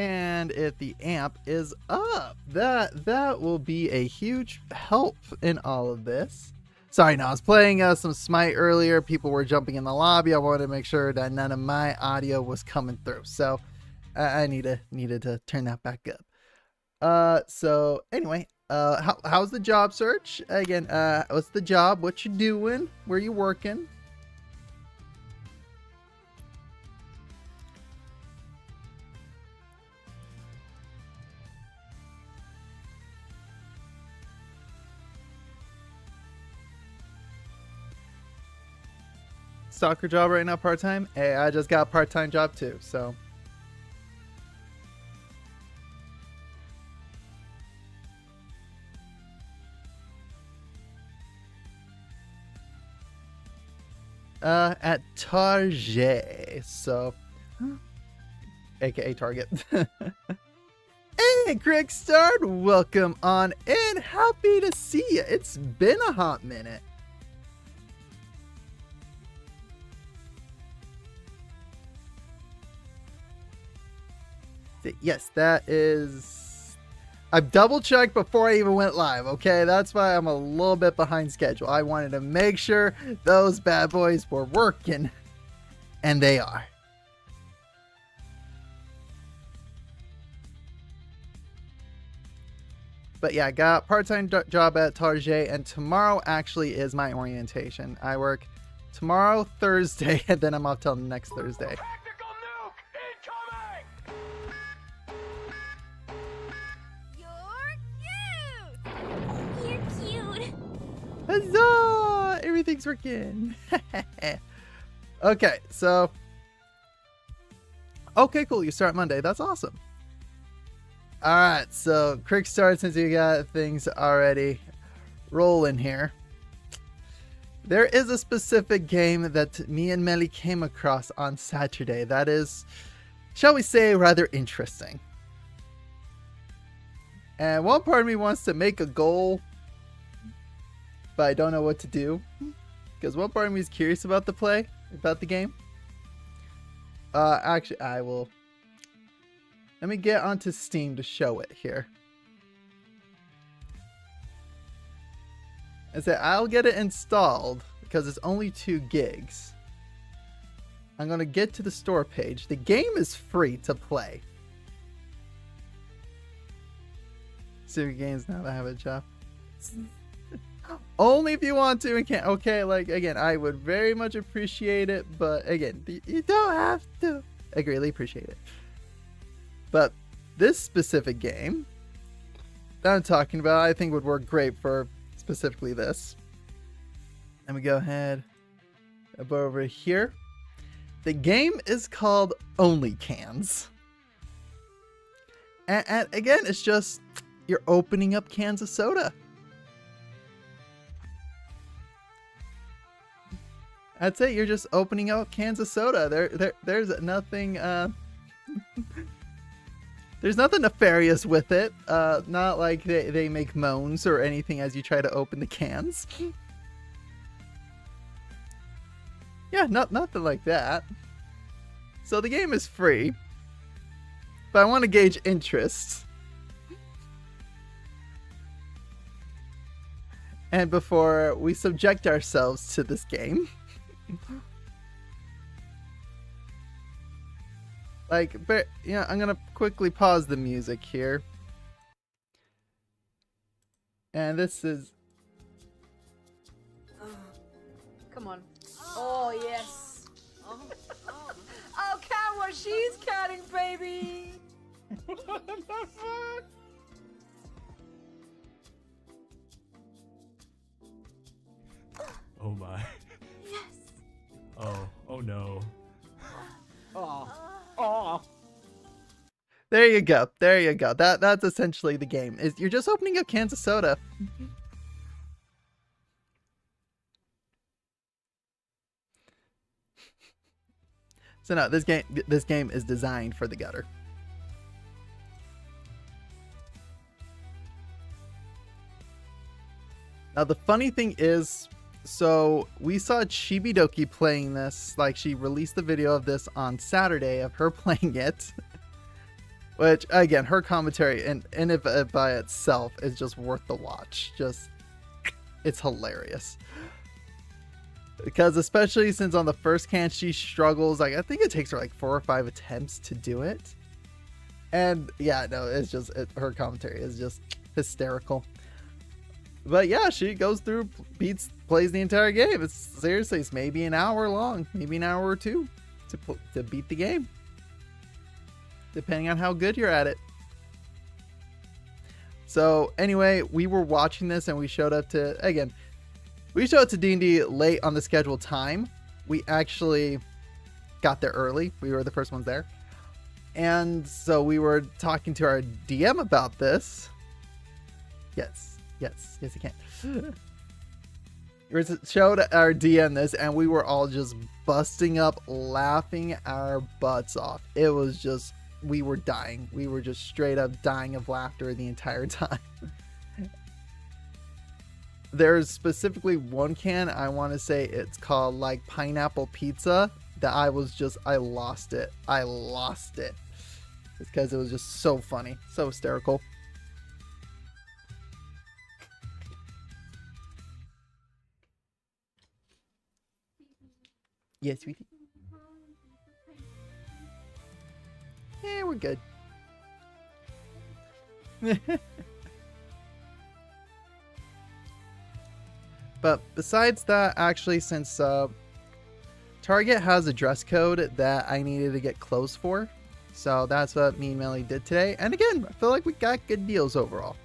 and if the amp is up, that will be a huge help in all of this. Sorry, no, I was playing some Smite earlier. People were jumping in the lobby. I wanted to make sure that none of my audio was coming through, so I needed to turn that back up. So anyway, how's the job search? Again, what's the job? What you doing? Where you working? Soccer job right now, part-time? Hey, I just got a part-time job too, so. At Target, so. AKA Target. Hey, Greg Start, welcome on in. Happy to see you. It's been a hot minute. Yes, that is... I've double checked before I even went live, okay? That's why I'm a little bit behind schedule. I wanted to make sure those bad boys were working, and they are. But yeah, I got a part-time job at Target, and tomorrow actually is my orientation. I work tomorrow, Thursday, and then I'm off till next Thursday. Huzzah! Everything's working. Okay, so... Okay, cool. You start Monday. That's awesome. Alright, so quick start since you got things already rolling here. There is a specific game that me and Melly came across on Saturday that is, shall we say, rather interesting. And one part of me wants to make a goal, but I don't know what to do, because one part of me is curious about the game. Actually, I will. Let me get onto Steam to show it here. I said I'll get it installed because it's only 2 gigs. I'm gonna get to the store page. The game is free to play. Civic games now that I have a job. Only if you want to and can't. Okay, like, again, I would very much appreciate it, but again, you don't have to. I greatly appreciate it. But this specific game that I'm talking about, I think would work great for specifically this. Let me go ahead up over here. The game is called Only Cans. And again, it's just you're opening up cans of soda. That's it. You're just opening up cans of soda. There's nothing. There's nothing nefarious with it. Not like they make moans or anything as you try to open the cans. Yeah, nothing like that. So the game is free, but I want to gauge interest. And before we subject ourselves to this game. Like, but yeah, I'm gonna quickly pause the music here. And this is... Come on. Oh, yes. Oh, cat what she's catting, baby. What the fuck? Oh my. Yes. Oh no. Oh. Oh. There you go. There you go. That's essentially the game. Is you're just opening up cans of soda. So no, this game is designed for the gutter. Now the funny thing is, so we saw Chibidoki playing this, like she released the video of this on Saturday of her playing it. Which again, her commentary and if by itself is just worth the watch. Just it's hilarious. Because especially since on the first can she struggles, like I think it takes her like 4 or 5 attempts to do it. And yeah, no, it's just her commentary is just hysterical. But yeah, she goes through, plays the entire game. It's seriously, it's maybe an hour long, maybe an hour or two to beat the game, depending on how good you're at it. So anyway, we were watching this and we showed up to D&D late on the scheduled time. We actually got there early. We were the first ones there. And so we were talking to our DM about this. Yes, you can. We showed our DM this and we were all just busting up laughing our butts off. It was just, we were dying. We were just straight up dying of laughter the entire time. There's specifically one can, I want to say it's called like pineapple pizza, that I lost it. It's because it was just so funny, so hysterical. Yes, sweetie. Yeah, we're good. But besides that, actually, since Target has a dress code that I needed to get clothes for, so that's what me and Melly did today. And again, I feel like we got good deals overall.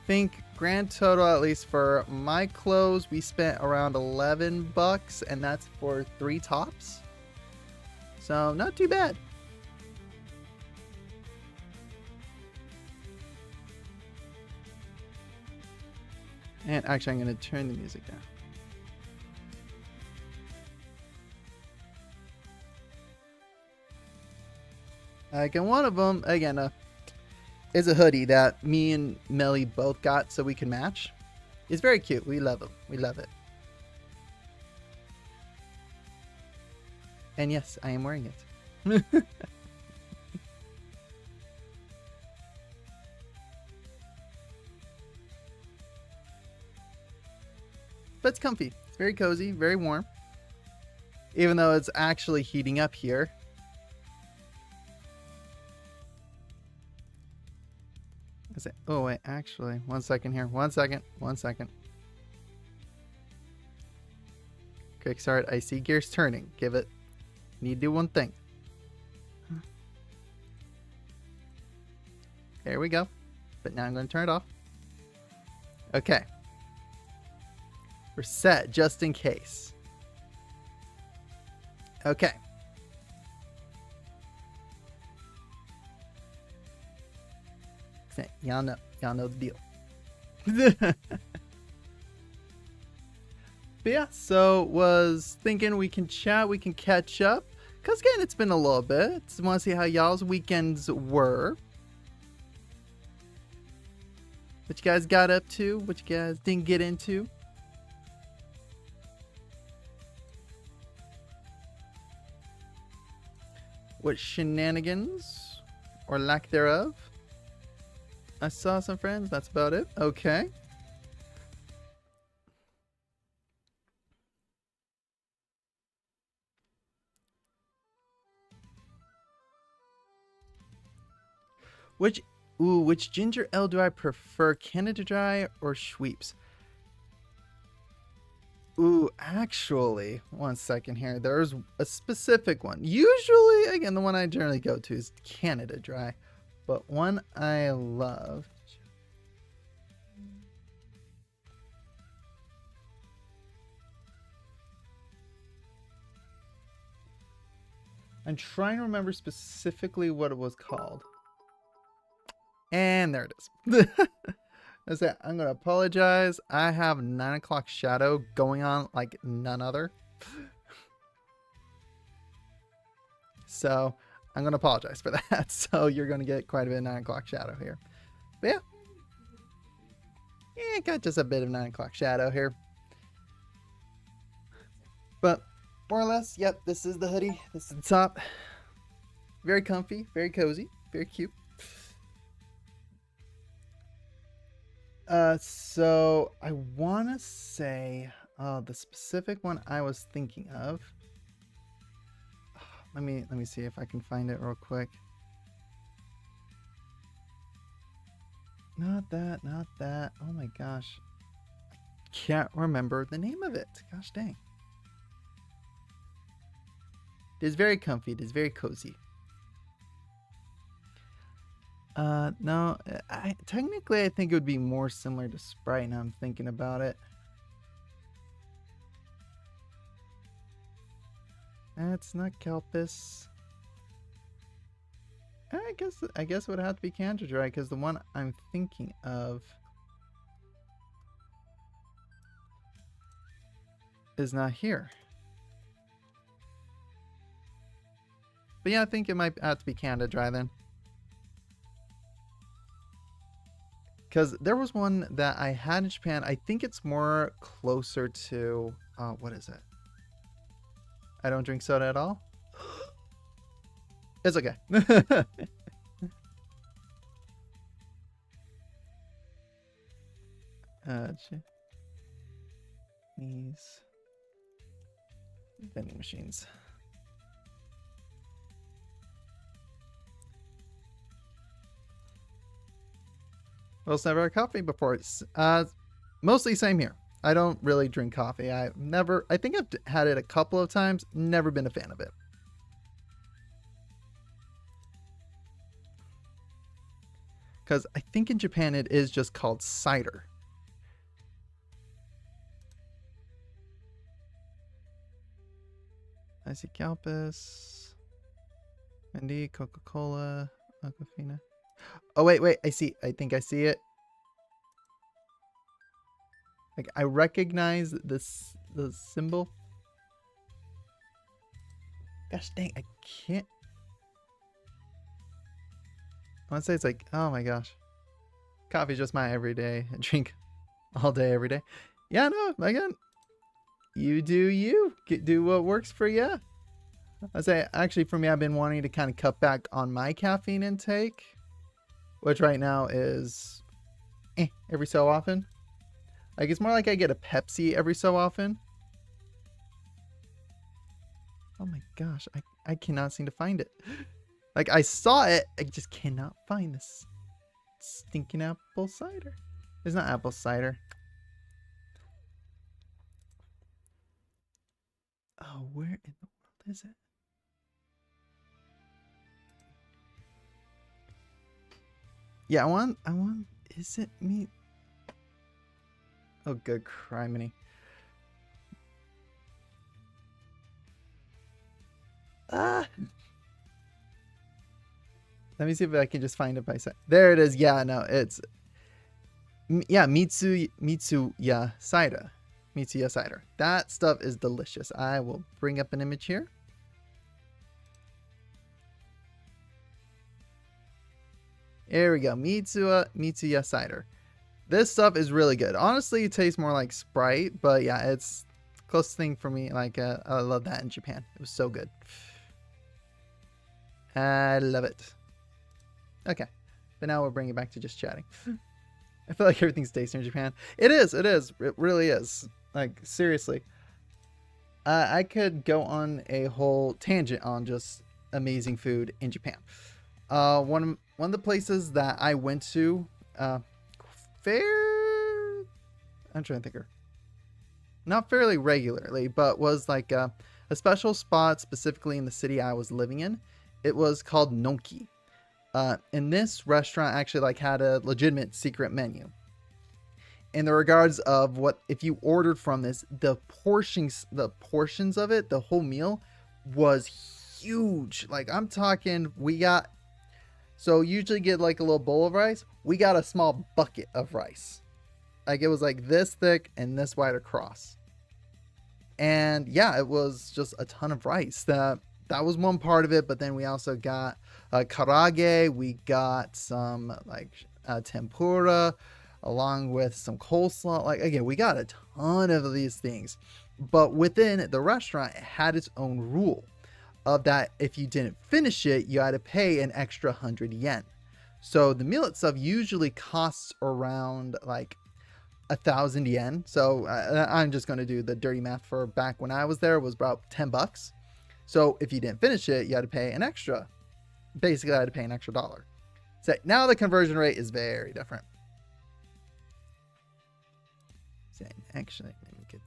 Think grand total, at least for my clothes, we spent around $11, and that's for 3 tops. So not too bad. And actually, I'm going to turn the music down. And one of them, again, is a hoodie that me and Melly both got so we can match. It's very cute. We love them. We love it. And yes, I am wearing it. But it's comfy. It's very cozy, very warm. Even though it's actually heating up here. Oh wait, actually, one second here. One second. Quick start. I see gears turning. Give it. Need to do one thing. There we go. But now I'm going to turn it off. Okay. We're set just in case. Okay. Y'all know the deal. But yeah, so was thinking we can chat, we can catch up. Because again, it's been a little bit. Just want to see how y'all's weekends were. What you guys got up to, what you guys didn't get into. What shenanigans, or lack thereof. I saw some friends, that's about it. Okay. Which ginger ale do I prefer? Canada Dry or Schweppes? Ooh, actually, one second here. There's a specific one. Usually, again, the one I generally go to is Canada Dry. But one I love. I'm trying to remember specifically what it was called. And there it is. That's it. I'm going to apologize. I have 9 o'clock shadow going on like none other. So I'm going to apologize for that. So you're going to get quite a bit of 9 o'clock shadow here. But yeah. Yeah, got just a bit of 9 o'clock shadow here. But more or less, yep, this is the hoodie. This is the top. Very comfy, very cozy, very cute. So I want to say the specific one I was thinking of. Let me see if I can find it real quick. Not that, not that. Oh my gosh. I can't remember the name of it. Gosh dang. It is very comfy. It is very cozy. No, technically I think it would be more similar to Sprite now I'm thinking about it. It's not Kelpis. I guess it would have to be Canter Dry because the one I'm thinking of is not here. But yeah, I think it might have to be Canada Dry then. Because there was one that I had in Japan. I think it's more closer to... what is it? I don't drink soda at all? It's okay. Japanese vending machines. Well, it's never had coffee before. It's mostly same here. I don't really drink coffee. I think I've had it a couple of times. Never been a fan of it. Because I think in Japan it is just called cider. I see Calpis, Mendy, Coca-Cola, Aquafina. Oh, wait. I think I see it. Like, I recognize the symbol. Gosh dang, I can't. I want to say it's like, oh my gosh. Coffee's just my everyday drink all day, every day. Yeah, no, again, you do you. Do what works for you. I say, actually, for me, I've been wanting to kind of cut back on my caffeine intake, which right now is every so often. Like, it's more like I get a Pepsi every so often. Oh my gosh, I cannot seem to find it. Like, I saw it, I just cannot find this stinking apple cider. It's not apple cider. Oh, where in the world is it? Yeah, I want, is it me? Oh, good criminy. Ah! Let me see if I can just find it by sight. There it is. Yeah, no, it's... Yeah, Mitsuya cider. Mitsuya cider. That stuff is delicious. I will bring up an image here. There we go. Mitsuya cider. This stuff is really good. Honestly, it tastes more like Sprite, but yeah, it's the closest thing for me. Like, I love that in Japan. It was so good. I love it. Okay, but now we'll bring it back to just chatting. I feel like everything's tasty in Japan. It is. It really is. Like, seriously. I could go on a whole tangent on just amazing food in Japan. One of the places that I went to, I'm trying to think of, not fairly regularly, but was like a special spot specifically in the city I was living in. It was called Nonki. And this restaurant actually like had a legitimate secret menu. In the regards of what, if you ordered from this, the portions of it, the whole meal was huge. Like, I'm talking, we got, so usually get like a little bowl of rice. We got a small bucket of rice. Like, it was like this thick and this wide across. And yeah, it was just a ton of rice. That was one part of it, but then we also got karage, we got some like tempura, along with some coleslaw. Like, again, we got a ton of these things, but within the restaurant, it had its own rule. of that, if you didn't finish it, you had to pay an extra 100 yen. So the meal itself usually costs around like 1,000 yen. So I'm just going to do the dirty math for back when I was there, was about $10. So if you didn't finish it, you had to pay an extra. Basically, I had to pay an extra $1. So now the conversion rate is very different. So actually, let me get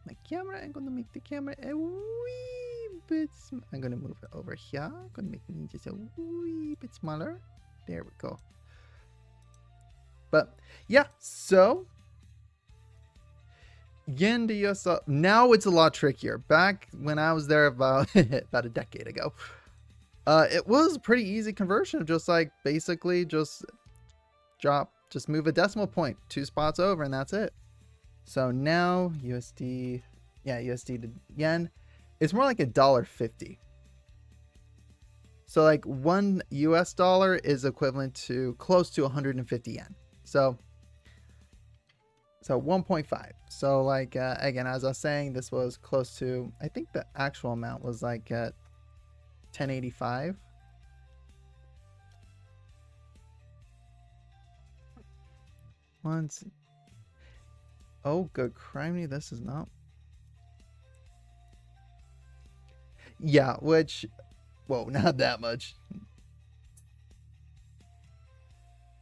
my camera. I'm going to make the camera a wee bit. I'm going to move it over here. I'm going to make me just a wee bit smaller. There we go. But yeah, so yen to US. Now it's a lot trickier. Back when I was there about about a decade ago, it was a pretty easy conversion. Just like basically just move a decimal point 2 spots over, and that's it. So now USD, yeah, USD to yen, it's more like $1.50. So like $1 US is equivalent to close to 150 yen. So 1.5. So like, again, as I was saying, this was close to, I think the actual amount was like 1085. Once. Oh, good criminy, this is not. Yeah, which, whoa, not that much.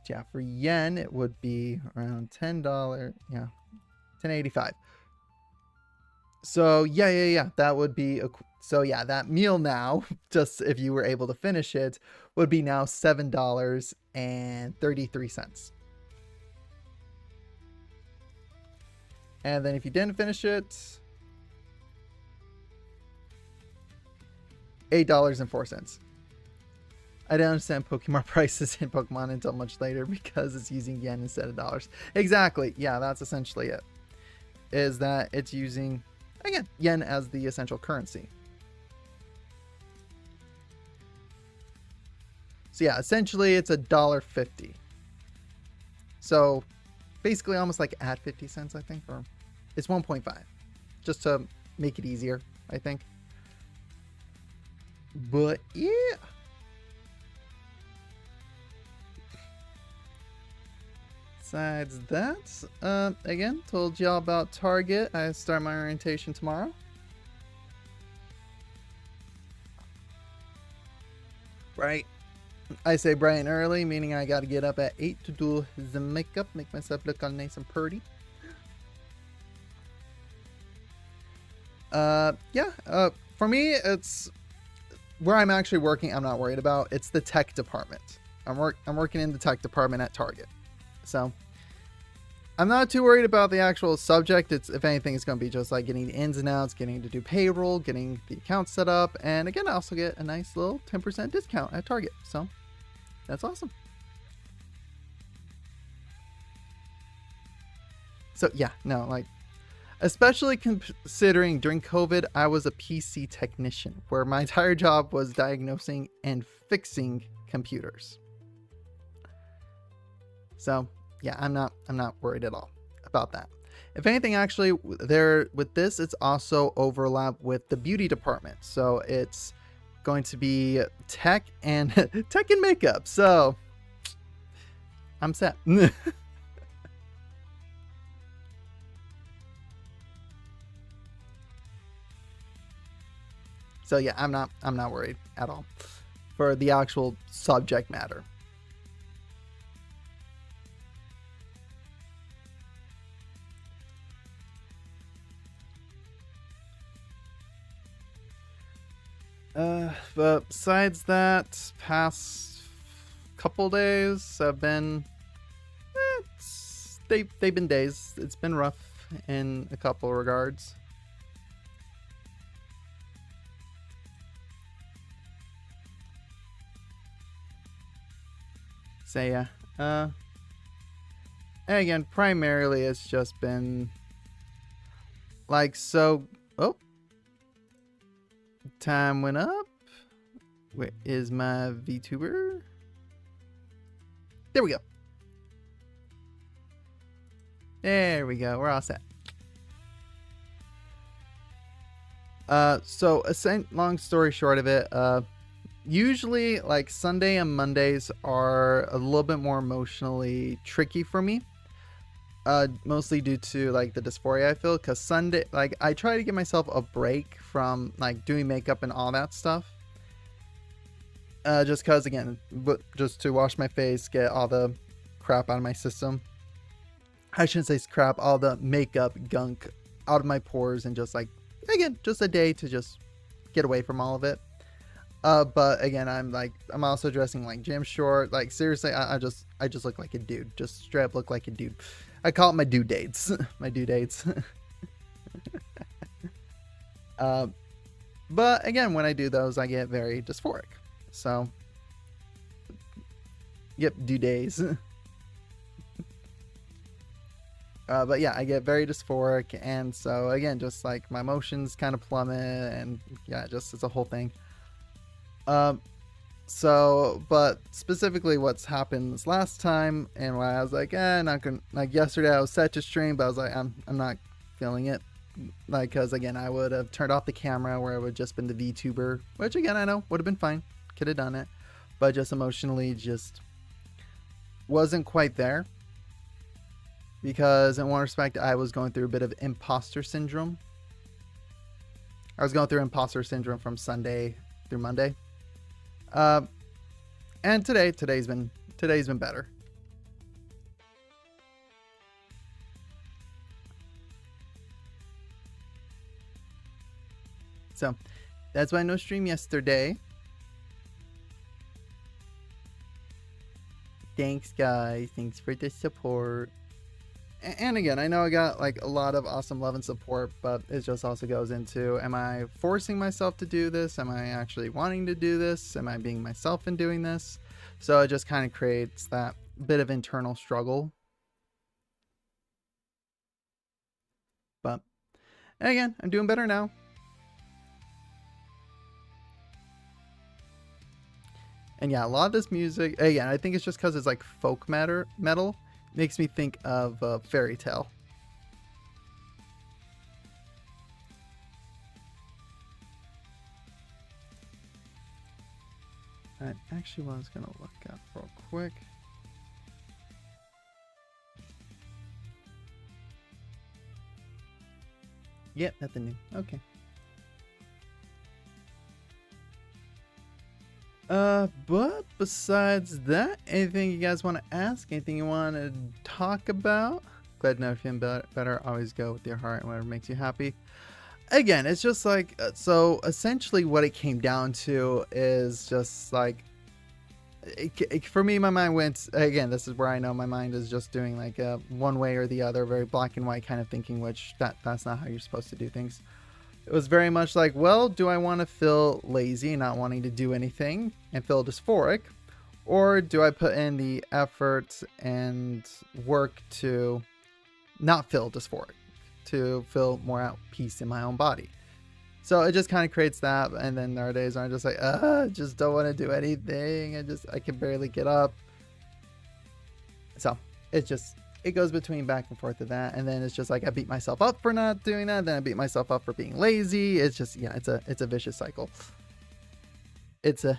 Yeah, for yen, it would be around $10. Yeah, 1085. So yeah, that would be so yeah, that meal now, just if you were able to finish it, would be now $7.33. And then if you didn't finish it, $8.04. I didn't understand Pokemon prices in Pokemon until much later because it's using yen instead of dollars. Exactly. Yeah, that's essentially it. Is that it's using, again, yen as the essential currency. So yeah, essentially it's $1.50. So basically almost like at 50 cents, I think, or it's 1.5, just to make it easier, I think. But yeah. Besides that, again, told y'all about Target. I start my orientation tomorrow. Right. I say bright and early, meaning I got to get up at 8 to do the makeup, make myself look all nice and pretty. For me, it's where I'm actually working. I'm not worried about. It's the tech department. I'm working in the tech department at Target. So I'm not too worried about the actual subject. It's, if anything, it's going to be just like getting the ins and outs, getting to do payroll, getting the account set up. And again, I also get a nice little 10% discount at Target. So that's awesome. So yeah, no, like, especially considering during COVID, I was a PC technician where my entire job was diagnosing and fixing computers. So yeah, I'm not worried at all about that. If anything, actually, there with this, it's also overlap with the beauty department. So it's going to be tech and tech and makeup. So I'm set. So yeah, I'm not worried at all for the actual subject matter. But besides that, past couple days have been, they've been days. It's been rough in a couple regards. So yeah, and again, primarily it's just been like, so, oh, time went up. Where is my VTuber? There we go. There we go. We're all set. So long story short of it, usually like Sunday and Mondays are a little bit more emotionally tricky for me. Mostly due to like the dysphoria I feel, because Sunday, like I try to give myself a break from like doing makeup and all that stuff. Just cause again, but just to wash my face, get all the crap out of my system. I shouldn't say crap, all the makeup gunk out of my pores, and just like, again, just a day to just get away from all of it. But again, I'm also dressing like gym short. Like seriously, I just look like a dude. Just straight up look like a dude. I call it my due dates. My due dates. But again, when I do those, I get very dysphoric. So, yep, due days. But yeah, I get very dysphoric, and so again, just like my emotions kind of plummet, and yeah, just it's a whole thing. So, but specifically what's happened this last time, and why I was like, not gonna, like yesterday I was set to stream, but I was like, I'm not feeling it. Like, cause again, I would have turned off the camera where it would just been the VTuber, which again, I know would have been fine. Could have done it, but just emotionally just wasn't quite there. Because in one respect, I was going through a bit of imposter syndrome. I was going through imposter syndrome from Sunday through Monday. And today's been better. So that's why no stream yesterday. Thanks guys, thanks for the support. And again, I know I got like a lot of awesome love and support, but it just also goes into, am I forcing myself to do this? Am I actually wanting to do this? Am I being myself in doing this? So it just kind of creates that bit of internal struggle. But and again, I'm doing better now. And yeah, a lot of this music, again, I think it's just because it's like folk metal. Makes me think of Fairy Tale. I actually was gonna look up real quick. Yep, nothing new. Okay. But besides that, anything you guys want to ask? Anything you want to talk about? Glad to know if you're feeling better. Always go with your heart and whatever makes you happy. Again, it's just like, so essentially what it came down to is just like, for me, my mind went, again, this is where I know my mind is just doing like a one way or the other, very black and white kind of thinking, which that's not how you're supposed to do things. It was very much like, well, do I want to feel lazy, not wanting to do anything and feel dysphoric? Or do I put in the effort and work to not feel dysphoric, to feel more at peace in my own body? So it just kind of creates that. And then there are days where I'm just like, just don't want to do anything. I can barely get up. So it goes between back and forth of that, and then it's just like I beat myself up for not doing that, then I beat myself up for being lazy. It's just, yeah, it's a vicious cycle. It's a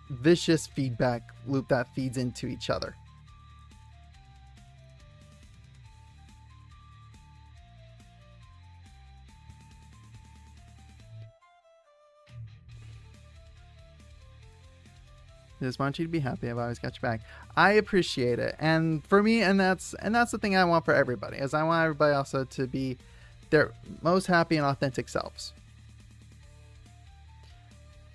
vicious feedback loop that feeds into each other. I just want you to be happy. I've always got your back. I appreciate it. And for me, and that's the thing I want for everybody, is I want everybody also to be their most happy and authentic selves.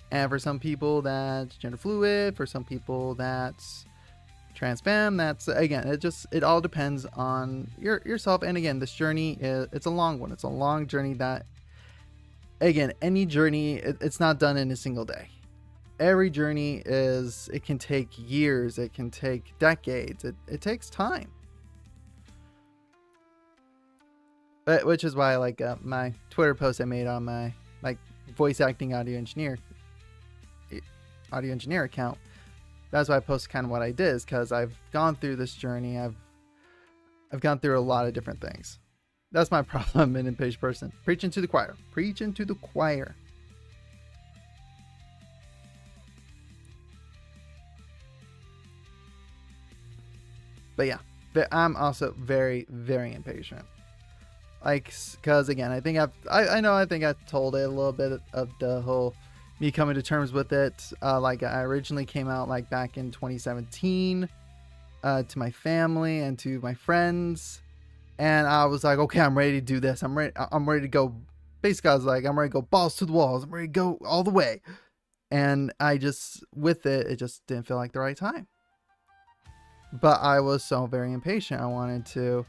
And for some people that's gender fluid, for some people that's transfemme, that's, again, it all depends on yourself. And again, this journey it's a long one. It's a long journey that, again, any journey, it's not done in a single day. Every journey it can take years, it can take decades, it takes time. But, which is why I like my Twitter post I made on my like voice acting audio engineer account. That's why I posted kind of what I did, is because I've gone through this journey. I've gone through a lot of different things. That's my problem. I'm an impatient person. Preaching to the choir. Preaching to the choir. But yeah, I'm also very, very impatient. Like, because again, I think I think I told it a little bit of the whole me coming to terms with it. Like I originally came out like back in 2017 to my family and to my friends, and I was like, okay, I'm ready to do this. I'm ready to go. Basically, I was like, I'm ready to go balls to the walls. I'm ready to go all the way. And I just, with it, it just didn't feel like the right time. But I was so very impatient. I wanted to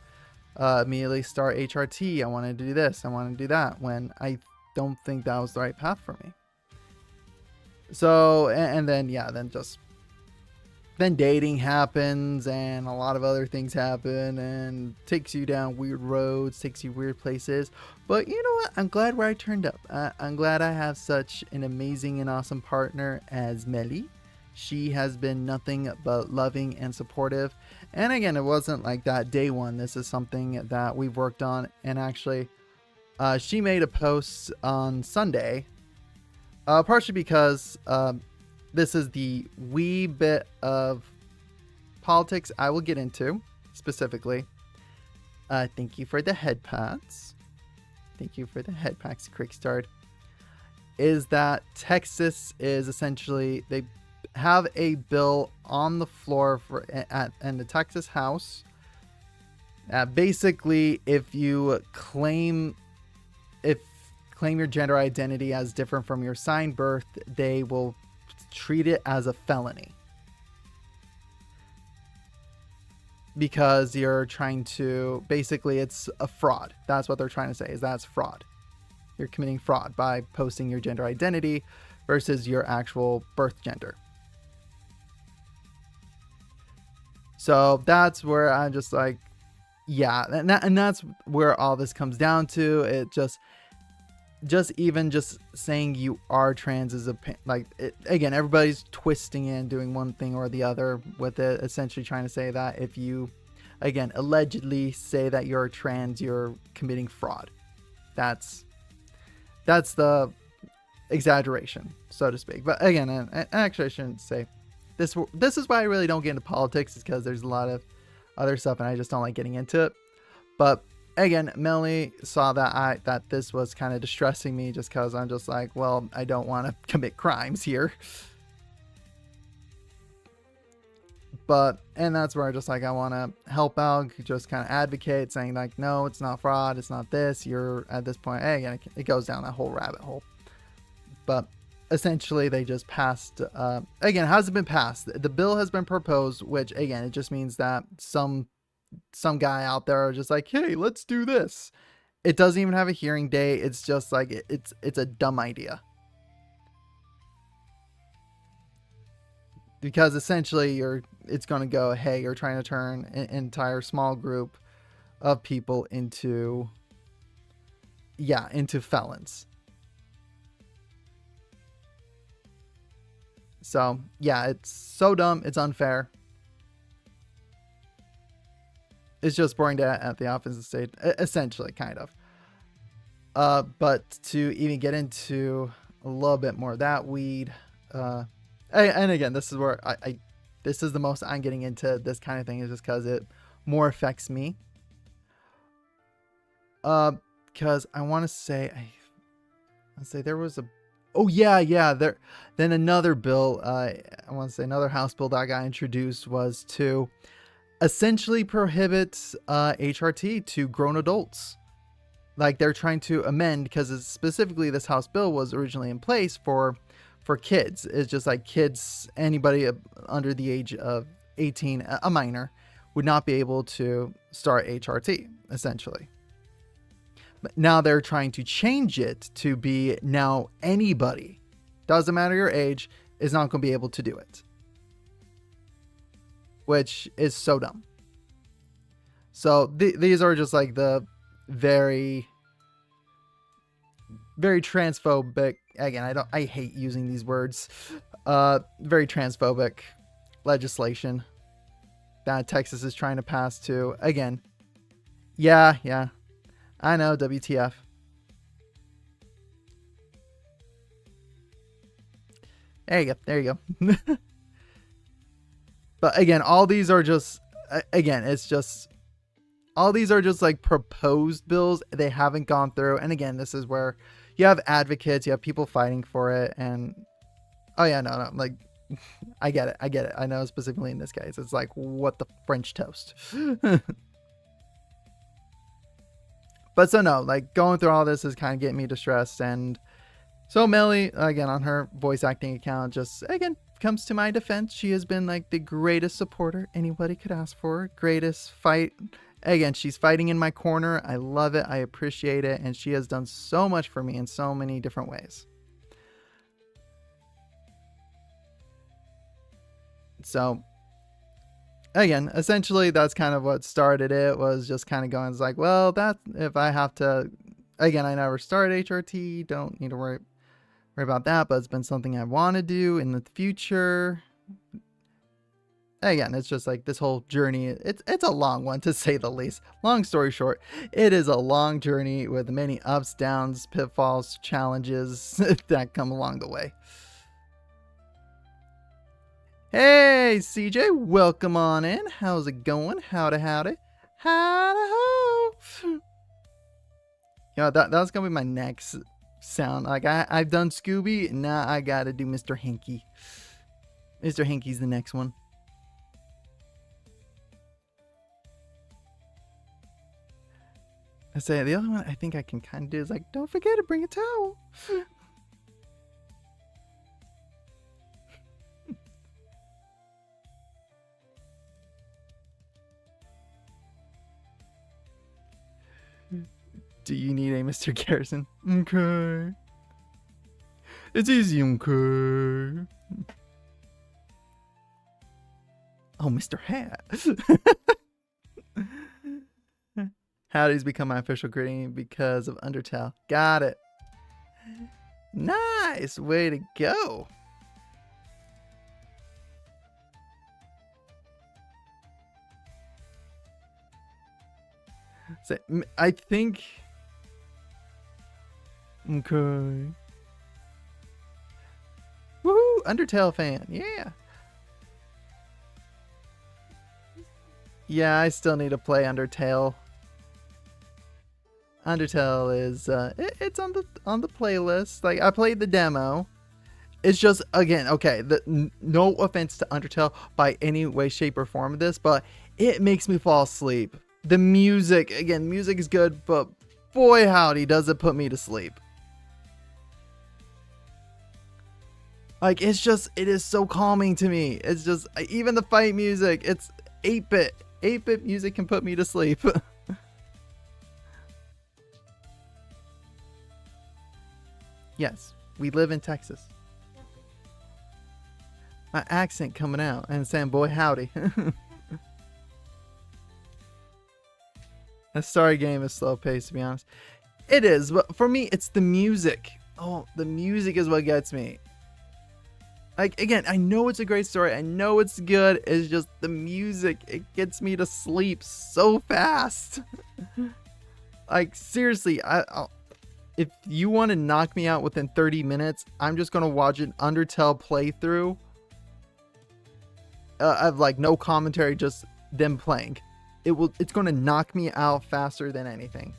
immediately start HRT. I wanted to do this. I wanted to do that, when I don't think that was the right path for me. So, and then, yeah, then dating happens and a lot of other things happen and takes you down weird roads, takes you weird places. But you know what? I'm glad where I turned up. I'm glad I have such an amazing and awesome partner as Melly. She has been nothing but loving and supportive. And again, it wasn't like that day one. This is something that we've worked on. And actually, she made a post on Sunday, partially because this is the wee bit of politics I will get into specifically. Thank you for the head pats. Thank you for the head packs, Crickstart. Is that Texas is essentially, they have a bill on the floor in the Texas House. Basically, if you claim your gender identity as different from your assigned birth, they will treat it as a felony. Because you're trying to, basically it's a fraud. That's what they're trying to say, is that's fraud. You're committing fraud by posting your gender identity versus your actual birth gender. So that's where I'm just like, yeah, and that's where all this comes down to. It just even saying you are trans is again, everybody's twisting and doing one thing or the other with it, essentially trying to say that if you, again, allegedly say that you're trans, you're committing fraud. That's the exaggeration, so to speak. But again, and actually I shouldn't say this is why I really don't get into politics, is because there's a lot of other stuff and I just don't like getting into it. But again, Melanie saw that this was kind of distressing me, just because I'm just like, well, I don't want to commit crimes here. And that's where I just like, I want to help out, just kind of advocate, saying like, no, it's not fraud, it's not this, you're at this point, hey, again, it goes down that whole rabbit hole. But essentially they just passed, again, has it been passed? The bill has been proposed, which again, it just means that some guy out there are just like, hey, let's do this. It doesn't even have a hearing date. It's just like, it's a dumb idea. Because essentially it's going to go, hey, you're trying to turn an entire small group of people into felons. So yeah, it's so dumb. It's unfair. It's just boring to at the opposite state, essentially, kind of. But to even get into a little bit more of that weed, and again, this is where this is the most I'm getting into this kind of thing, is just because it more affects me. Because I want to say, there was a, then another bill, I want to say another House bill that got introduced was to essentially prohibit HRT to grown adults. Like, they're trying to amend, because specifically this House bill was originally in place for kids. It's just like kids, anybody under the age of 18, a minor, would not be able to start HRT, essentially. But now they're trying to change it to be now anybody, doesn't matter your age, is not going to be able to do it. Which is so dumb. So these are just like the very, very transphobic, again, I hate using these words, very transphobic legislation that Texas is trying to pass to, again, yeah, I know, WTF. There you go. There you go. But again, all these are just, again, it's just, all these are just like proposed bills. They haven't gone through. And again, this is where you have advocates, you have people fighting for it. And, oh yeah, no, like, I get it. I get it. I know specifically in this case, it's like, what the French toast. But so no, like going through all this is kind of getting me distressed. And so Melly, again, on her voice acting account, just again comes to my defense. She has been like the greatest supporter anybody could ask for. Greatest fight. Again, she's fighting in my corner. I love it. I appreciate it. And she has done so much for me in so many different ways. So again, essentially that's kind of what started it, was just kind of going, it's like, well, that if I have to, again, I never started HRT, don't need to worry about that, but it's been something I want to do in the future. Again, it's just like this whole journey, it's a long one to say the least. Long story short, it is a long journey with many ups, downs, pitfalls, challenges that come along the way. Hey, CJ, welcome on in. How's it going? Howdy, howdy. Howdy, ho. You know, that's going to be my next sound. Like, I've done Scooby, now I got to do Mr. Hinky. Mr. Hinky's the next one. I say, the other one I think I can kind of do is like, don't forget to bring a towel. Do you need a Mr. Garrison? Okay. It's easy, okay. Oh, Mr. Hat. Howdy's become my official greeting because of Undertale. Got it. Nice. Way to go. So, I think... Okay. Woohoo! Undertale fan. Yeah. Yeah, I still need to play Undertale. Undertale is it's on the playlist. Like, I played the demo. It's just, again, okay, no offense to Undertale by any way, shape, or form of this, but it makes me fall asleep. The music, again, music is good, but boy howdy does it put me to sleep. Like, it's just, it is so calming to me. It's just, even the fight music, it's 8-bit. 8-bit music can put me to sleep. Yes, we live in Texas. My accent coming out and saying, boy howdy. A Starry game is slow paced, to be honest. It is, but for me, it's the music. Oh, the music is what gets me. Like, again, I know it's a great story. I know it's good. It's just the music. It gets me to sleep so fast. Like, seriously, if you want to knock me out within 30 minutes, I'm just going to watch an Undertale playthrough. Of, like, no commentary, just them playing. It's going to knock me out faster than anything.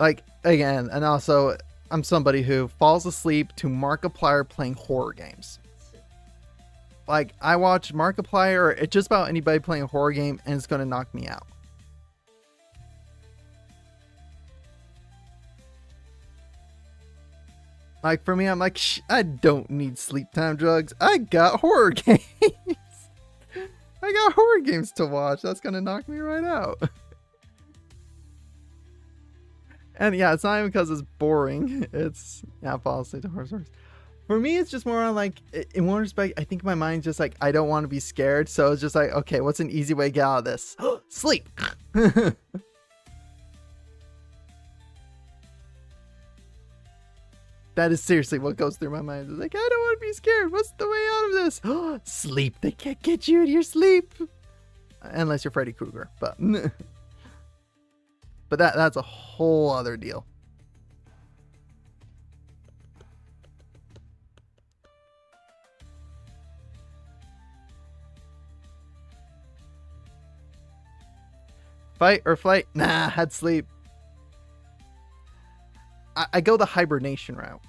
Like, again, and also, I'm somebody who falls asleep to Markiplier playing horror games. Like, I watch Markiplier or just about anybody playing a horror game, and it's going to knock me out. Like, for me, I'm like, I don't need sleep time drugs. I got horror games. I got horror games to watch. That's going to knock me right out. And yeah, it's not even because it's boring. It's, yeah, I fall asleep to horror stories. For me, it's just more on like, in one respect, I think my mind's just like, I don't want to be scared. So it's just like, okay, what's an easy way to get out of this? Sleep. That is seriously what goes through my mind. It's like, I don't want to be scared. What's the way out of this? Sleep. They can't get you in your sleep. unless you're Freddy Krueger, but that's a whole other deal. Fight or flight? Nah, I'd sleep. I go the hibernation route.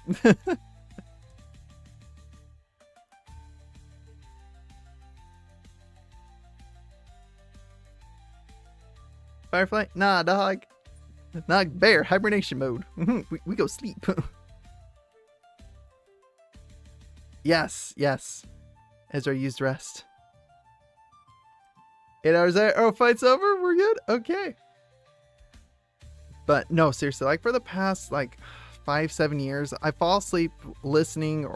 Firefly? Nah, dog. Nah, bear, hibernation mode. we go sleep. Yes. Ezra used rest. 8 hours there. Oh, fight's over? We're good? Okay. But no, seriously, like for the past like 5-7 years, I fall asleep listening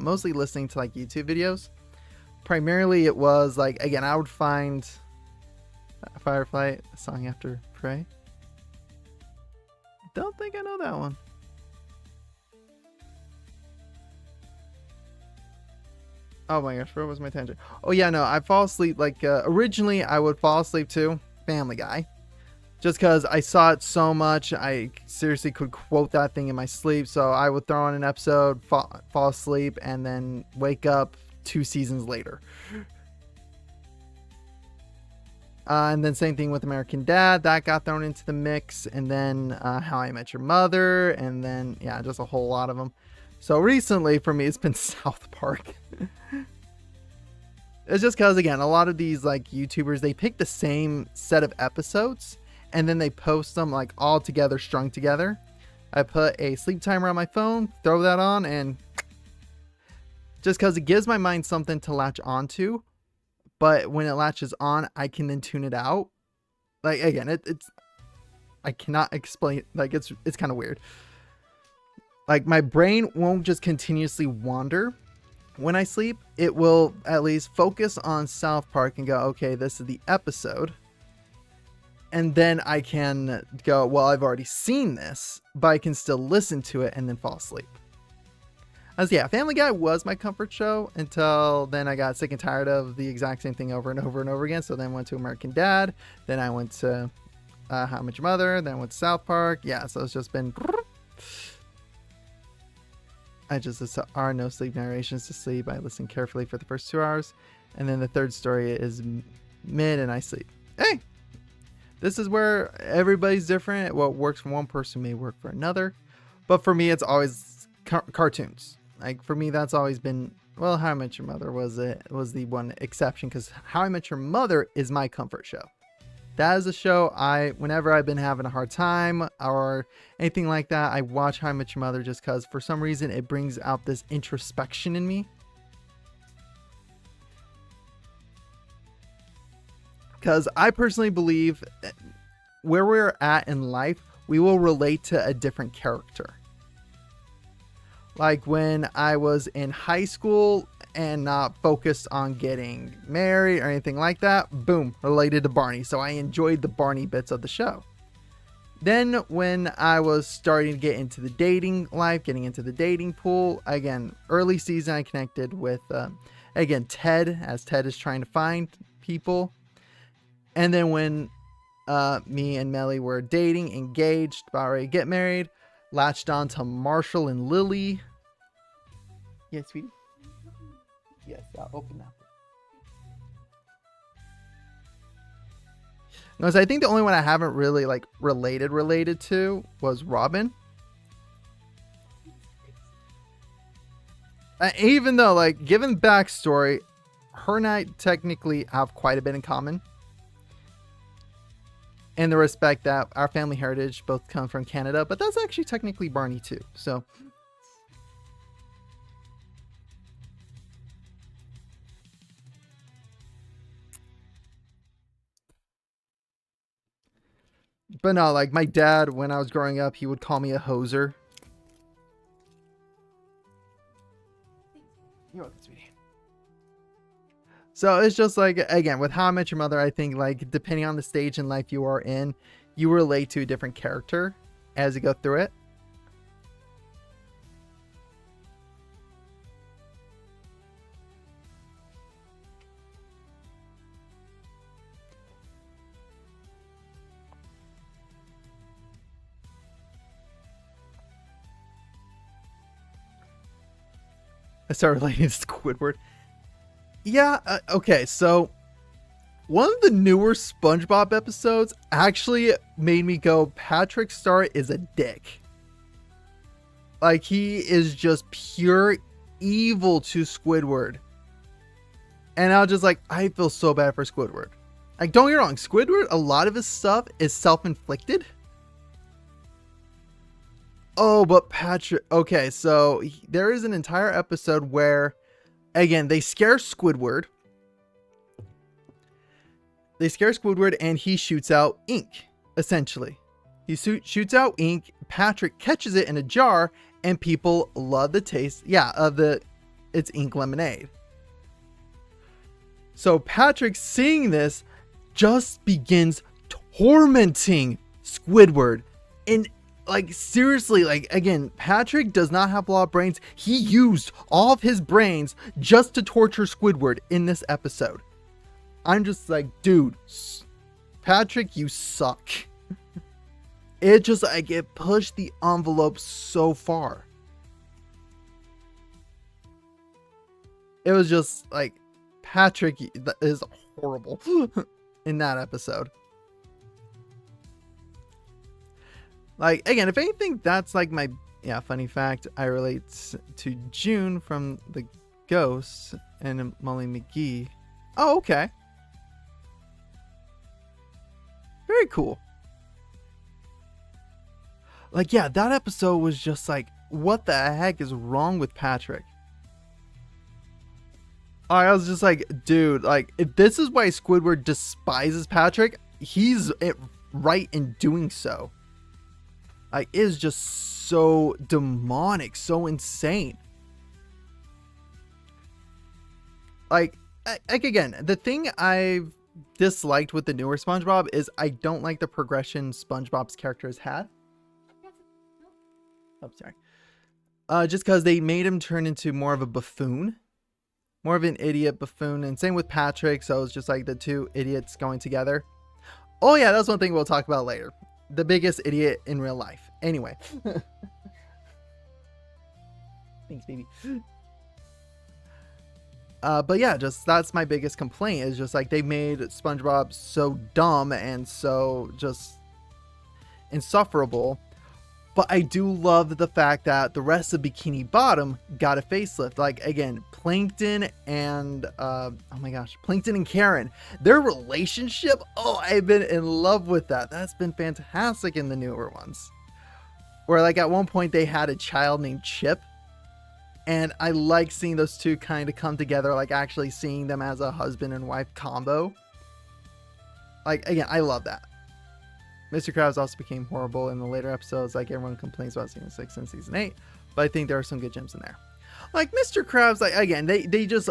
mostly listening to like YouTube videos. Primarily it was like, again, I would find Firefly, a song after Prey. Don't think I know that one. Oh my gosh, where was my tangent? Oh yeah, no, I fall asleep like originally I would fall asleep to Family Guy. Just because I saw it so much, I seriously could quote that thing in my sleep. So I would throw on an episode, fall asleep, and then wake up 2 seasons later. And then same thing with American Dad. That got thrown into the mix. And then How I Met Your Mother. And then, yeah, just a whole lot of them. So recently for me, it's been South Park. It's just because, again, a lot of these like YouTubers, they pick the same set of episodes and then they post them like all together, strung together. I put a sleep timer on my phone, throw that on, and just because it gives my mind something to latch onto. But when it latches on, I can then tune it out. Like, again, it's I cannot explain. Like, it's kind of weird. Like, my brain won't just continuously wander when I sleep. It will at least focus on South Park and go, okay, this is the episode. And then I can go, well, I've already seen this, but I can still listen to it and then fall asleep. As yeah, Family Guy was my comfort show until then I got sick and tired of the exact same thing over and over and over again. So then I went to American Dad. Then I went to How I Met Your Mother. Then I went to South Park. Yeah, so it's just been... There are no sleep narrations to sleep. I listen carefully for the first 2 hours. And then the third story is mid and I sleep. Hey! This is where everybody's different. What works for one person may work for another. But for me, it's always cartoons. Like, for me, that's always been... Well, How I Met Your Mother was the one exception. Because How I Met Your Mother is my comfort show. That is a show whenever I've been having a hard time or anything like that, I watch How I Met Your Mother just because for some reason it brings out this introspection in me. Because I personally believe where we're at in life, we will relate to a different character. Like when I was in high school and not focused on getting married or anything like that, boom, related to Barney. So I enjoyed the Barney bits of the show. Then when I was starting to get into the dating life, getting into the dating pool, again, early season I connected with, again, Ted, as Ted is trying to find people. And then when me and Melly were dating, engaged, about ready to get married, latched on to Marshall and Lily. Yes, sweetie? Yes, I'll open that. No, so I think the only one I haven't really like related to was Robin. Even though, like, given backstory, her and I technically have quite a bit in common. In the respect that our family heritage both come from Canada, but that's actually technically Barney too. So, but no, like my dad, when I was growing up, he would call me a hoser. You're welcome, sweetie. So it's just like, again, with How I Met Your Mother, I think like depending on the stage in life you are in, you relate to a different character as you go through it. I started relating to Squidward. Yeah, okay, so one of the newer SpongeBob episodes actually made me go, Patrick Star is a dick. Like, he is just pure evil to Squidward. And I was just like, I feel so bad for Squidward. Like, don't get me wrong, Squidward, a lot of his stuff is self-inflicted. Oh, but Patrick... Okay, so there is an entire episode where, again, they scare Squidward. They scare Squidward and he shoots out ink, essentially. He shoots out ink, Patrick catches it in a jar, and people love the taste, it's ink lemonade. So Patrick, seeing this, just begins tormenting Squidward. And like, seriously, like, again, Patrick does not have a lot of brains. He used all of his brains just to torture Squidward in this episode. I'm just like, dude, Patrick, you suck. It just, like, it pushed the envelope so far. It was just like, Patrick is horrible in that episode. Like, again, if anything, that's like my, funny fact. I relate to June from The Ghost and Molly McGee. Oh, okay. Very cool. Like, yeah, that episode was just like, what the heck is wrong with Patrick? I was just like, dude, like, if this is why Squidward despises Patrick, he's right in doing so. Like, it is just so demonic, so insane. Like again, the thing I've disliked with the newer SpongeBob is I don't like the progression SpongeBob's character has had. Oh, sorry. Just because they made him turn into more of a buffoon. More of an idiot buffoon. And same with Patrick. So it's just like the two idiots going together. Oh yeah, that's one thing we'll talk about later. The biggest idiot in real life. Anyway. Thanks, baby. But yeah, just that's my biggest complaint, is just like they made SpongeBob so dumb and so just insufferable. But I do love the fact that the rest of Bikini Bottom got a facelift. Like, again, Plankton and oh my gosh, Plankton and Karen, their relationship, oh, I've been in love with that. That's been fantastic in the newer ones. Where like at one point they had a child named Chip. And I like seeing those two kind of come together, like actually seeing them as a husband and wife combo. Like, again, I love that. Mr. Krabs also became horrible in the later episodes, like everyone complains about season 6 and season 8. But I think there are some good gems in there. Like Mr. Krabs, like, again, they just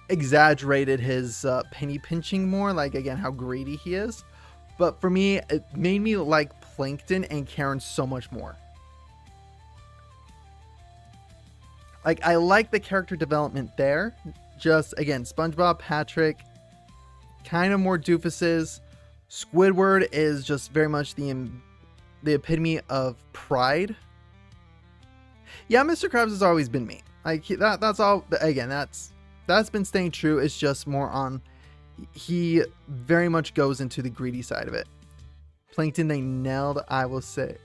exaggerated his penny pinching more, like, again, how greedy he is. But for me, it made me like Plankton and Karen so much more. Like, I like the character development there. Just, again, SpongeBob, Patrick, kind of more doofuses. Squidward is just very much the epitome of pride. Yeah, Mr. Krabs has always been me. Like, that's all. Again, that's been staying true. It's just more on, he very much goes into the greedy side of it. Plankton, they nailed. I will say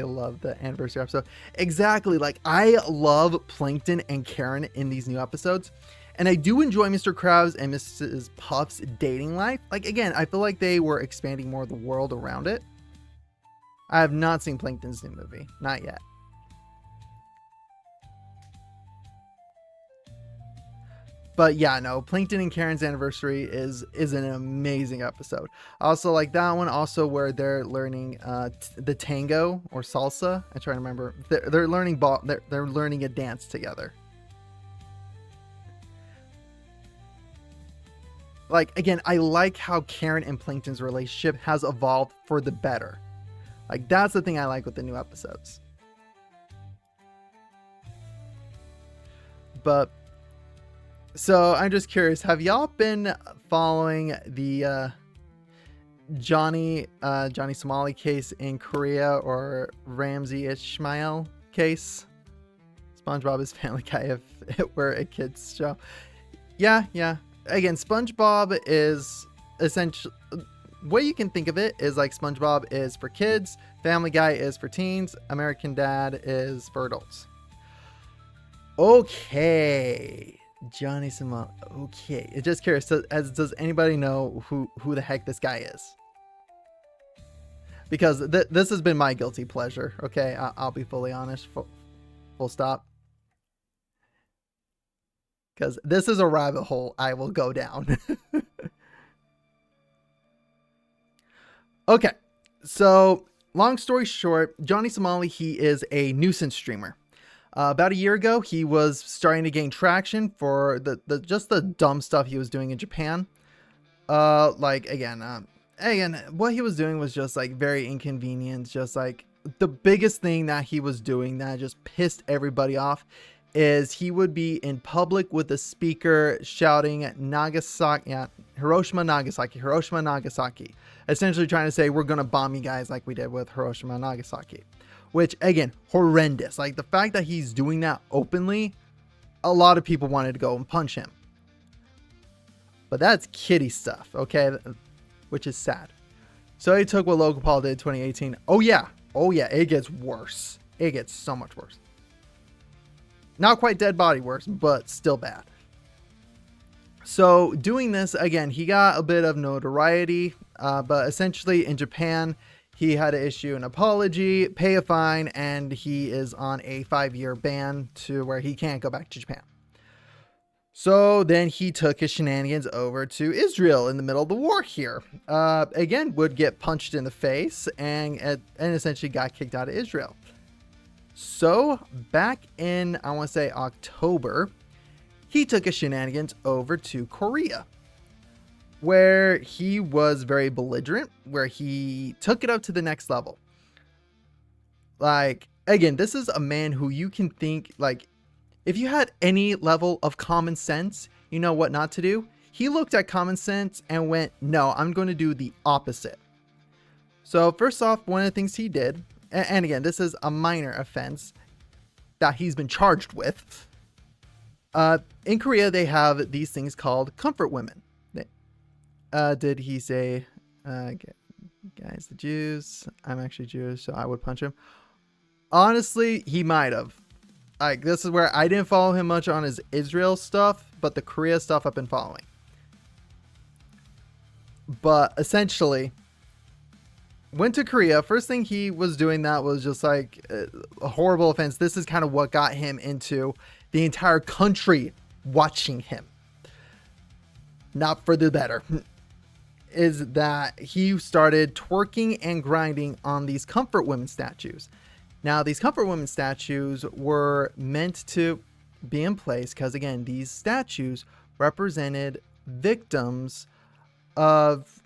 love the anniversary episode. Exactly. Like, I love Plankton and Karen in these new episodes. And I do enjoy Mr. Krabs and Mrs. Puff's dating life. Like, again, I feel like they were expanding more of the world around it. I have not seen Plankton's new movie. Not yet. But yeah, no, Plankton and Karen's anniversary is an amazing episode. I also like that one, also where they're learning the tango or salsa. I try to remember. They're learning they're learning a dance together. Like, again, I like how Karen and Plankton's relationship has evolved for the better. Like, that's the thing I like with the new episodes. But so I'm just curious, have y'all been following the Johnny Somali case in Korea, or Ramsey Ismail case? SpongeBob is Family Guy if it were a kid's show. Yeah. Again, SpongeBob is essentially, way you can think of it is like SpongeBob is for kids, Family Guy is for teens, American Dad is for adults. Okay, Johnny Somali. Okay, just curious. Does anybody know who the heck this guy is? Because this has been my guilty pleasure. Okay, I'll be fully honest. Full stop. Because this is a rabbit hole I will go down. Okay, so long story short, Johnny Somali, he is a nuisance streamer. About a year ago, he was starting to gain traction for just the dumb stuff he was doing in Japan. Again, what he was doing was just like very inconvenient. Just like the biggest thing that he was doing that just pissed everybody off is he would be in public with a speaker shouting Hiroshima, Nagasaki, essentially trying to say, we're going to bomb you guys like we did with Hiroshima, Nagasaki, which again, horrendous. Like the fact that he's doing that openly, a lot of people wanted to go and punch him, but that's kiddie stuff. Okay. Which is sad. So he took what Logan Paul did in 2018. Oh yeah. It gets worse. It gets so much worse. Not quite dead body worse, but still bad. So doing this, again, he got a bit of notoriety, but essentially in Japan, he had to issue an apology, pay a fine, and he is on a 5-year ban to where he can't go back to Japan. So then he took his shenanigans over to Israel in the middle of the war here. Again, would get punched in the face and essentially got kicked out of Israel. So back in, I want to say October, he took his shenanigans over to Korea, where he was very belligerent, where he took it up to the next level. Like, again, this is a man who you can think, like, if you had any level of common sense, you know what not to do. He looked at common sense and went, no, I'm going to do the opposite. So first off, one of the things he did, and again, this is a minor offense that he's been charged with. In Korea, they have these things called comfort women. Did he say, guys, the Jews, I'm actually Jewish, so I would punch him. Honestly, he might have. Like, this is where I didn't follow him much on his Israel stuff, but the Korea stuff I've been following. But essentially, went to Korea. First thing he was doing that was just like a horrible offense. This is kind of what got him into the entire country watching him. Not for the better. Is that he started twerking and grinding on these comfort women statues. Now, these comfort women statues were meant to be in place because, again, these statues represented victims of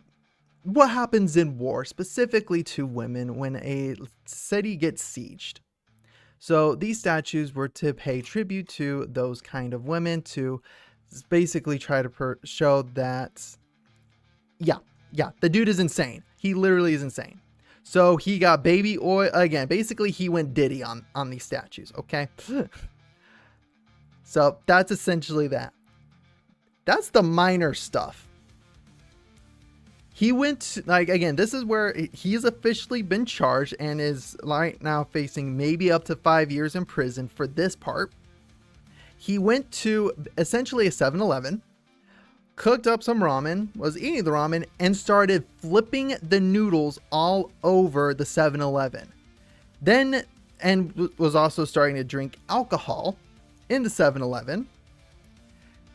what happens in war, specifically to women when a city gets sieged. So these statues were to pay tribute to those kind of women, to basically try to show that, yeah, the dude is insane. He literally is insane. So he got baby oil. Again, basically he went Diddy on these statues, okay? So that's essentially that. That's the minor stuff. He went, like, again, this is where he's officially been charged and is right now facing maybe up to 5 years in prison for this part. He went to essentially a 7-Eleven, cooked up some ramen, was eating the ramen, and started flipping the noodles all over the 7-Eleven. Then, and was also starting to drink alcohol in the 7-Eleven.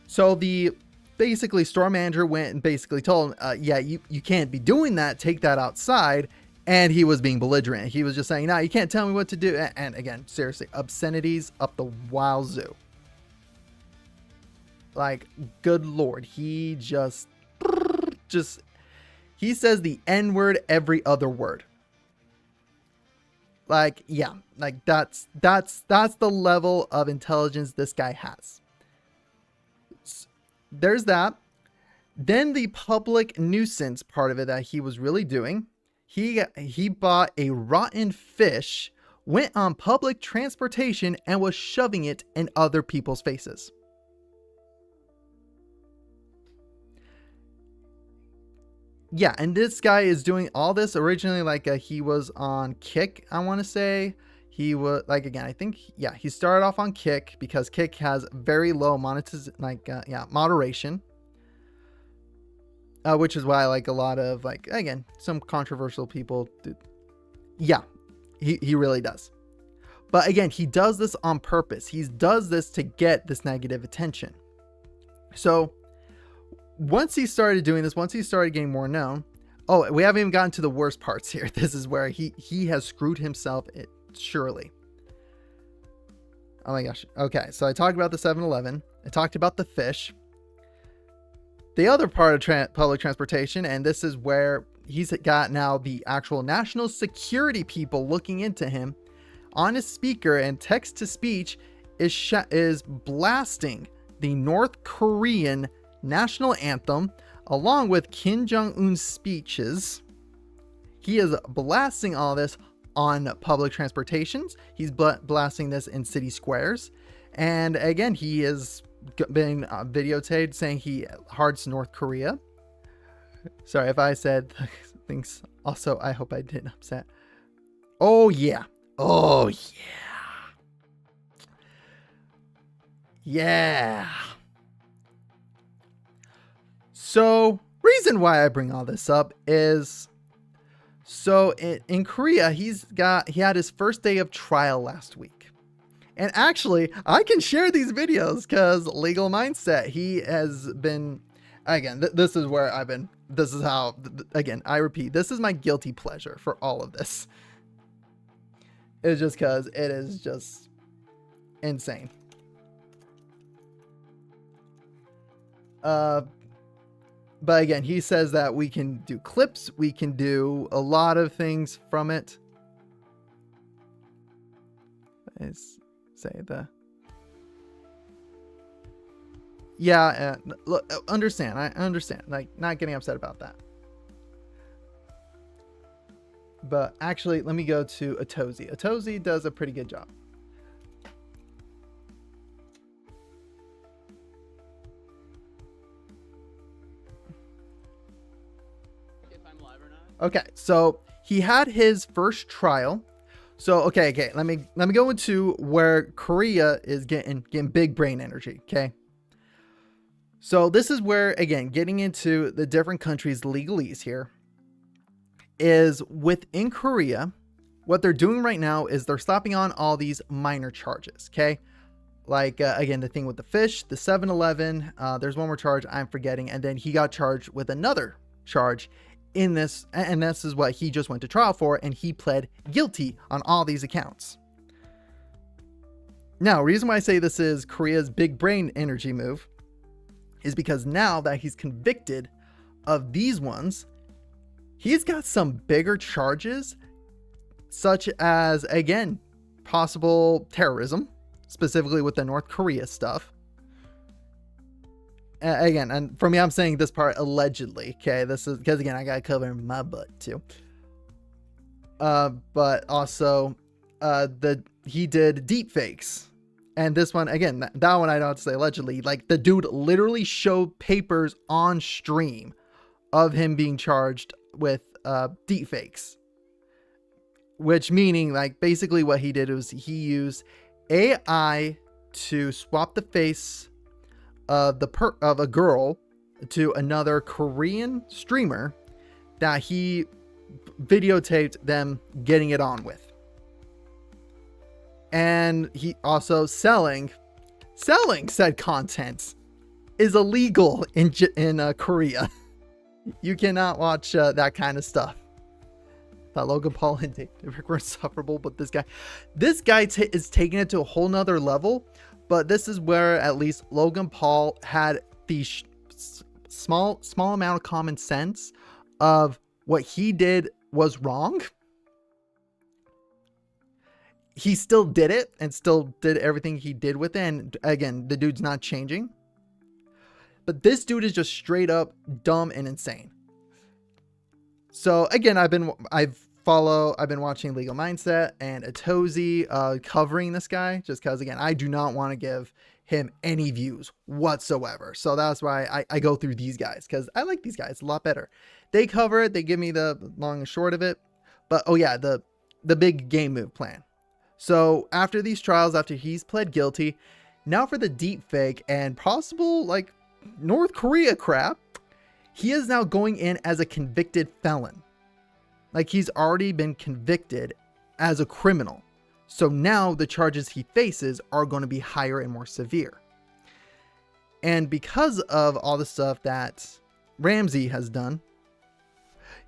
So the basically store manager went and basically told him, yeah, you can't be doing that. Take that outside. And he was being belligerent. He was just saying, no, you can't tell me what to do. And again, seriously, obscenities up the wazoo. Like, good Lord, he just, he says the N-word every other word. Like, yeah, like that's the level of intelligence this guy has. There's that. Then the public nuisance part of it that he was really doing. He bought a rotten fish went on public transportation and was shoving it in other people's faces. Yeah, and this guy is doing all this originally like he was on Kick, I want to say. He was like, again, I think, yeah, he started off on Kick because Kick has very low moderation. Which is why like a lot of like, again, some controversial people do. Yeah, he really does. But again, he does this on purpose. He does this to get this negative attention. So once he started doing this, once he started getting more known, oh, we haven't even gotten to the worst parts here. This is where he has screwed himself surely. Oh my gosh. Okay, so I talked about the 7-Eleven. I talked about the fish. The other part of public transportation, and this is where he's got now the actual national security people looking into him, on his speaker and text-to-speech is blasting the North Korean national anthem along with Kim Jong-un's speeches. He is blasting all this on public transportations. He's blasting this in city squares. And again, he is being videotaped saying he hearts North Korea. Sorry if I said things. Also, I hope I didn't upset. Oh, yeah. Oh, yeah. Yeah. So, reason why I bring all this up is, so in Korea, he had his first day of trial last week. And actually, I can share these videos because Legal Mindset, he has been, again, this is where I've been, this is how, again, I repeat, this is my guilty pleasure for all of this. It's just because it is just insane. But again, he says that we can do clips, we can do a lot of things from it. Let's say the... Yeah, look, I understand, like, not getting upset about that. But actually, let me go to Atozi. Atozi does a pretty good job. Okay, so he had his first trial. So okay, let me go into where Korea is getting big brain energy. Okay, so this is where, again, getting into the different countries' legalese here is within Korea. What they're doing right now is they're slapping on all these minor charges. Okay, like again, the thing with the fish, the 7-Eleven. There's one more charge I'm forgetting, and then he got charged with another charge in this, and this is what he just went to trial for, and he pled guilty on all these accounts. Now, reason why I say this is Korea's big brain energy move is because now that he's convicted of these ones, he's got some bigger charges, such as, again, possible terrorism, specifically with the North Korea stuff. Again, and for me, I'm saying this part allegedly. Okay, this is because, again, I got to cover my butt too. But also, he did deep fakes, and this one, again, that one I don't have to say allegedly. Like, the dude literally showed papers on stream of him being charged with deep fakes, which meaning, like, basically what he did was he used AI to swap the face of a girl to another Korean streamer that he videotaped them getting it on with. And he also selling said content is illegal in Korea. You cannot watch that kind of stuff. That Logan Paul and Rick were insufferable, but this guy is taking it to a whole nother level. But this is where at least Logan Paul had the small amount of common sense of what he did was wrong. He still did it and still did everything he did with it. And again, the dude's not changing. But this dude is just straight up dumb and insane. So again, I've I've been watching Legal Mindset and Atozy covering this guy, just because, again, I do not want to give him any views whatsoever. So that's why I go through these guys, because I like these guys a lot better. They cover it. They give me the long and short of it. But, oh yeah, the big game move plan. So after these trials, after he's pled guilty, now for the deep fake and possible, like, North Korea crap, he is now going in as a convicted felon. Like, he's already been convicted as a criminal. So now the charges he faces are going to be higher and more severe. And because of all the stuff that Ramsey has done,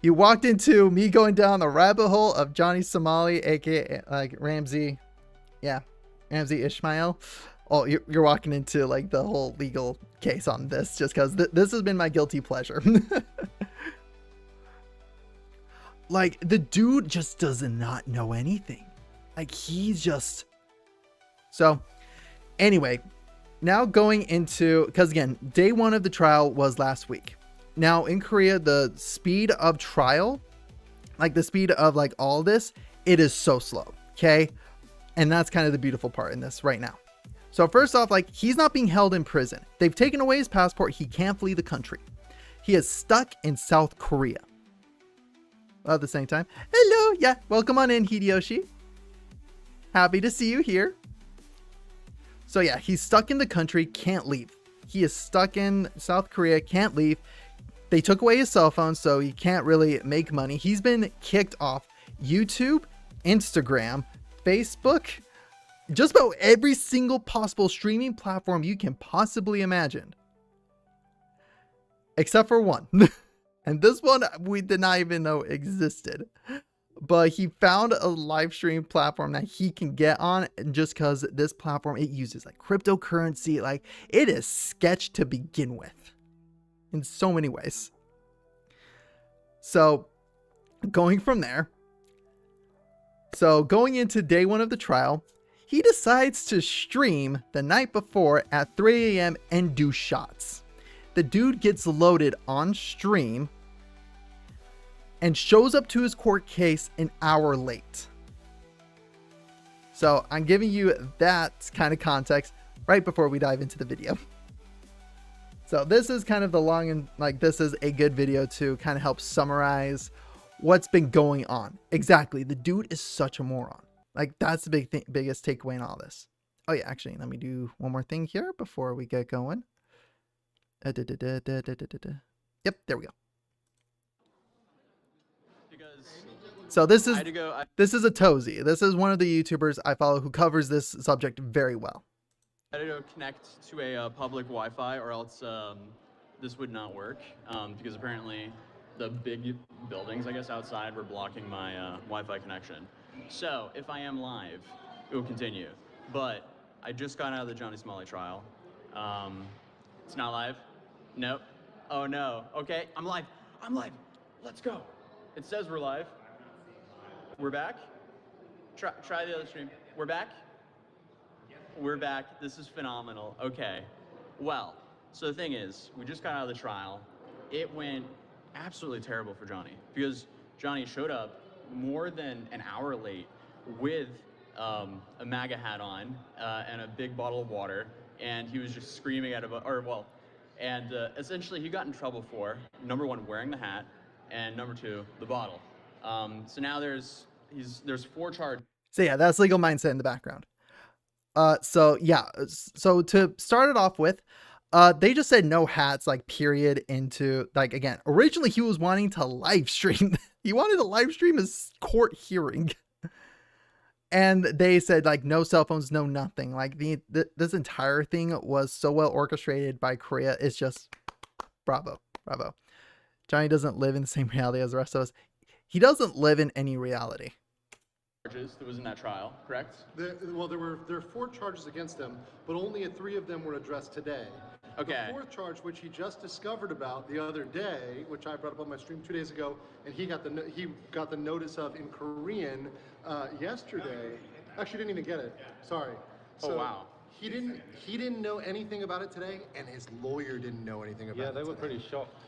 you walked into me going down the rabbit hole of Johnny Somali, aka like Ramsey. Yeah, Ramsey Ishmael. Oh, you're walking into like the whole legal case on this, just because this has been my guilty pleasure. Like, the dude just does not know anything. Like, he's just... So, anyway, now going into... Because, again, day one of the trial was last week. Now, in Korea, the speed of trial, like, the speed of, like, all this, it is so slow, okay? And that's kind of the beautiful part in this right now. So, first off, like, he's not being held in prison. They've taken away his passport. He can't flee the country. He is stuck in South Korea. At the same time, hello, yeah, welcome on in, Hideyoshi. Happy to see you here. So yeah, he's stuck in the country, can't leave. He is stuck in South Korea, can't leave. They took away his cell phone, so he can't really make money. He's been kicked off YouTube, Instagram, Facebook, just about every single possible streaming platform you can possibly imagine. Except for one. And this one we did not even know existed. But he found a live stream platform that he can get on, just because this platform, it uses like cryptocurrency. Like, it is sketch to begin with in so many ways. So going from there. So going into day one of the trial, he decides to stream the night before at 3 a.m. and do shots. The dude gets loaded on stream and shows up to his court case an hour late. So I'm giving you that kind of context right before we dive into the video. So this is kind of the long and like, this is a good video to kind of help summarize what's been going on. Exactly. The dude is such a moron. Like, that's the biggest takeaway in all this. Oh yeah, actually, let me do one more thing here before we get going. Yep, there we go. So this is Atozy. This is one of the YouTubers I follow who covers this subject very well. I had to connect to a public Wi-Fi, or else this would not work, because apparently the big buildings, I guess, outside were blocking my Wi-Fi connection. So if I am live, it will continue. But I just got out of the Johnny Somali trial. It's not live? Nope. Oh no. Okay, I'm live. I'm live. Let's go. It says we're live. We're back. Try the other stream. We're back. We're back. This is phenomenal. Okay. Well, so the thing is, we just got out of the trial. It went absolutely terrible for Johnny, because Johnny showed up more than an hour late with a MAGA hat on and a big bottle of water, and he was just screaming at essentially he got in trouble for, number one, wearing the hat, and number two, the bottle. So now there's 4 charges. So yeah, that's Legal Mindset in the background. So yeah, so to start it off with, they just said no hats, like, period, into, like, again, originally he was wanting to live stream. He wanted to live stream his court hearing. And they said, like, no cell phones, no nothing. Like, this entire thing was so well orchestrated by Korea. It's just bravo, bravo. Johnny doesn't live in the same reality as the rest of us. He doesn't live in any reality. That was in that trial, correct? There are 4 charges against him, but only 3 of them were addressed today. Okay. The 4th charge, which he just discovered about the other day, which I brought up on my stream 2 days ago, and he got the notice of in Korean yesterday. Actually, didn't even get it. Sorry. Oh wow. He didn't know anything about it today, and his lawyer didn't know anything about it. Yeah, they were pretty shocked.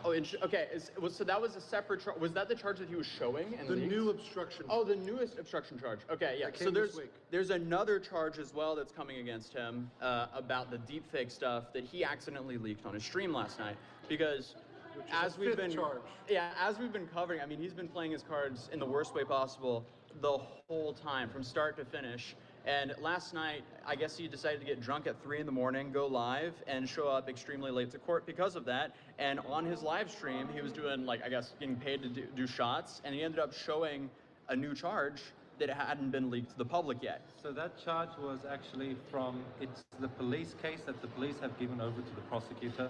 Oh, okay. So that was a separate charge. Was that the charge that he was showing? And The leaked? new obstruction. Oh, the newest obstruction charge. Okay, yeah. That So came this week. there's another charge as well that's coming against him about the deepfake stuff that he accidentally leaked on his stream last night. Because Which is as a we've fifth been charge. as we've been covering, I mean, he's been playing his cards in the worst way possible the whole time, from start to finish. And last night, I guess he decided to get drunk at 3 in the morning, go live, and show up extremely late to court because of that. And on his live stream, he was doing, like, I guess, getting paid to do shots, and he ended up showing a new charge that hadn't been leaked to the public yet. So that charge was actually it's the police case that the police have given over to the prosecutor.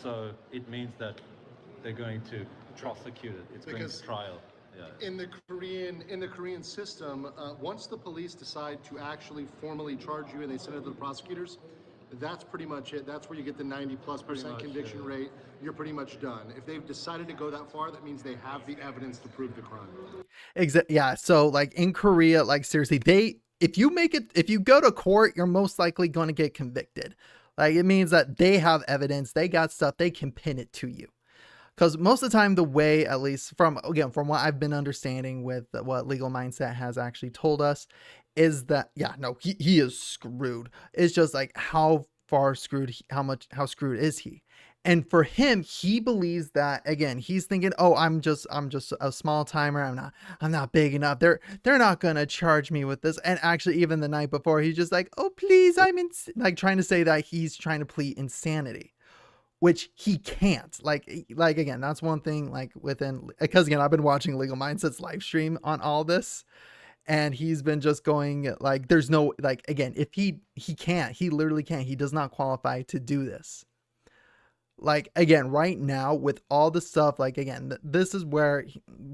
So it means that they're going to prosecute it. It's going Because to trial. Yeah. In the Korean system, once the police decide to actually formally charge you and they send it to the prosecutors, that's pretty much it. That's where you get the 90+% conviction rate. You're pretty much done. If they've decided to go that far, that means they have the evidence to prove the crime. Yeah. So like in Korea, like seriously, if you go to court, you're most likely going to get convicted. Like it means that they have evidence, they got stuff, they can pin it to you. Because most of the time, the way, at least from what I've been understanding with what Legal Mindset has actually told us, is that, yeah, no, he is screwed. It's just like how far screwed, how screwed is he? And for him, he believes that, again, he's thinking, oh, I'm just a small timer. I'm not big enough. They're not gonna charge me with this. And actually, even the night before, he's just like, oh, please, like trying to say that he's trying to plead insanity. Which he can't. Like again, that's one thing, like because again, I've been watching Legal Mindset's live stream on all this, and he's been just going like, there's no, like, again, if he literally can't, he does not qualify to do this. Like, again, right now with all the stuff, like, again, this is where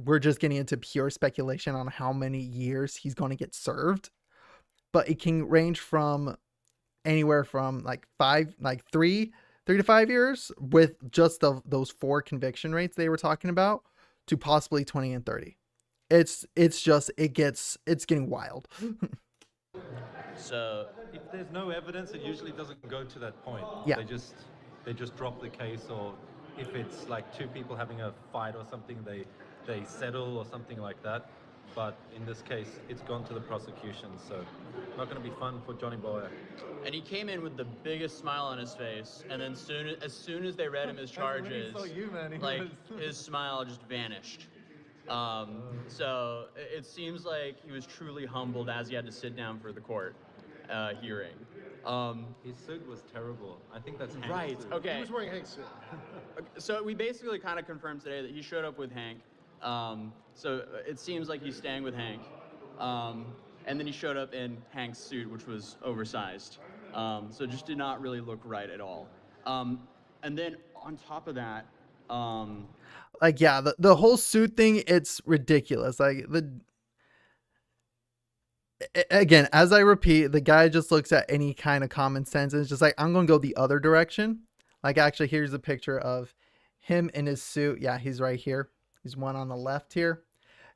we're just getting into pure speculation on how many years he's going to get served, but it can range from anywhere from like 3 to 5 years with just those 4 conviction rates they were talking about, to possibly 20 and 30. It's getting wild. So If there's no evidence, it usually doesn't go to that point. Yeah. They just drop the case, or if it's like 2 people having a fight or something, they settle or something like that. But in this case, it's gone to the prosecution, so not going to be fun for Johnny Boy. And he came in with the biggest smile on his face, and then as soon as they read him his charges, like his smile just vanished. So it seems like he was truly humbled as he had to sit down for the court hearing. His suit was terrible. I think that's Hank's Right. suit. He Okay. was wearing Hank's suit. So we basically kind of confirmed today that he showed up with Hank. So it seems like he's staying with Hank. And then he showed up in Hank's suit, which was oversized. So just did not really look right at all. And then on top of that, Like, yeah, the whole suit thing, it's ridiculous. Like, again, as I repeat, the guy just looks at any kind of common sense and it's just like, I'm going to go the other direction. Like, actually, here's a picture of him in his suit. Yeah, he's right here. He's one on the left here.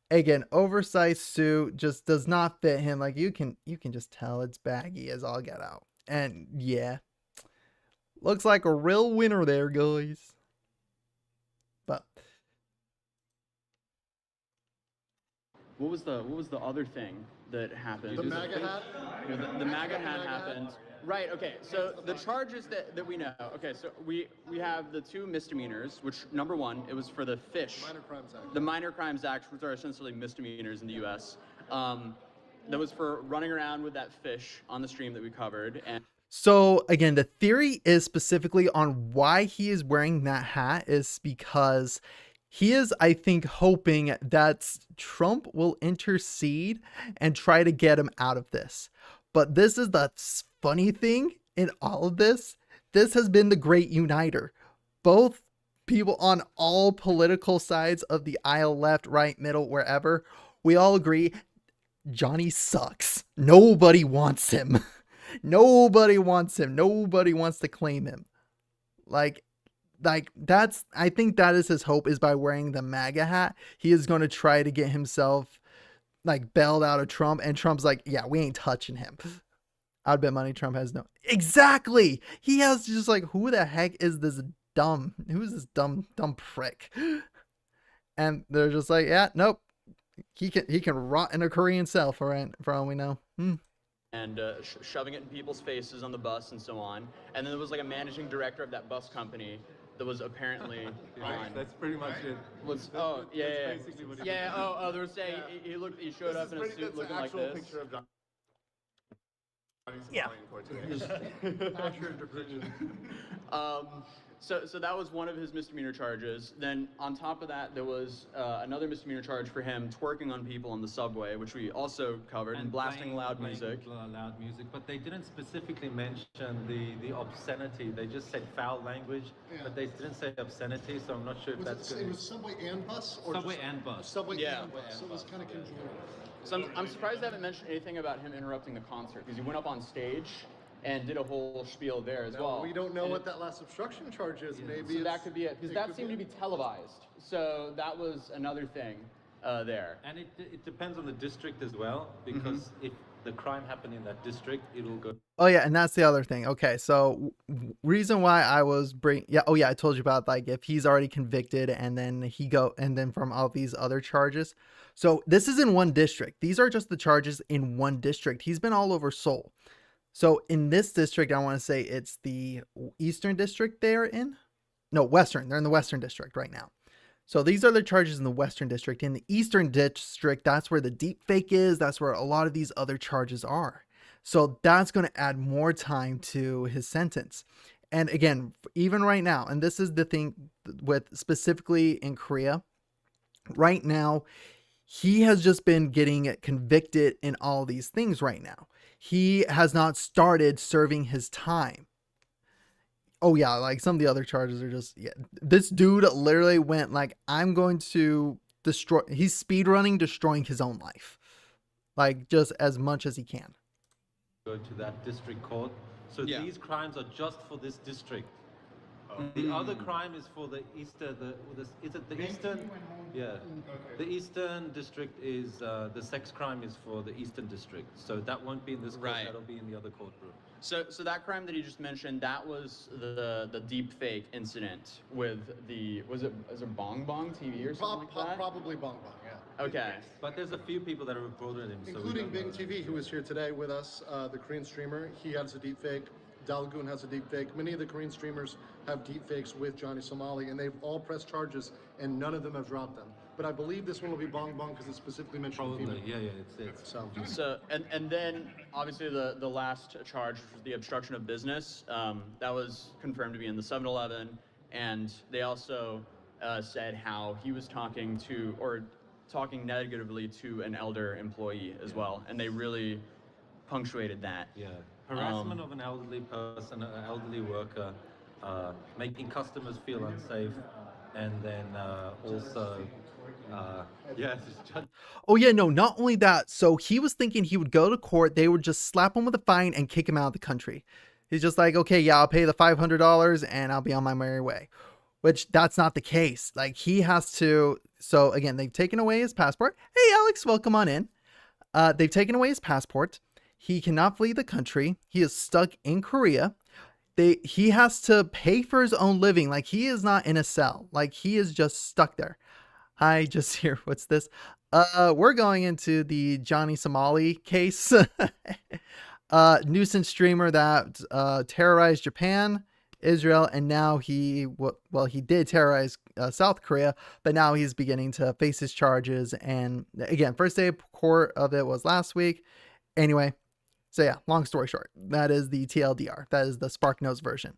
Again, oversized suit just does not fit him. Like, you can just tell it's baggy as all get out. And yeah, looks like a real winner there, guys. But what was the other thing that happened? The MAGA hat? Yeah, the MAGA hat happened. Right, okay, so the charges that we know, okay, so we have the 2 misdemeanors, which, number 1, it was for the fish. Minor Crimes Act. The Minor Crimes Act, which are essentially misdemeanors in the U.S. That was for running around with that fish on the stream that we covered. And so again, the theory is specifically on why he is wearing that hat is because he is, I think, hoping that Trump will intercede and try to get him out of this. But this is the funny thing in all of this. This has been the great uniter. Both people on all political sides of the aisle, left, right, middle, wherever, we all agree Johnny sucks. Nobody wants him. Nobody wants him. Nobody wants to claim him. Like that's, I think that is his hope, is by wearing the MAGA hat, he is going to try to get himself like bailed out of Trump, and Trump's like, yeah, we ain't touching him. I'd bet money Trump has no, exactly. He has just like, who the heck is this dumb? Who's this dumb prick? And they're just like, yeah, nope. He can rot in a Korean cell for all we know. And shoving it in people's faces on the bus and so on. And then there was like a managing director of that bus company that was apparently on. That's pretty much it. Basically what they were saying he showed up in a suit looking like this. Picture of John. Yeah. Accurate depiction. So that was one of his misdemeanor charges. Then on top of that, there was another misdemeanor charge for him twerking on people on the subway, which we also covered, and blasting loud music. Loud music, but they didn't specifically mention the obscenity. They just said foul language, but they didn't say obscenity. So I'm not sure if that's good. It was subway and bus, or Subway just and bus. subway Yeah. and bus. So it was kind of conjoined. So I'm surprised they haven't mentioned anything about him interrupting the concert, because he went up on stage and did a whole spiel there as well. We don't know And what that last obstruction charge is. Maybe So that could be it, because that seemed to be televised. So that was another thing there. And it depends on the district as well, because if the crime happened in that district, it'll go. Oh yeah, and that's the other thing. Okay, so reason why I was I told you about, like, if he's already convicted and then from all these other charges. So this is in one district. These are just the charges in one district. He's been all over Seoul. So in this district, I want to say it's the Eastern District they're in. No, Western. They're in the Western District right now. So these are the charges in the Western District. In the Eastern District, that's where the deep fake is. That's where a lot of these other charges are. So that's going to add more time to his sentence. And again, even right now, and this is the thing with specifically in Korea, right now, he has just been getting convicted in all these things right now. He has not started serving his time. Oh yeah, like some of the other charges are just, this dude literally went like, I'm going to destroy, he's speedrunning, destroying his own life. Like just as much as he can. Go to that district court. So these crimes are just for this district. The other crime is for the Eastern, is it the Eastern? Yeah. The Eastern District is, the sex crime is for the Eastern District. So that won't be in this court, that'll be in the other courtroom. So that crime that you just mentioned, that was the deep fake incident with is it Bong Bong TV or something like that? Probably Bong Bong, yeah. Okay. But there's a few people that have reported him. Including Bing TV, who is here today with us, the Korean streamer. He has a deep fake. Dalgoon has a deep fake. Many of the Korean streamers have deep fakes with Johnny Somali, and they've all pressed charges, and none of them have dropped them. But I believe this one will be Bong Bong because it specifically mentioned Probably, female. it's So and then obviously the last charge, which was the obstruction of business, that was confirmed to be in the 7-Eleven, and they also said how he was talking negatively to an elder employee as well, and they really punctuated that. Yeah. Harassment of an elderly person, an elderly worker, making customers feel unsafe, and then also, Oh yeah, no, not only that. So he was thinking he would go to court, they would just slap him with a fine and kick him out of the country. He's just like, okay, yeah, I'll pay the $500 and I'll be on my merry way. Which that's not the case. Like he has to. So again, they've taken away his passport. Hey, Alex, welcome on in. They've taken away his passport. He cannot flee the country. He is stuck in Korea. He has to pay for his own living. Like he is not in a cell. Like he is just stuck there. Hi, just here. What's this? We're going into the Johnny Somali case. Nuisance streamer that terrorized Japan, Israel, and now he did terrorize South Korea, but now he's beginning to face his charges. And again, first day of court of it was last week. Anyway, so yeah, long story short, that is the TLDR. That is the SparkNotes version.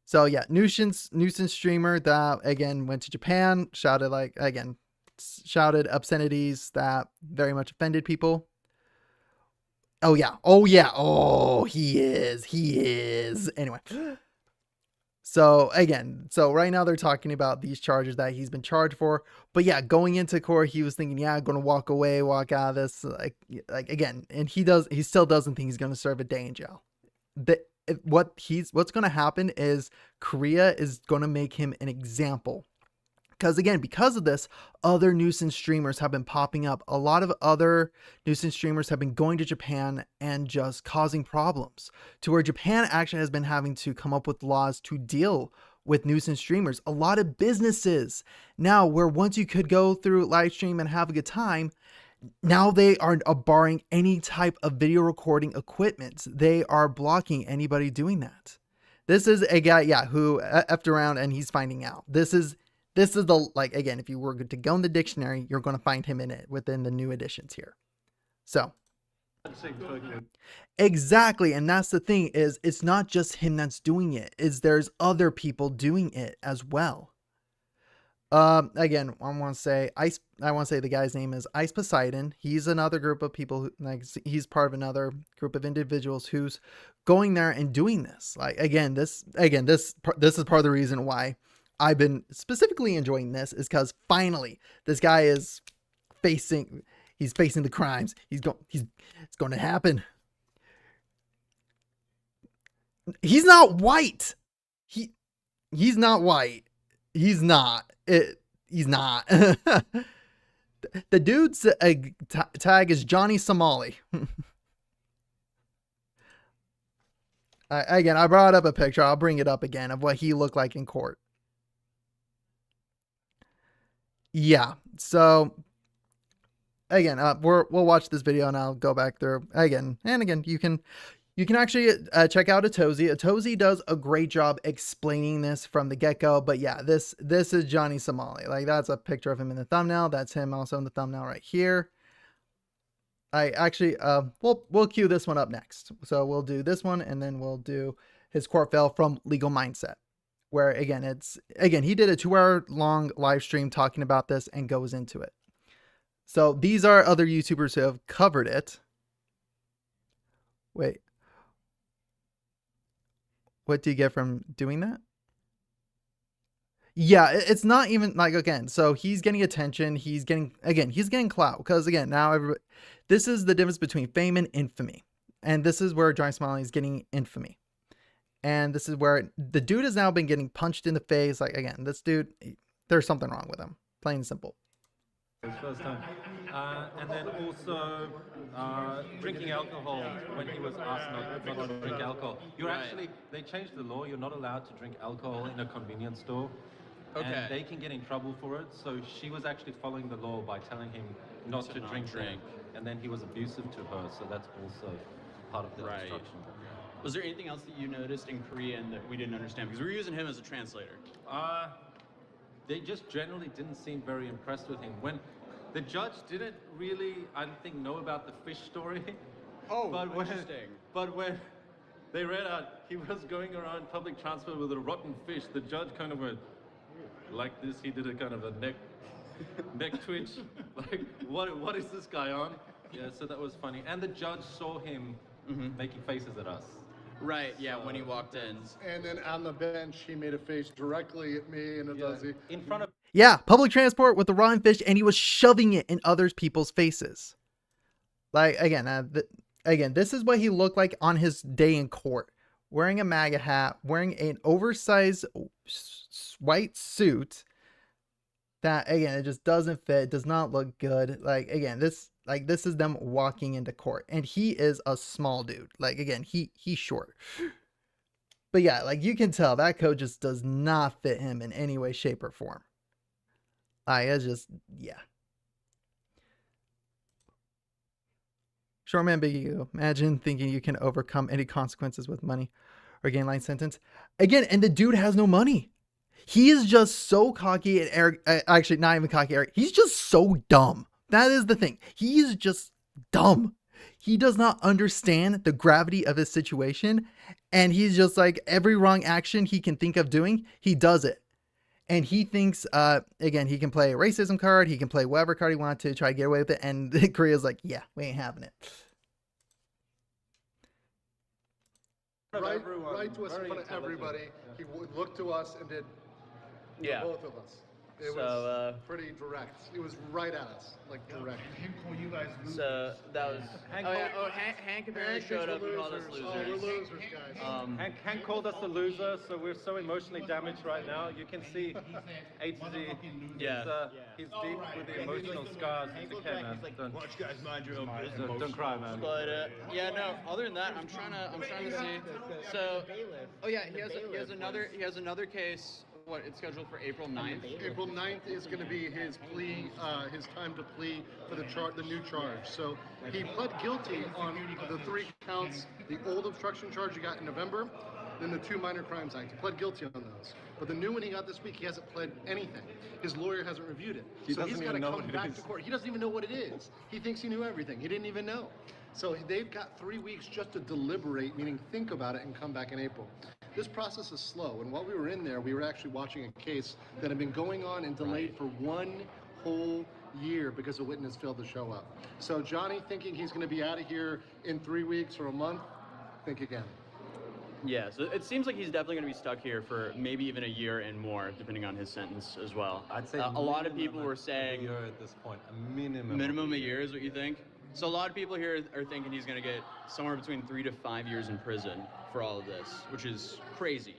So yeah, nuisance streamer that again went to Japan, shouted obscenities that very much offended people. Oh yeah. Oh, he is. Anyway. So again, right now they're talking about these charges that he's been charged for. But yeah, going into court, he was thinking, yeah, I'm going to walk out of this. Like again, and he still doesn't think he's going to serve a day in jail. What's going to happen is Korea is going to make him an example. Because of this, other nuisance streamers have been popping up. A lot of other nuisance streamers have been going to Japan and just causing problems to where Japan actually has been having to come up with laws to deal with nuisance streamers. A lot of businesses now, where once you could go through live stream and have a good time, now they are barring any type of video recording equipment. They are blocking anybody doing that. This is a guy, yeah, who effed around and he's finding out. This is the, like, again, if you were to go in the dictionary, you're going to find him in it within the new editions here. So exactly. And that's the thing, is it's not just him that's doing it, is there's other people doing it as well. Again, I want to say the guy's name is Ice Poseidon. He's another group of people who, like, he's part of another group of individuals who's going there and doing this. Like, this is part of the reason why I've been specifically enjoying this, is because finally this guy is facing the crimes. It's going to happen. He's not white. He's not white. He's not. He's not. The dude's tag is Johnny Somali. Again, I brought up a picture. I'll bring it up again of what he looked like in court. Yeah. So again, we'll watch this video and I'll go back through again and again. You can actually check out Atozy. Atozy does a great job explaining this from the get-go. But yeah, this is Johnny Somali. Like, that's a picture of him in the thumbnail. That's him also in the thumbnail right here. I actually, we'll cue this one up next. So we'll do this one and then we'll do his court fail from Legal Mindset, where again, he did a 2-hour long live stream talking about this and goes into it. So these are other YouTubers who have covered it. Wait. What do you get from doing that? Yeah, it's not even like, again, so he's getting attention. He's getting clout, because again, now this is the difference between fame and infamy. And this is where Johnny Smiley is getting infamy. And this is where the dude has now been getting punched in the face. Like, again, this dude, there's something wrong with him. Plain and simple. His first time. And then also drinking alcohol when he was asked not to drink alcohol. You're actually, they changed the law. You're not allowed to drink alcohol in a convenience store. Okay. And they can get in trouble for it. So she was actually following the law by telling him not to drink. And then he was abusive to her. So that's also part of the instruction. Was there anything else that you noticed in Korean that we didn't understand? Because we were using him as a translator. They just generally didn't seem very impressed with him. When the judge didn't really, I don't think, know about the fish story. Oh, interesting. But when they read out he was going around public transport with a rotten fish, the judge kind of went like this. He did a kind of a neck twitch. Like, what is this guy on? Yeah, so that was funny. And the judge saw him making faces at us. Right, yeah, when he walked in. And then on the bench, he made a face directly at me and Atozy. In front of... Yeah, public transport with the rotten fish, and he was shoving it in other people's faces. Like, again, this is what he looked like on his day in court. Wearing a MAGA hat, wearing an oversized white suit that, again, it just doesn't fit, does not look good. Like, again, this is them walking into court, and he is a small dude. Like, again, he's short. But yeah, like, you can tell that coat just does not fit him in any way, shape, or form. It's just, yeah. Short man, big ego. Imagine thinking you can overcome any consequences with money or gain life sentence. Again, and the dude has no money. He is just so cocky and arrogant. Actually, not even cocky, arrogant. He's just so dumb. That is the thing. He is just dumb. He does not understand the gravity of his situation. And he's just like, every wrong action he can think of doing, he does it. And he thinks, again, he can play a racism card. He can play whatever card he wants to try to get away with it. And Korea's like, yeah, we ain't having it. Right to us in front of everybody. He would look to us and did both of us. It So, was pretty direct. It was right at us, like direct. So that was. Hank Hank apparently Hank showed thinks up we're and called us losers. Oh, we're losers. losers, guys. Hank called us a loser, so we're so emotionally damaged right now. You can see HZ. Yeah. He's deep with the emotional scars. It's okay, man. Don't cry, man. But yeah, no. Other than that, I'm trying to see. So, oh yeah, he has another case. What? It's scheduled for April 9th. April 9th is going to be his plea, his time to plea for the new charge. So he pled guilty on the 3 counts, the old obstruction charge he got in November, then the 2 minor crimes act. He pled guilty on those. But the new one he got this week, he hasn't pled anything. His lawyer hasn't reviewed it. So he's got to come back to court. He doesn't even know what it is. He thinks he knew everything. He didn't even know. So they've got 3 weeks just to deliberate, meaning think about it and come back in April. This process is slow, and while we were in there, we were actually watching a case that had been going on and delayed for 1 whole year because a witness failed to show up. So Johnny thinking he's going to be out of here in 3 weeks or a month, think again. Yeah, so it seems like he's definitely going to be stuck here for maybe even a year and more, depending on his sentence as well. I'd say a lot of people were saying a year at this point, a minimum. Minimum a year is what you think? So a lot of people here are thinking he's going to get somewhere between 3 to 5 years in prison for all of this, which is crazy.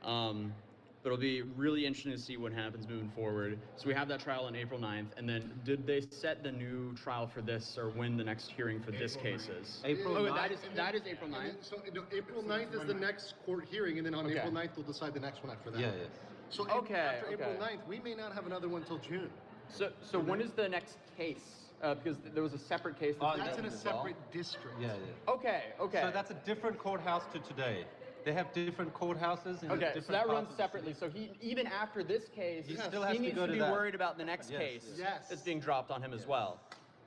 But it'll be really interesting to see what happens moving forward. So we have that trial on April 9th, and then did they set the new trial for this, or when the next hearing for this case is? April 9th? That is April 9th? So no, April 9th is the next court hearing, and then on Okay. April 9th, we'll decide the next one after that. Yeah. So after April 9th, we may not have another one until June. So when is the next case? Because there was a separate case. That's in a separate district. Yeah. Okay. So that's a different courthouse to today. They have different courthouses in Okay, different so that parts runs of the separately. So he, even after this case, He still has to needs go to to be that. worried about the next Yes. case Yes. that's being dropped on him as well.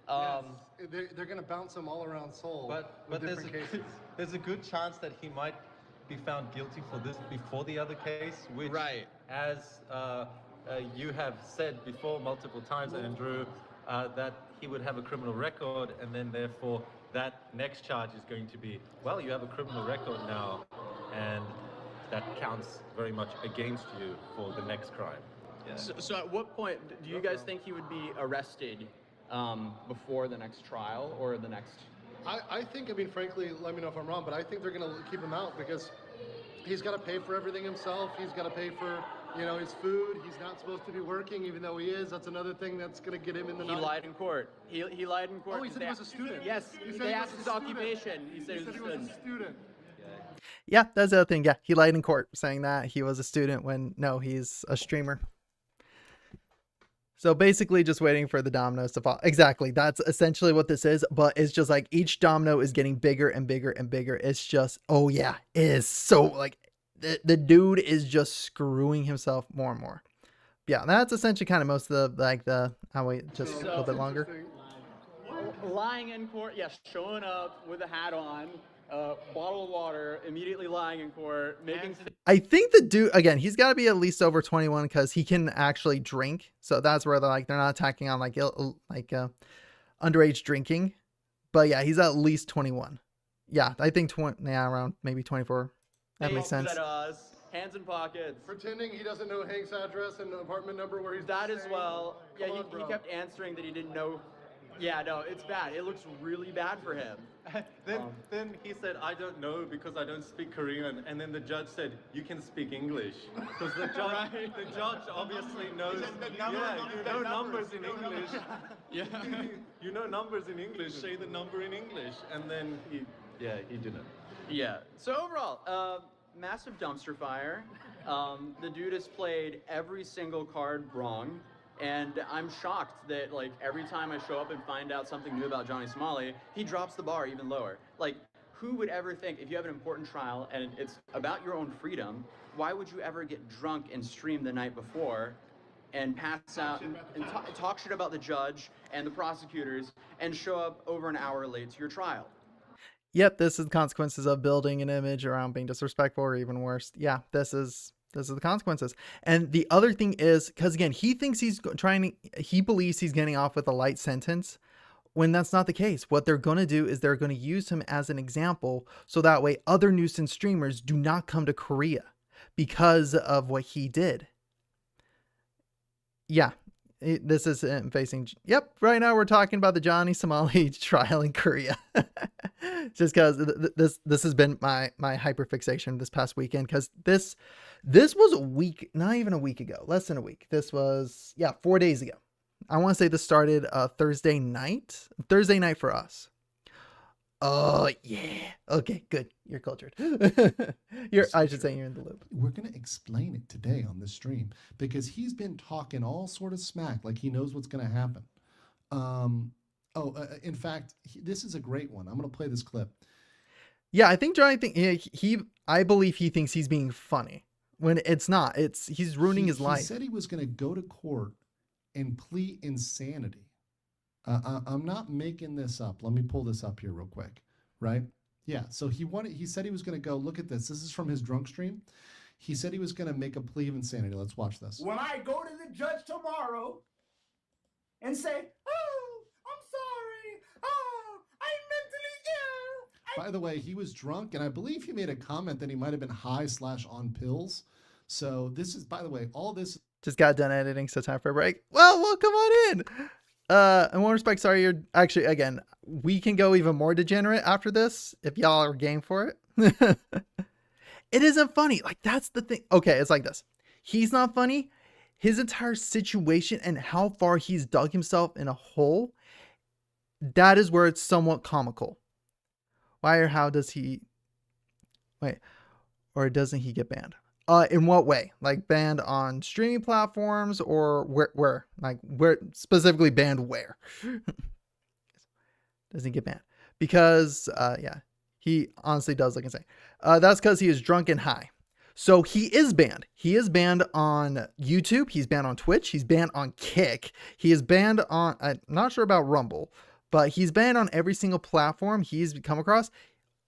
Yes. They're going to bounce him all around Seoul But with different cases. there's a good chance that he might be found guilty for this before the other case, which, Right. as you have said before multiple times, Andrew, that he would have a criminal record, and then therefore that next charge is going to be, well, you have a criminal record now, and that counts very much against you for the next crime. Yeah. So at what point do you guys think he would be arrested before the next trial or the next? I think, frankly, let me know if I'm wrong, but I think they're going to keep him out because he's got to pay for everything himself. He's got to pay for, his food. He's not supposed to be working, even though he is. That's another thing that's going to get him in the He lied in court. He lied in court. Oh, he said he was a student. Yes, He said they he asked was his a student. occupation. He said he was a student. Yeah, that's the other thing. Yeah, he lied in court saying that he was a student when no, he's a streamer. So basically just waiting for the dominoes to fall. Exactly. That's essentially what this is. But it's just like each domino is getting bigger and bigger and bigger. It's just, oh yeah, it is so like the dude is just screwing himself more and more. Yeah, that's essentially kind of most of the, I'll wait just a little bit longer. Lying in court, yes, showing up with a hat on, bottle of water, immediately lying in court, making. I think the dude, again, he's got to be at least over 21 because he can actually drink. So that's where they're not attacking on underage drinking. But yeah, he's at least 21. Yeah, I think around maybe 24. That makes sense. Hands in pockets. Pretending he doesn't know Hank's address and apartment number where he's That as staying. well. Yeah, Come on, he bro. kept answering that he didn't know. Yeah, no, it's bad. It looks really bad for him. Then he said, I don't know because I don't speak Korean. And then the judge said, you can speak English. Because the judge obviously knows, you know numbers in English. Yeah. You know numbers in English, say the number in English. And then he didn't. Yeah. So overall, massive dumpster fire. The dude has played every single card wrong. And I'm shocked that every time I show up and find out something new about Johnny Somali, he drops the bar even lower. Who would ever think if you have an important trial and it's about your own freedom, why would you ever get drunk and stream the night before and pass out and talk shit about the judge and the prosecutors and show up over an hour late to your trial? Yep, this is the consequences of building an image around being disrespectful or even worse. Yeah, this is the consequences. And the other thing is, because again, he thinks he believes he's getting off with a light sentence when that's not the case. What they're going to do is they're going to use him as an example. So that way other nuisance streamers do not come to Korea because of what he did. Yeah. This is him facing. Yep. Right now we're talking about the Johnny Somali trial in Korea. Just because this has been my hyperfixation this past weekend. Because this was a week, not even a week ago, less than a week. This was 4 days ago. I want to say this started Thursday night for us. Oh yeah. Okay, good. You're cultured. I should say you're in the loop. We're going to explain it today on this stream because he's been talking all sort of smack like he knows what's going to happen. In fact, this is a great one. I'm going to play this clip. Yeah, I think Johnny I believe he thinks he's being funny when it's not. He's ruining his life. He said he was going to go to court and plead insanity. I'm not making this up. Let me pull this up here real quick, right? Yeah, so he said he was going to go, look at this. This is from his drunk stream. He said he was going to make a plea of insanity. Let's watch this. When I go to the judge tomorrow and say, oh, I'm sorry. Oh, I'm mentally ill. By the way, he was drunk, and I believe he made a comment that he might have been high/on pills. So this is, by the way, all this. Just got done editing, so time for a break. Well, come on in. In one respect, sorry, you're actually, again, we can go even more degenerate after this if y'all are game for it. It isn't funny. Like, that's the thing. Okay, it's like this. He's not funny. His entire situation and how far he's dug himself in a hole, that is where it's somewhat comical. Why or how does he... Wait. Or doesn't he get banned? In what way? Like banned on streaming platforms or where? Like where specifically banned where? Does he get banned? Because he honestly does look insane. That's because he is drunk and high. So he is banned. He is banned on YouTube. He's banned on Twitch. He's banned on Kick. He is banned on, I'm not sure about Rumble, but he's banned on every single platform he's come across.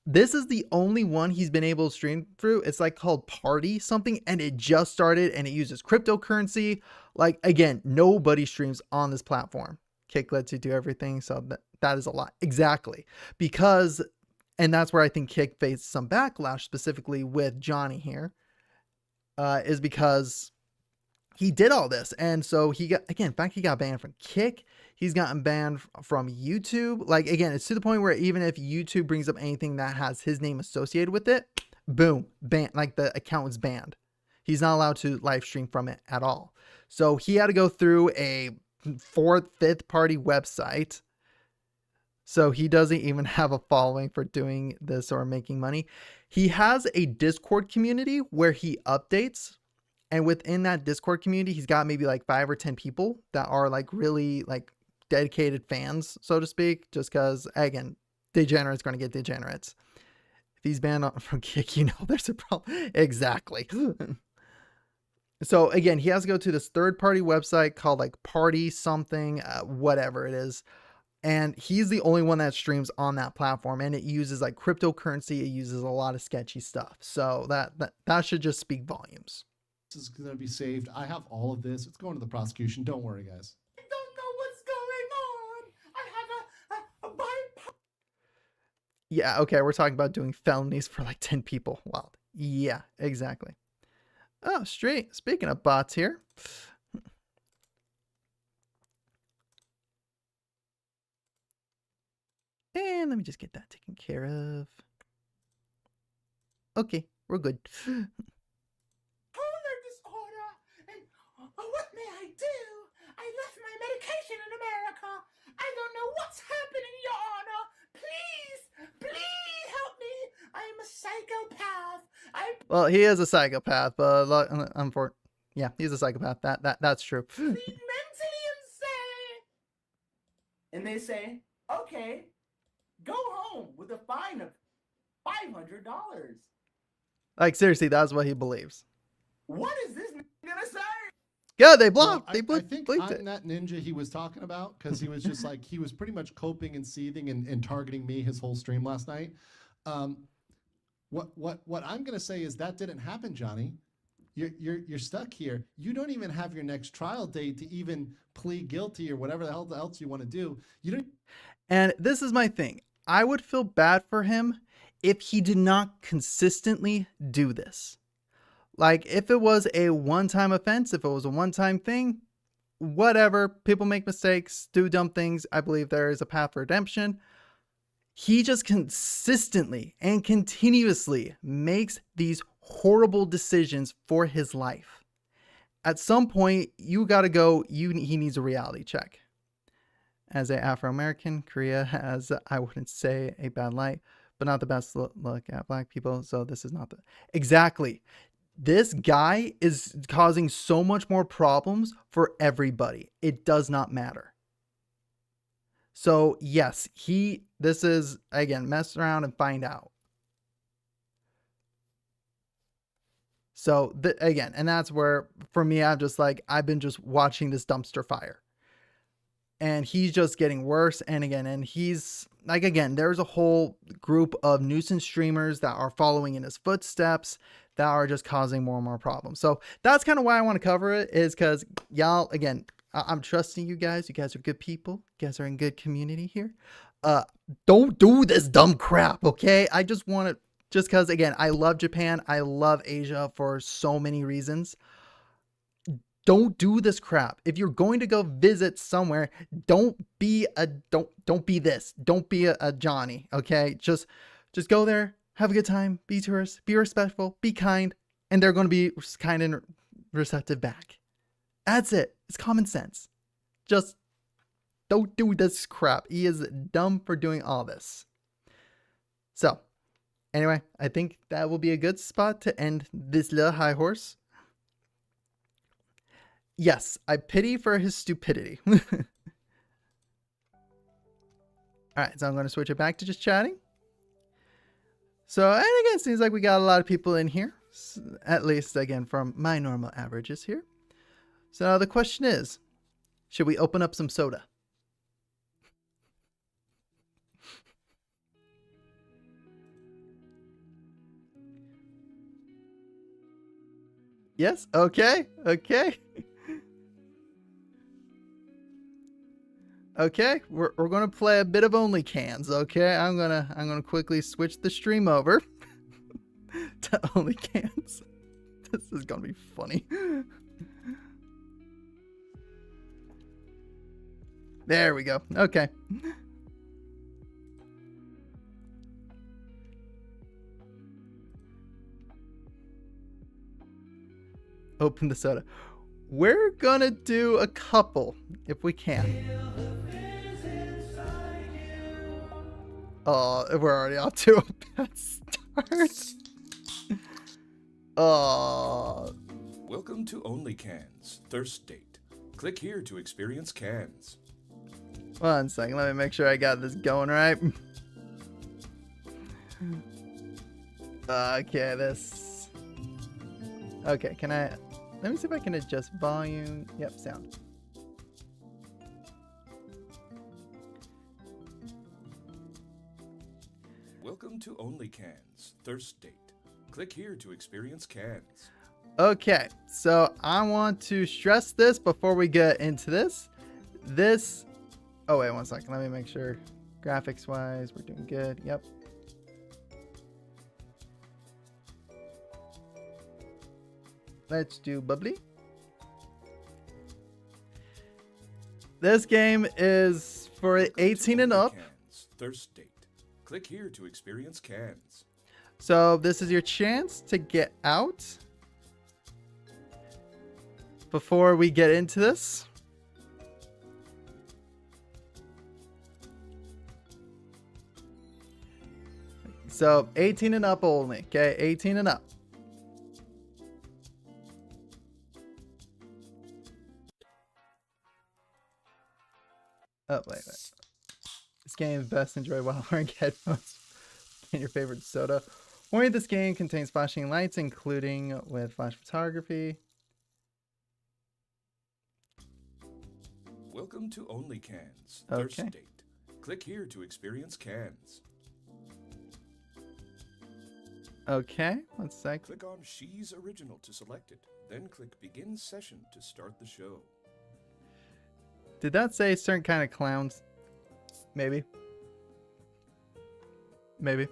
This is the only one he's been able to stream through. It's like called Party something, and it just started, and it uses cryptocurrency. Like, again, nobody streams on this platform. Kick lets you do everything, so that is a lot. Exactly. Because, and that's where I think Kick faced some backlash, specifically with Johnny here, is because he did all this. And so he got, again, in fact, he got banned from Kick. He's gotten banned from YouTube. Like, again, it's to the point where even if YouTube brings up anything that has his name associated with it, boom, ban. Like, the account was banned. He's not allowed to live stream from it at all. So he had to go through a fifth party website. So he doesn't even have a following for doing this or making money. He has a Discord community where he updates. And within that Discord community, he's got maybe like 5 or 10 people that are like really like dedicated fans, so to speak, just because, again, degenerates going to get degenerates. If he's banned from Kick, there's a problem. Exactly. So again, he has to go to this third-party website called like Party something, whatever it is. And he's the only one that streams on that platform, and it uses like cryptocurrency. It uses a lot of sketchy stuff. So that should just speak volumes. This is going to be saved. I have all of this. It's going to the prosecution. Don't worry, guys. I don't know what's going on. I have a bipolar. Yeah, okay, we're talking about doing felonies for like 10 people. Wow. Yeah, exactly. Oh, straight. Speaking of bots here. And let me just get that taken care of. Okay, we're good. What may I do? I left my medication in America. I don't know what's happening, Your Honor. Please help me. I'm a psychopath. Well, he is a psychopath, but yeah, he's a psychopath. That's true. He's mentally insane. And they say, okay, go home with a fine of $500. Like, seriously, that's what he believes. What is this gonna say? Yeah, they blocked. Well, they I think bleeped I'm it. that ninja he was talking about, because he was just like, he was pretty much coping and seething and targeting me his whole stream last night. What I'm gonna say is that didn't happen, Johnny. You're stuck here. You don't even have your next trial date to even plead guilty or whatever the hell else you want to do. You don't. And this is my thing. I would feel bad for him if he did not consistently do this. Like, if it was a one-time offense, if it was a one-time thing, whatever. People make mistakes, do dumb things. I believe there is a path for redemption. He just consistently and continuously makes these horrible decisions for his life. At some point, you got to go, he needs a reality check. As an Afro-American, Korea has, I wouldn't say a bad light, but not the best look at black people. So this is not the... Exactly. This guy is causing so much more problems for everybody. It does not matter. So yes, this is, again, mess around and find out. So again, and that's where, for me, I've been just watching this dumpster fire. And he's just getting worse. And he's like, again, there's a whole group of nuisance streamers that are following in his footsteps that are just causing more and more problems. So that's kind of why I want to cover it, is because y'all, again, I'm trusting you guys. You guys are good people. You guys are in good community here. Don't do this dumb crap, okay? I just want to, just because, again, I love Japan. I love Asia for so many reasons. Don't do this crap. If you're going to go visit somewhere, don't be this. Don't be a Johnny, okay? Just go there, have a good time, be tourists, be respectful, be kind, and they're going to be kind and receptive back. That's it. It's common sense. Just don't do this crap. He is dumb for doing all this. So, anyway, I think that will be a good spot to end this little high horse. Yes, I pity for his stupidity. All right, so I'm going to switch it back to just chatting. So, and again, it seems like we got a lot of people in here. At least, again, from my normal averages here. So now the question is, should we open up some soda? Yes? Okay. Okay. Okay, we're gonna play a bit of only cans, okay? I'm gonna quickly switch the stream over to only cans. This is gonna be funny. There we go. Okay. Open the soda. We're gonna do a couple if we can. Oh, we're already off to a bad start. Oh. Welcome to Only Cans Thirst Date. Click here to experience cans. 1 second, let me make sure I got this going right. Okay, this. Okay, can I? Let me see if I can adjust volume. Yep, sound. Welcome to Only Cans Thirst Date. Click here to experience cans. Okay, so I want to stress this before we get into this. Oh, wait 1 second. Let me make sure. Graphics wise, we're doing good. Yep. Let's do bubbly. This game is for 18 and up. Cans Thirst Date. Click here to experience cans. So this is your chance to get out before we get into this. So 18 and up only. Okay, 18 and up. Oh, wait. This game is best enjoyed while wearing headphones and your favorite soda. Warning, this game contains flashing lights, including with flash photography. Welcome to Only Cans Okay. Thirst Date. Click here to experience cans. Okay, 1 sec. Click on She's Original to select it. Then click Begin Session to start the show. Did that say certain kind of clowns? Maybe. Maybe.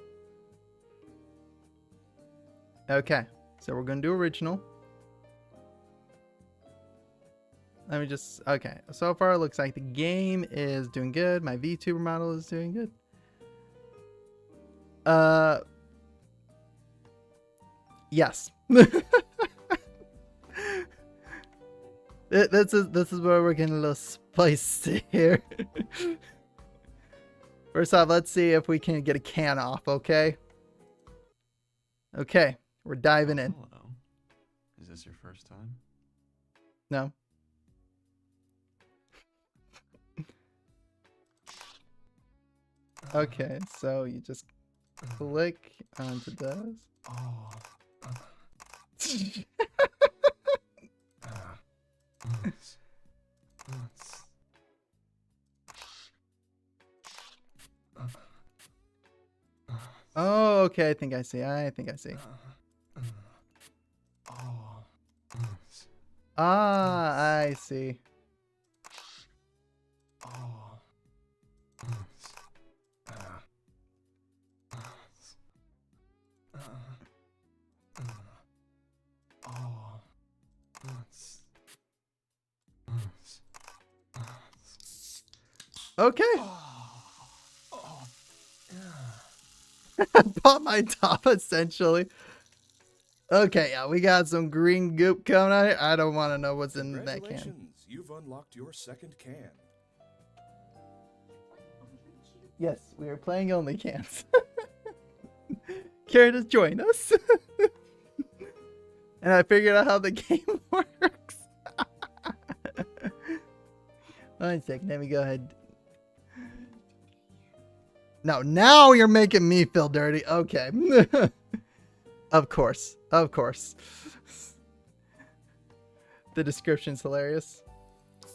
Okay, so we're gonna do original. Let me just, okay. So far, it looks like the game is doing good. My VTuber model is doing good. Yes. This is where we're getting a little spicy here. First off, let's see if we can get a can off, okay? Okay, we're diving in. Hello. Is this your first time? No. Okay, so you just click onto those. Oh. Oh, okay, I think I see. Ah, I see. Okay. Bought my top essentially. Okay, yeah, we got some green goop coming out here. I don't want to know what's in that can. Congratulations, you've unlocked your second can. Yes, we are playing only cans. Care to join us? And I figured out how the game works. One second, let me go ahead. No, now you're making me feel dirty. Okay. Of course. Of course. The description's hilarious.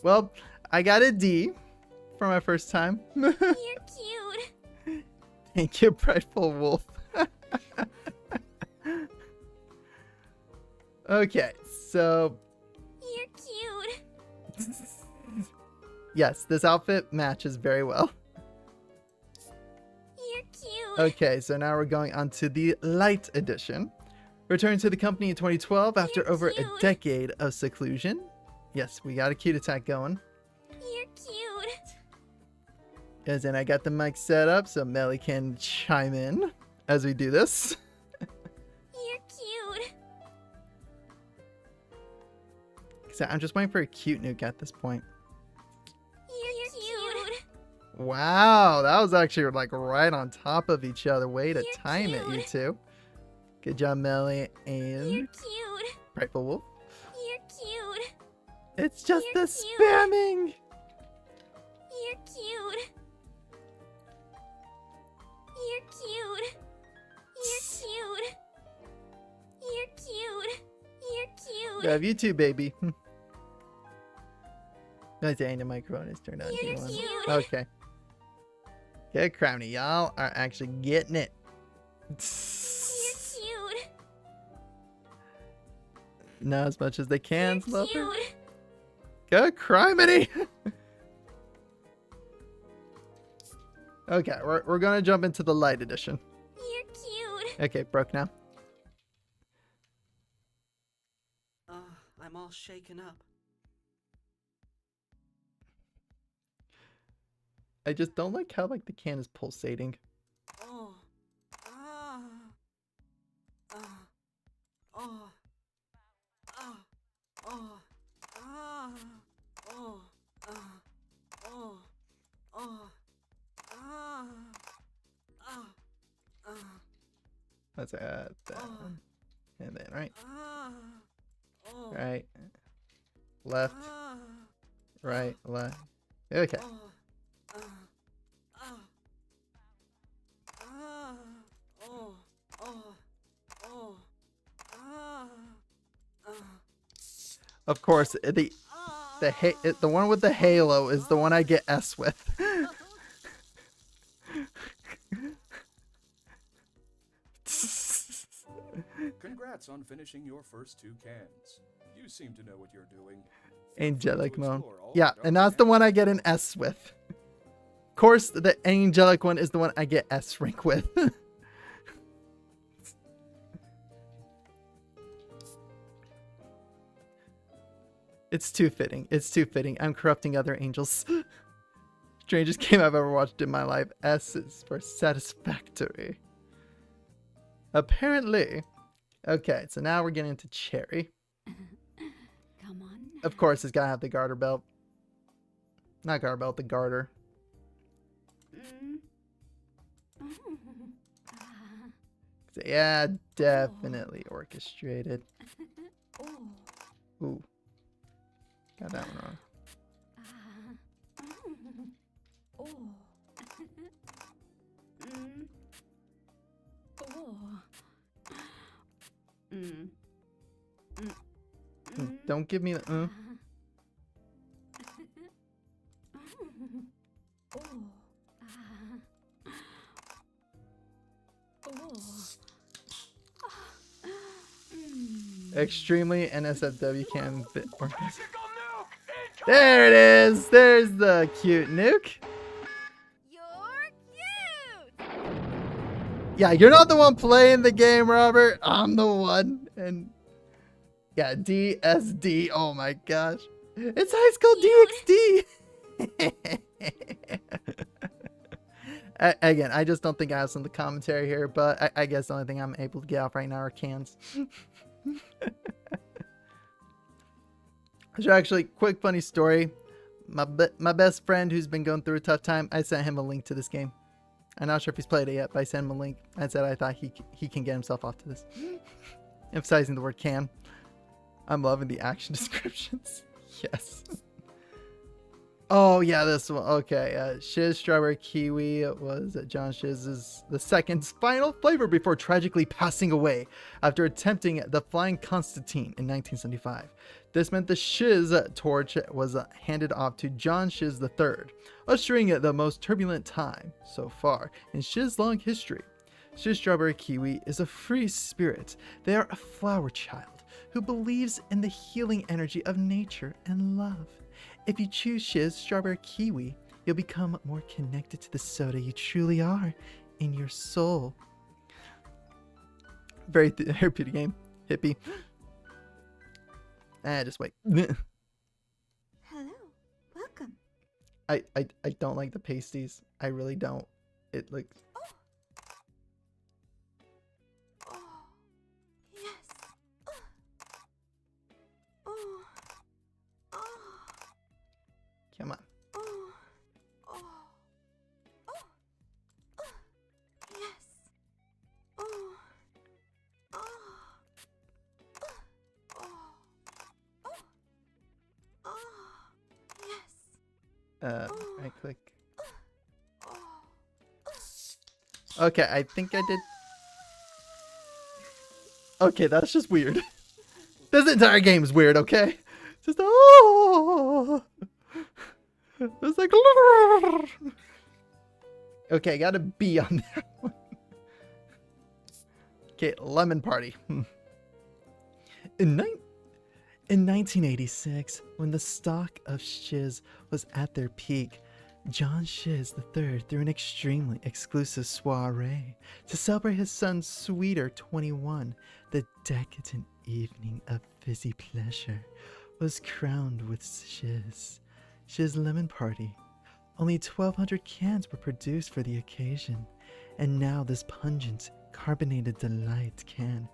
Well, I got a D for my first time. You're cute. Thank you, Prideful Wolf. Okay, so... You're cute. Yes, this outfit matches very well. You're cute. Okay, so now we're going on to the light edition. Returned to the company in 2012 after You're over cute. a decade of seclusion. Yes, we got a cute attack going. You're cute. As in, I got the mic set up so Melly can chime in as we do this. You're cute. So I'm just waiting for a cute nuke at this point. You're cute. Wow, that was actually like right on top of each other. Way to You're time it, you cute. two. Good job, Melly You're and cute. Prideful Wolf. You're cute. It's just You're the cute. spamming. You're cute. You're cute. You're cute. You're cute. You're cute. Love you too, baby. No, saying the microphone is turned on. You're T1. cute. Okay. Good crowny. Y'all are actually getting it. You're cute. Not as much as they can, You're Sluffer. cute. Good criminy. Okay, we're gonna jump into the light edition. You're cute. Okay, broke now. I'm all shaken up. I just don't like how like the can is pulsating. Oh. Ah. Ah. Oh. Ah. Oh. Ah. Oh. Ah. Oh. Oh. Ah. Ah. Ah. Let's add that one. And then right, Ah. Oh. right, left, Ah. right, left. Okay. Oh. Ah. Ah. Ah. Oh. Oh. Oh. Ah. Ah. Of course, the one with the halo is the one I get S with. Congrats on finishing your first 2 cans. You seem to know what you're doing. Angelic To mode. explore all Yeah, the and that's the one I get an S with. Of course, the angelic one is the one I get S rank with. It's too fitting. It's too fitting. I'm corrupting other angels. Strangest game I've ever watched in my life. S is for satisfactory. Apparently. Okay, so now we're getting into Cherry. Come on. Of course, it's gotta have the garter belt. Not garter belt, the garter. So yeah, definitely orchestrated. Ooh. Got that one wrong. Don't give me the Extremely NSFW can fit. There it is. There's the cute nuke. You're cute. Yeah, you're not the one playing the game, Robert. I'm the one. And yeah, DSD. Oh my gosh. It's High School DxD. Again, I just don't think I have some of the commentary here, but I guess the only thing I'm able to get off right now are cans. So actually, quick funny story. My best friend who's been going through a tough time, I sent him a link to this game. I'm not sure if he's played it yet, but I sent him a link. I said I thought he can get himself off to this. Emphasizing the word can. I'm loving the action descriptions. Yes. Oh yeah, this one. Okay, Shiz Strawberry Kiwi was John Shiz's the second's final flavor before tragically passing away after attempting the Flying Constantine in 1975. This meant the Shiz torch was handed off to John Shiz III, ushering the most turbulent time so far in Shiz long history. Shiz Strawberry Kiwi is a free spirit. They are a flower child who believes in the healing energy of nature and love. If you choose Shiz Strawberry Kiwi, you'll become more connected to the soda you truly are in your soul. Very therapeutic game. Hippie. Just wait. Hello. Welcome. I don't like the pasties. I really don't. It looks... Oh. Yes. Oh. Oh. Come on. Oh. Oh. Oh. Oh. Yes. Oh. Oh. Oh. Oh. Oh. Yes. Right click. Okay, I think I did. Okay, that's just weird. This entire game is weird, okay? Just oh. It's like okay, got a B on that one. Okay, Lemon Party. In 1986, when the stock of Shiz was at their peak, John Shiz III threw an extremely exclusive soiree to celebrate his son's sweeter 21. The decadent evening of fizzy pleasure was crowned with Shiz Lemon Party. Only 1,200 cans were produced for the occasion, and now this pungent, carbonated delight can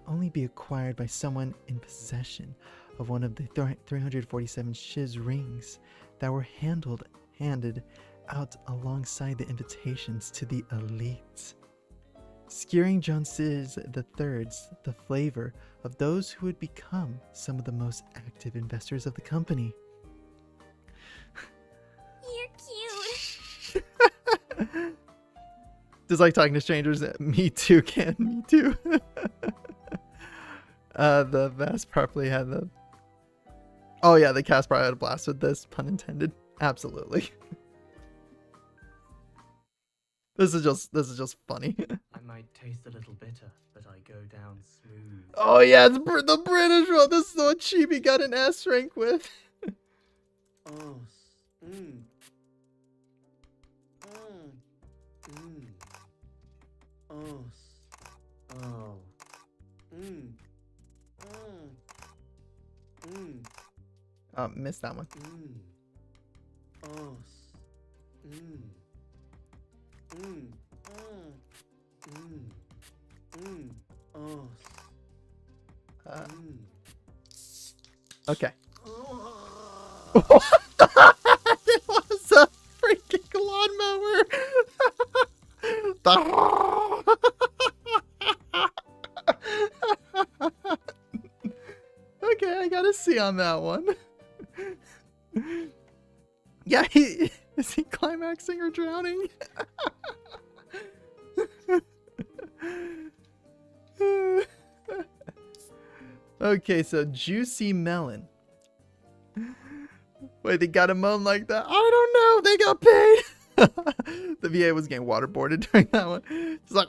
only be acquired by someone in possession of one of the 347 Shiz rings that were handed out alongside the invitations to the elite, skewering John Shiz III's the flavor of those who would become some of the most active investors of the company. You're cute. Just like talking to strangers. Me too, Ken. Me too. The vest probably had the... Oh yeah, the cast probably had a blast with this, pun intended. Absolutely. This is just funny. I might taste a little bitter, but I go down smooth. Oh yeah, it's the British one. This is the one Chibi got an S rank with. Oh. Mm. Mm. Mm. Oh. Oh. Mm. Mm. Mm. Missed that one. Okay. It was a freaking lawnmower. Okay, I got a C on that one. Yeah, is he climaxing or drowning? Okay, so juicy melon. Wait, they got a moan like that? I don't know. They got paid. The VA was getting waterboarded during that one. It's like.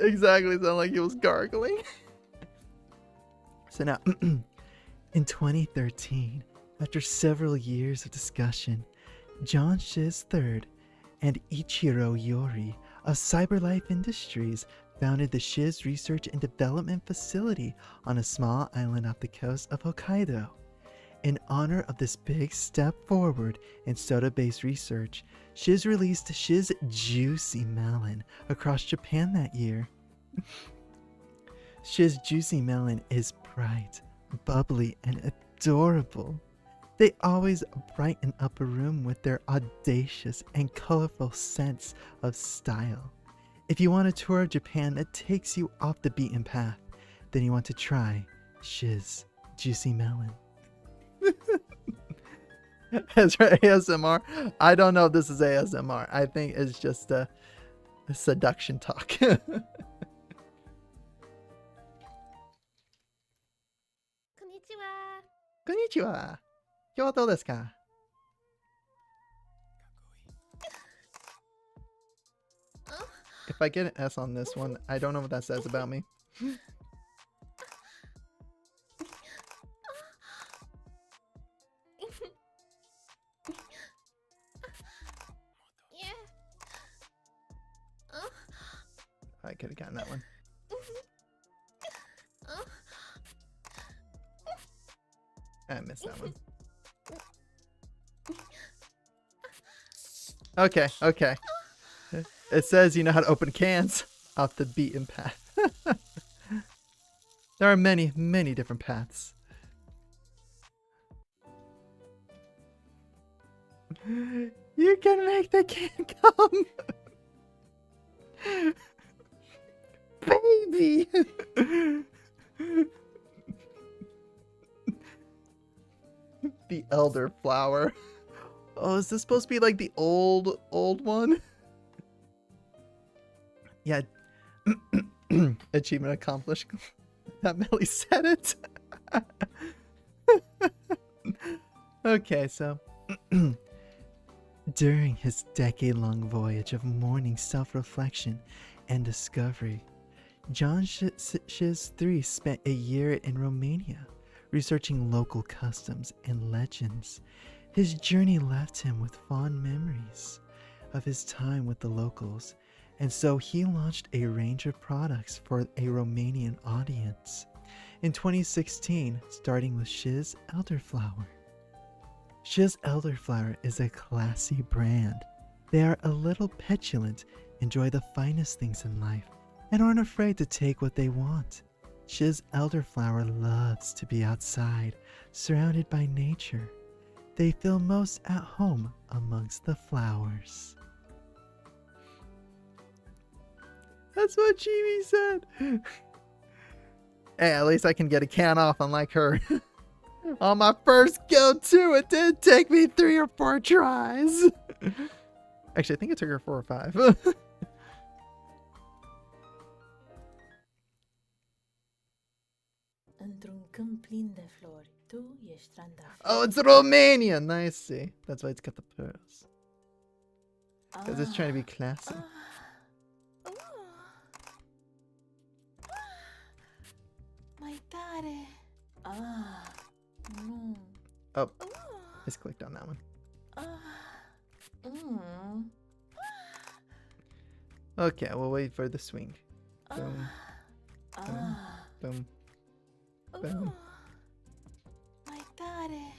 Exactly, sound like he was gargling. So now, in 2013, after several years of discussion, John Shiz III and Ichiro Yori of CyberLife Industries founded the Shiz Research and Development Facility on a small island off the coast of Hokkaido. In honor of this big step forward in soda-based research, Shiz released Shiz Juicy Melon across Japan that year. Shiz Juicy Melon is bright, bubbly, and adorable. They always brighten up a room with their audacious and colorful sense of style. If you want a tour of Japan that takes you off the beaten path, then you want to try Shiz Juicy Melon. Ezra ASMR. I don't know if this is ASMR. I think it's just a seduction talk. Konnichiwa. Konnichiwa. 今日はどうですか? If I get an S on this one, I don't know what that says about me. I could have gotten that one. I missed that one. Okay, okay. It says you know how to open cans off the beaten path. There are many, many different paths. You can make the can come. Baby. The elder flower. Oh, is this supposed to be like the old one? Yeah. Achievement accomplished. That Melly said it. Okay, so during his decade-long voyage of mourning self-reflection and discovery, John Shiz III spent a year in Romania, researching local customs and legends. His journey left him with fond memories of his time with the locals, and so he launched a range of products for a Romanian audience. In 2016, starting with Shiz Elderflower. Shiz Elderflower is a classy brand. They are a little petulant, enjoy the finest things in life, and aren't afraid to take what they want. Shiz Elderflower loves to be outside, surrounded by nature. They feel most at home amongst the flowers. That's what Chibi said. Hey, at least I can get a can off unlike her. On my first go-to, it did take me 3 or 4 tries. Actually, I think it took her 4 or 5. Oh, it's Romania! Nice, see. That's why it's got the pearls. Because it's trying to be classy. Oh, misclicked on that one. Okay, we'll wait for the swing. Boom. Boom. Ooh, Boom. my daddy.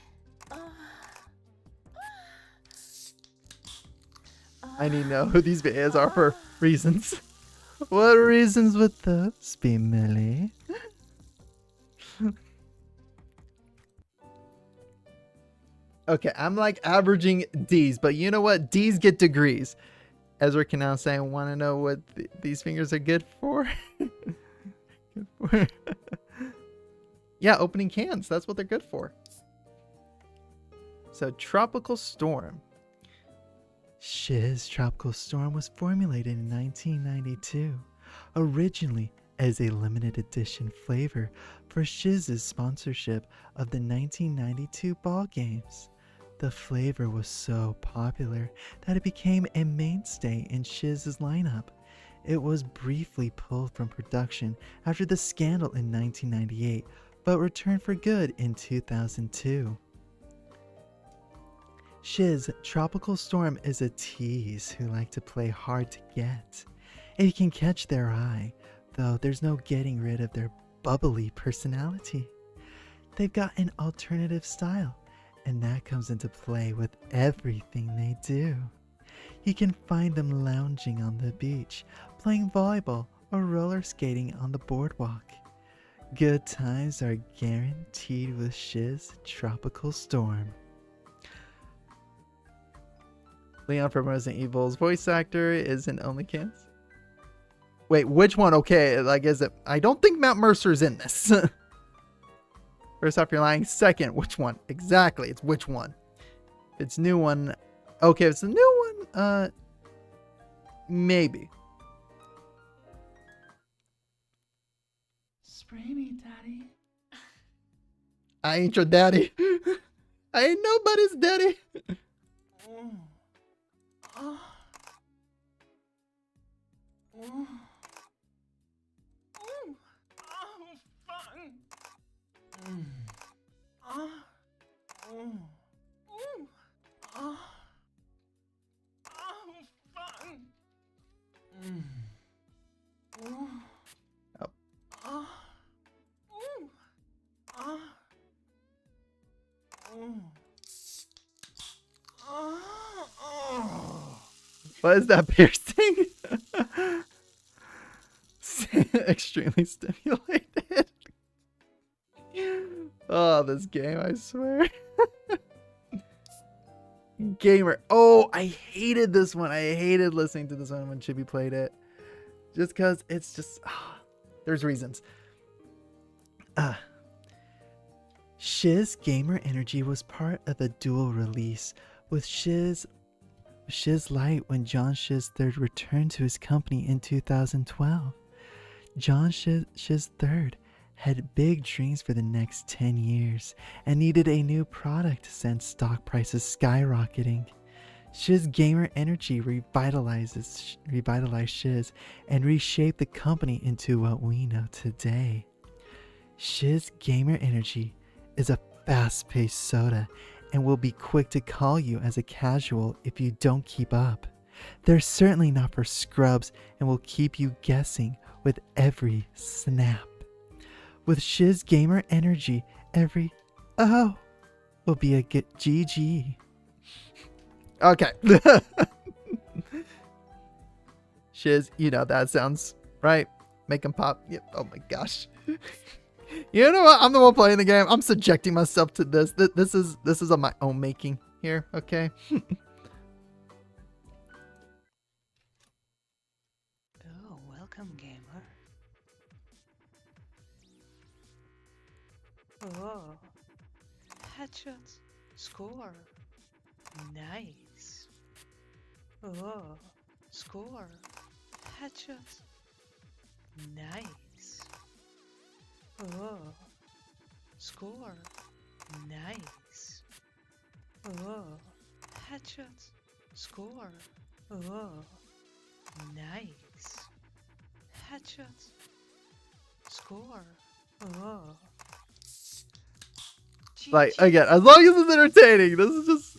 I need to know who these videos are for reasons. What reasons would those be, Millie? Okay, I'm like averaging D's, but you know what? D's get degrees. Ezra can now say, I want to know what these fingers are good for. Good for. Yeah, opening cans. That's what they're good for. So, Tropical Storm. Shiz Tropical Storm was formulated in 1992, originally as a limited edition flavor for Shiz's sponsorship of the 1992 ball games. The flavor was so popular that it became a mainstay in Shiz's lineup. It was briefly pulled from production after the scandal in 1998, but returned for good in 2002. Shiz Tropical Storm is a tease who like to play hard to get. It can catch their eye, though there's no getting rid of their bubbly personality. They've got an alternative style, and that comes into play with everything they do. You can find them lounging on the beach, playing volleyball, or roller skating on the boardwalk. Good times are guaranteed with Shiz Tropical Storm. Leon from Resident Evil's voice actor is in OnlyCans. Wait, which one? Okay, like, is it? I don't think Matt Mercer's in this. First off, you're lying. Second, which one? Exactly, it's which one? If it's new one. Okay, if it's a new one, maybe. Spray me, daddy. I ain't your daddy. I ain't nobody's daddy. Oh. Oh. Oh. Oh. Oh, fun. Oh. Oh. Oh. Oh. Oh, fun. Oh. Oh. Oh. Oh. Oh. What is that piercing? Extremely stimulated. Oh, this game, I swear. Gamer. Oh, I hated this one. I hated listening to this one when Chibi played it. Just because it's just... there's reasons. Shiz Gamer Energy was part of a dual release with Shiz Light when John Shiz III returned to his company in 2012. John Shiz III had big dreams for the next 10 years and needed a new product to send stock prices skyrocketing. Shiz Gamer Energy revitalized Shiz and reshaped the company into what we know today. Shiz Gamer Energy is a fast-paced soda and will be quick to call you as a casual if you don't keep up. They're certainly not for scrubs and will keep you guessing with every snap. With Shiz Gamer Energy, every oh will be a good GG. Okay. Shiz, you know that sounds right. Make them pop. Yep. Oh my gosh. You know what? I'm the one playing the game. I'm subjecting myself to this. This is of my own making here. Okay. Oh, welcome, gamer. Oh, headshots, score, nice. Oh, score, headshots, nice. Oh, score, nice. Oh, headshots, score. Oh, nice. Headshots, score. Oh. Like, again, as long as it's entertaining, this is just,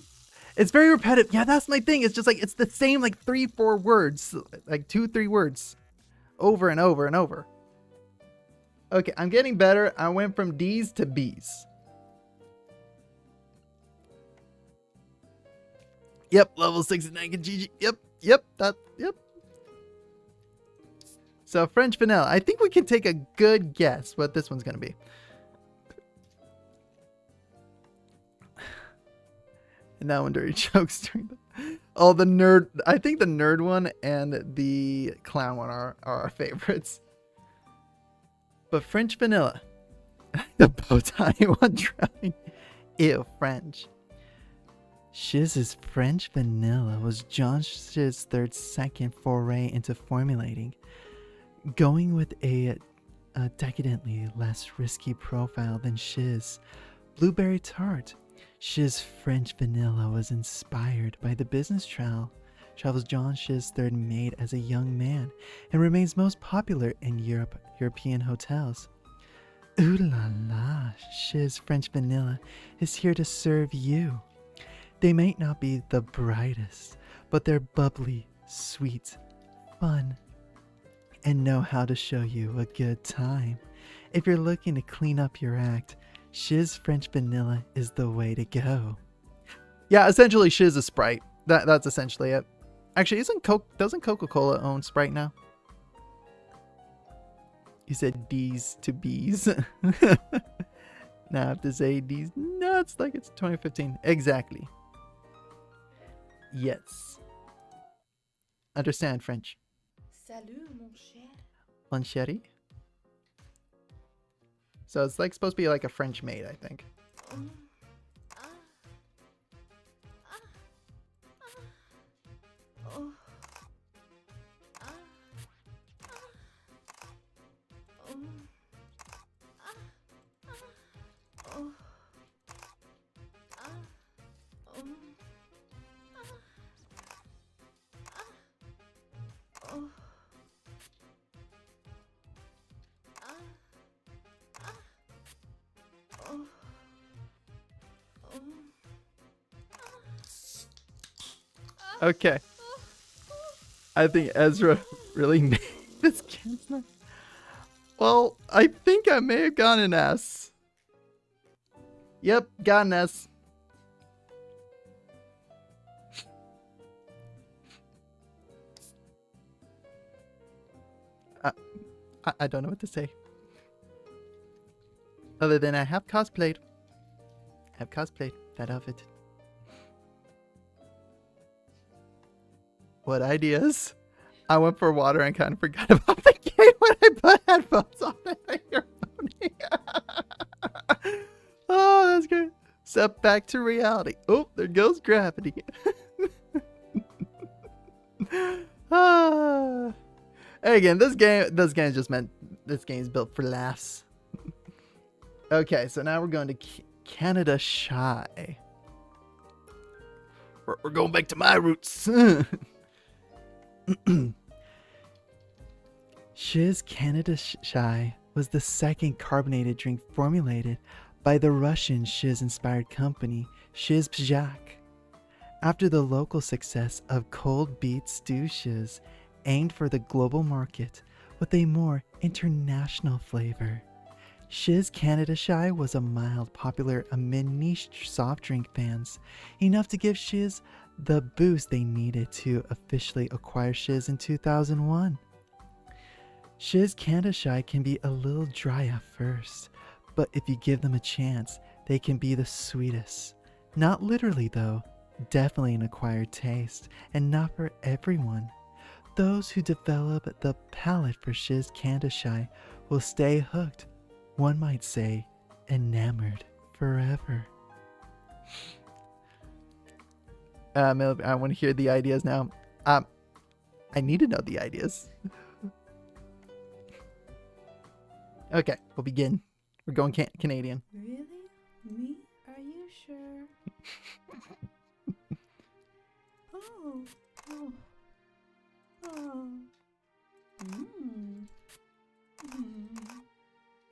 it's very repetitive. Yeah, that's my thing. It's just like, it's the same, like 3-4 words, like 2-3 words over and over and over. Okay, I'm getting better. I went from D's to B's. Yep, level 69 GG. Yep. Yep. So French vanilla. I think we can take a good guess what this one's gonna be. And that one dirty jokes during the... Oh, the nerd. I think the nerd one and the clown one are our favorites. But French vanilla. The bow tie one drowning. Ew, French. Shiz's French vanilla was John Shiz's second foray into formulating. Going with a decadently less risky profile than Shiz. Blueberry tart. Shiz French vanilla was inspired by the business travels John Shiz III made as a young man and remains most popular in European hotels. Ooh la la, Shiz French vanilla is here to serve you. They might not be the brightest, but they're bubbly, sweet, fun, and know how to show you a good time. If you're looking to clean up your act, Shiz French vanilla is the way to go. Yeah, essentially Shiz is Sprite. That's essentially it. Actually, doesn't Coca-Cola own Sprite now? You said D's to B's. Now I have to say D's nuts like it's 2015. Exactly. Yes. Understand French. Salut, mon cher. Mon chéri. So it's like supposed to be like a French maid, I think. Okay. I think Ezra really made this game. Well, I think I may have gone an S. Yep, got an S. I don't know what to say. Other than I have cosplayed. That outfit. What ideas? I went for water and kind of forgot about the game when I put headphones on and I hear moaning. Oh, that's good. Step back to reality. Oh, there goes gravity. Again, this game just meant this game's built for laughs. Okay, so now we're going to Canada Shy. We're going back to my roots. Shiz Canada Shy was the second carbonated drink formulated by the Russian Shiz-inspired company Shiz Pjak. After the local success of cold beet stew Shiz aimed for the global market with a more international flavor. Shiz Canada Shy was a mild popular amid niche soft drink fans, enough to give Shiz the boost they needed to officially acquire Shiz in 2001. Shiz Canada Shy can be a little dry at first, but if you give them a chance, they can be the sweetest. Not literally though, definitely an acquired taste, and not for everyone. Those who develop the palate for Shiz Canada Shy will stay hooked, one might say, enamored forever. I want to hear the ideas now. I need to know the ideas. Okay, we'll begin. We're going Canadian. Really? Me? Are you sure? Oh.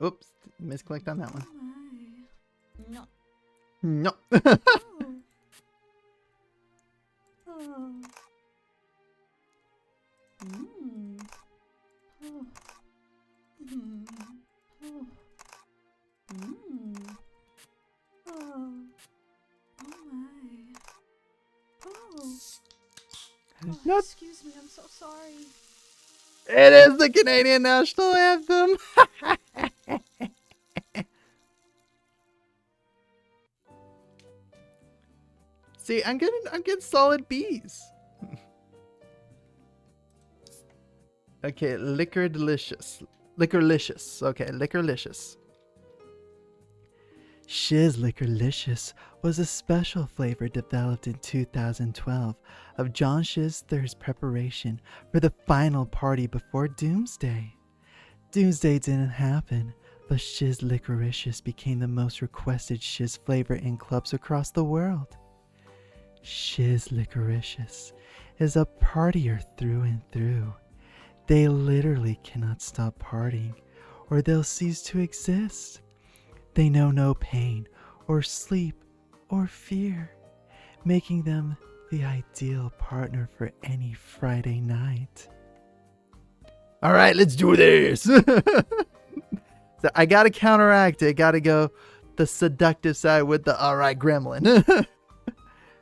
Oops, misclicked on that one. No. No. Mmm. Oh. Oh my. Oh. Oh, Not- excuse me, I'm so sorry. It is the Canadian national anthem. See, I'm getting solid B's. Okay, liquor delicious. Liquorlicious. Okay, liquorlicious. Shiz Liquorlicious was a special flavor developed in 2012 of John Shiz III's preparation for the final party before Doomsday. Doomsday didn't happen, but Shiz Liquorlicious became the most requested Shiz flavor in clubs across the world. Shiz Liquorlicious is a partier through and through. They literally cannot stop partying, or they'll cease to exist. They know no pain, or sleep, or fear, making them the ideal partner for any Friday night. All right, let's do this. So I gotta counteract it. Gotta go the seductive side with the all right gremlin.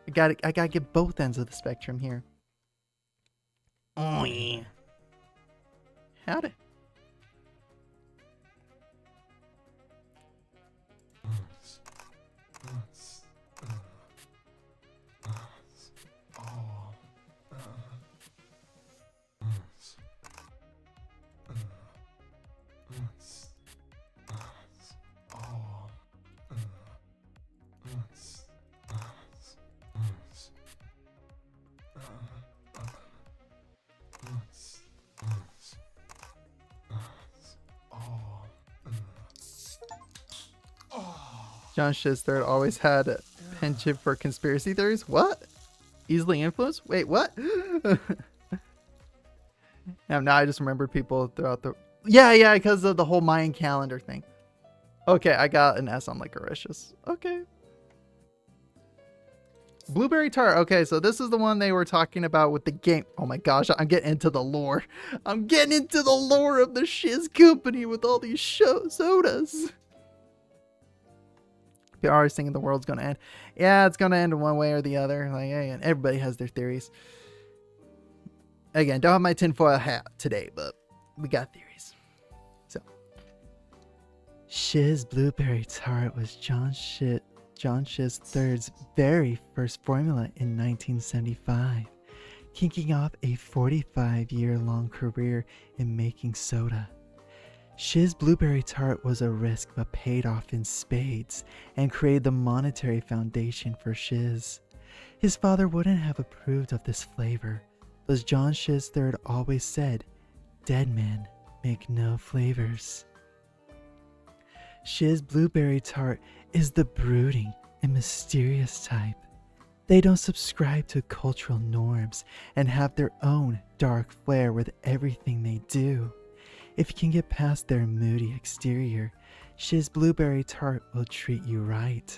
I gotta get both ends of the spectrum here. Oh yeah. Howdy. John Shiz III always had a penchant for conspiracy theories. What? Easily influenced? Wait, what? Now I just remembered people throughout the... Yeah, because of the whole Mayan calendar thing. Okay, I got an S on liquoricious. Okay. Blueberry tart. Okay, so this is the one they were talking about with the game. Oh my gosh, I'm getting into the lore. I'm getting into the lore of the Shiz company with all these sodas. You're always thinking the world's gonna end. Yeah, it's gonna end in one way or the other. Like, hey, and everybody has their theories. Again, don't have my tinfoil hat today, but we got theories. So, Shiz Blueberry Tart was John Shiz III's very first formula in 1975, kicking off a 45-year-long career in making soda. Shiz Blueberry Tart was a risk but paid off in spades and created the monetary foundation for Shiz. His father wouldn't have approved of this flavor, but as John Shiz III always said, dead men make no flavors. Shiz Blueberry Tart is the brooding and mysterious type. They don't subscribe to cultural norms and have their own dark flair with everything they do. If you can get past their moody exterior, Shiz Blueberry Tart will treat you right.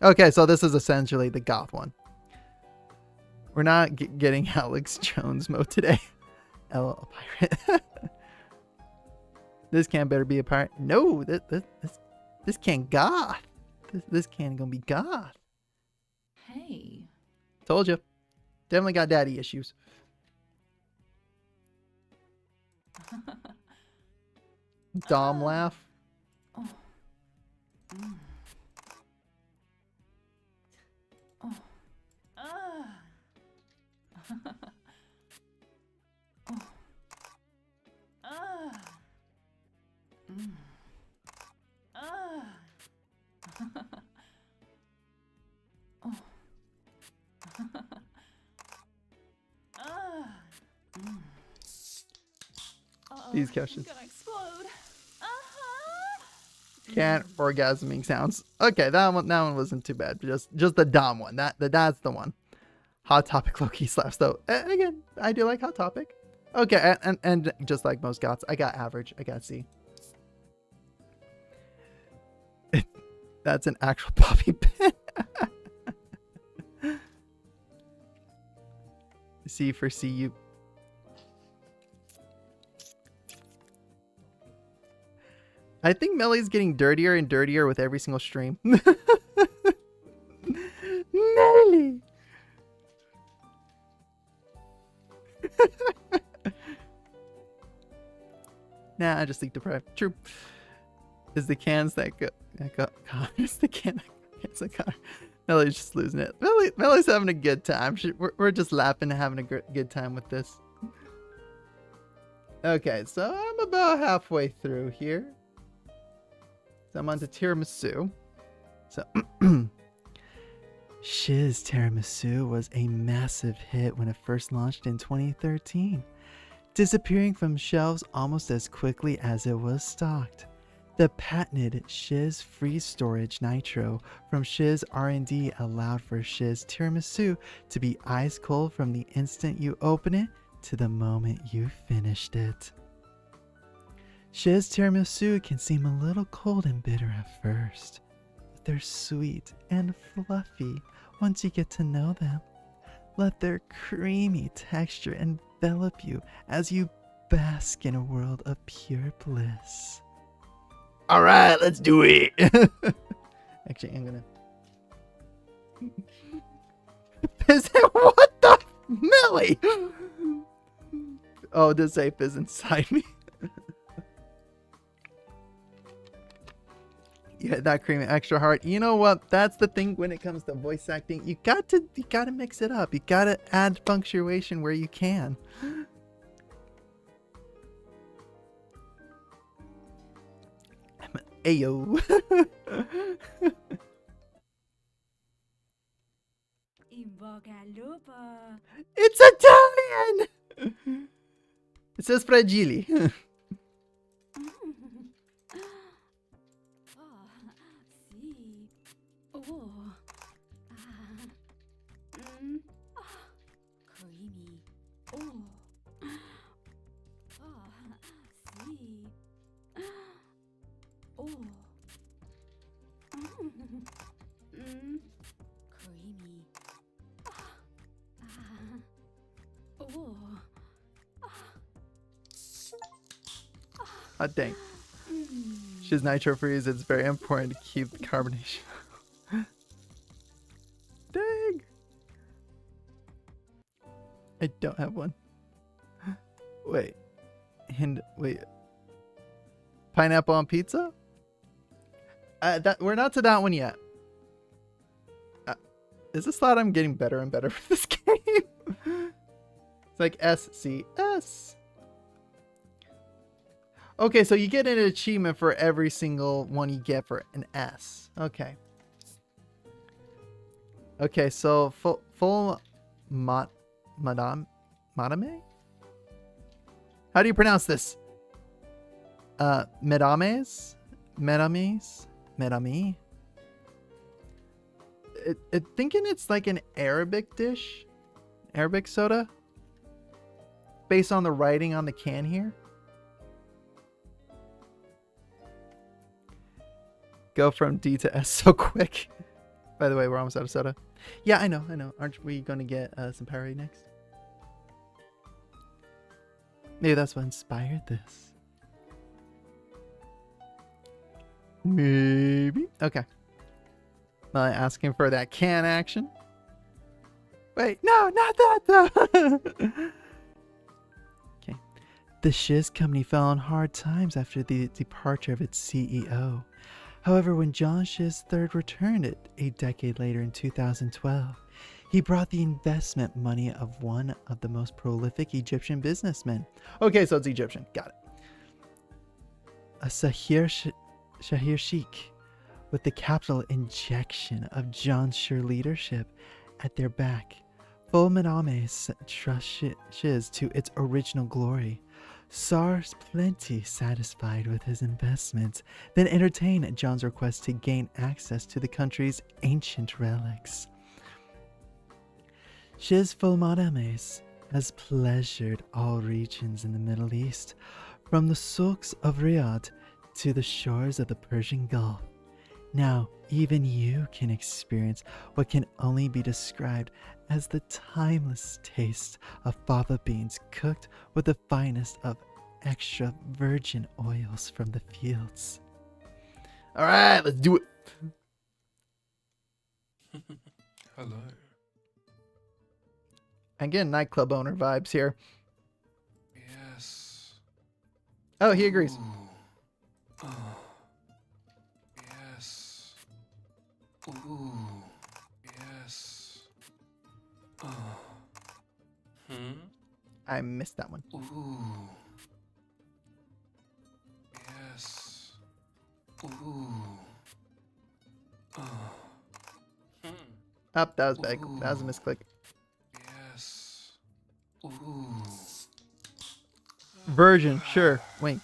Okay, so this is essentially the goth one. We're not getting Alex Jones mode today. LL pirate. This can better be a pirate. No, this can goth. This can gonna be goth. Hey. Told you. Definitely got daddy issues. Dom laugh. Oh. Mm. Oh. Oh. Mm. Oh. Mm. These questions. I'm gonna explode. Can't orgasming sounds. Okay, that one wasn't too bad. Just the Dom one. That's the one. Hot Topic low-key slaps though. Again, I do like Hot Topic. Okay, and just like most goths, I got average. I got C. That's an actual poppy pen. C for CU. I think Melly's getting dirtier and dirtier with every single stream. Melly! Nah, I just leak deprived. True. Is the cans that go... It's the cans that go... Melly's just losing it. Melly's having a good time. We're just laughing and having a good time with this. Okay, so I'm about halfway through here. So I'm on to tiramisu. So, Shiz Tiramisu was a massive hit when it first launched in 2013, disappearing from shelves almost as quickly as it was stocked. The patented Shiz Freeze Storage Nitro from Shiz R&D allowed for Shiz Tiramisu to be ice cold from the instant you open it to the moment you finished it. Shiz Tiramisu can seem a little cold and bitter at first, but they're sweet and fluffy once you get to know them. Let their creamy texture envelop you as you bask in a world of pure bliss. All right, let's do it. Actually, I'm gonna. What the Millie? Oh, the safe is inside me. Yeah, that creamy extra hard. You know what? That's the thing when it comes to voice acting. You gotta mix it up. You gotta add punctuation where you can. Ayo. It's Italian. It says fragili. Oh, dang. Shiz Nitro Freeze, it's very important to keep the carbonation. Dang. I don't have one. Wait. Wait. Pineapple on pizza? We're not to that one yet. Is this thought I'm getting better and better for this game? It's like SCS. Okay, so you get an achievement for every single one you get for an S. Okay. Okay, so full madame? How do you pronounce this? Medames? Medami? Thinking it's like an Arabic dish. Arabic soda. Based on the writing on the can here. Go from D to S so quick. By the way, we're almost out of soda. Yeah, I know. Aren't we going to get some Powerade next? Maybe that's what inspired this. Maybe. Okay. Am I asking for that can action? Wait, no, not that though. Okay. The Shiz company fell on hard times after the departure of its CEO. However, when John Shiz III returned a decade later in 2012, he brought the investment money of one of the most prolific Egyptian businessmen. Okay, so it's Egyptian. Got it. A Shahir Sheikh, with the capital injection of John's sure leadership at their back. Full Madame's trust Shiz to its original glory. Sar's plenty satisfied with his investments, then entertained John's request to gain access to the country's ancient relics. Shiz Full Madames has pleasured all regions in the Middle East, from the souks of Riyadh to the shores of the Persian Gulf. Now, even you can experience what can only be described as the timeless taste of fava beans cooked with the finest of extra virgin oils from the fields. All right, let's do it. Hello. I'm getting nightclub owner vibes here. Yes. Oh, he agrees. Ooh. Oh. Yes. Ooh. Yes. Oh. I missed that one. Ooh. Yes. Ooh. Oh. Up, that was big. That was a misclick. Yes. Ooh. Virgin, sure. Wink.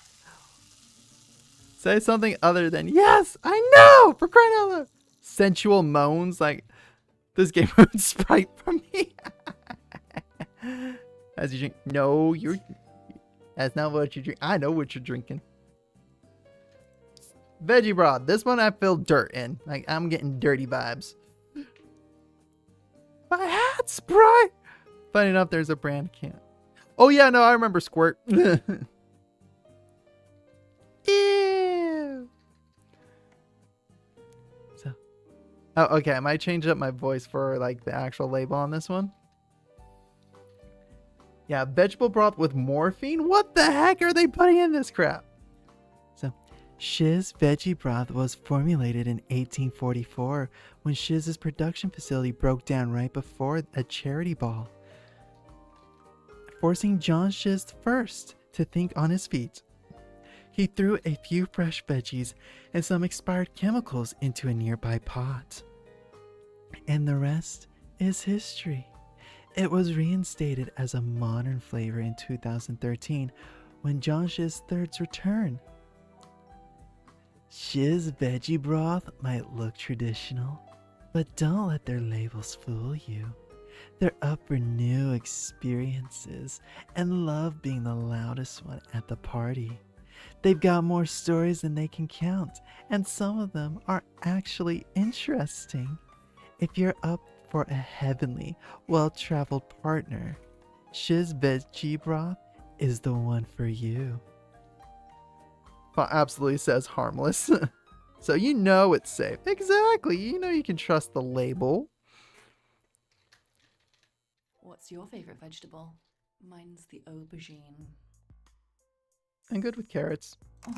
Say something other than yes, I know, for crying out loud. Sensual moans like this game ruined Sprite for me. As you drink, no, you're. That's not what you drink. I know what you're drinking. Veggie broth. This one I feel dirt in. Like I'm getting dirty vibes. My hat Sprite. Funny enough, there's a brand can. Oh yeah, no, I remember Squirt. Ew. So, oh, okay. I might change up my voice for like the actual label on this one. Yeah, vegetable broth with morphine. What the heck are they putting in this crap? So, Shiz veggie broth was formulated in 1844 when Shiz's production facility broke down right before a charity ball, forcing John Shiz first to think on his feet. He threw a few fresh veggies and some expired chemicals into a nearby pot. And the rest is history. It was reinstated as a modern flavor in 2013 when John Shiz III's return. Shiz veggie broth might look traditional, but don't let their labels fool you. They're up for new experiences and love being the loudest one at the party. They've got more stories than they can count, and some of them are actually interesting. If you're up for a heavenly, well-traveled partner, Shiz veggie broth is the one for you. Absolutely says harmless. So you know it's safe. Exactly. You know you can trust the label. What's your favorite vegetable? Mine's the aubergine. I'm good with carrots. Oh.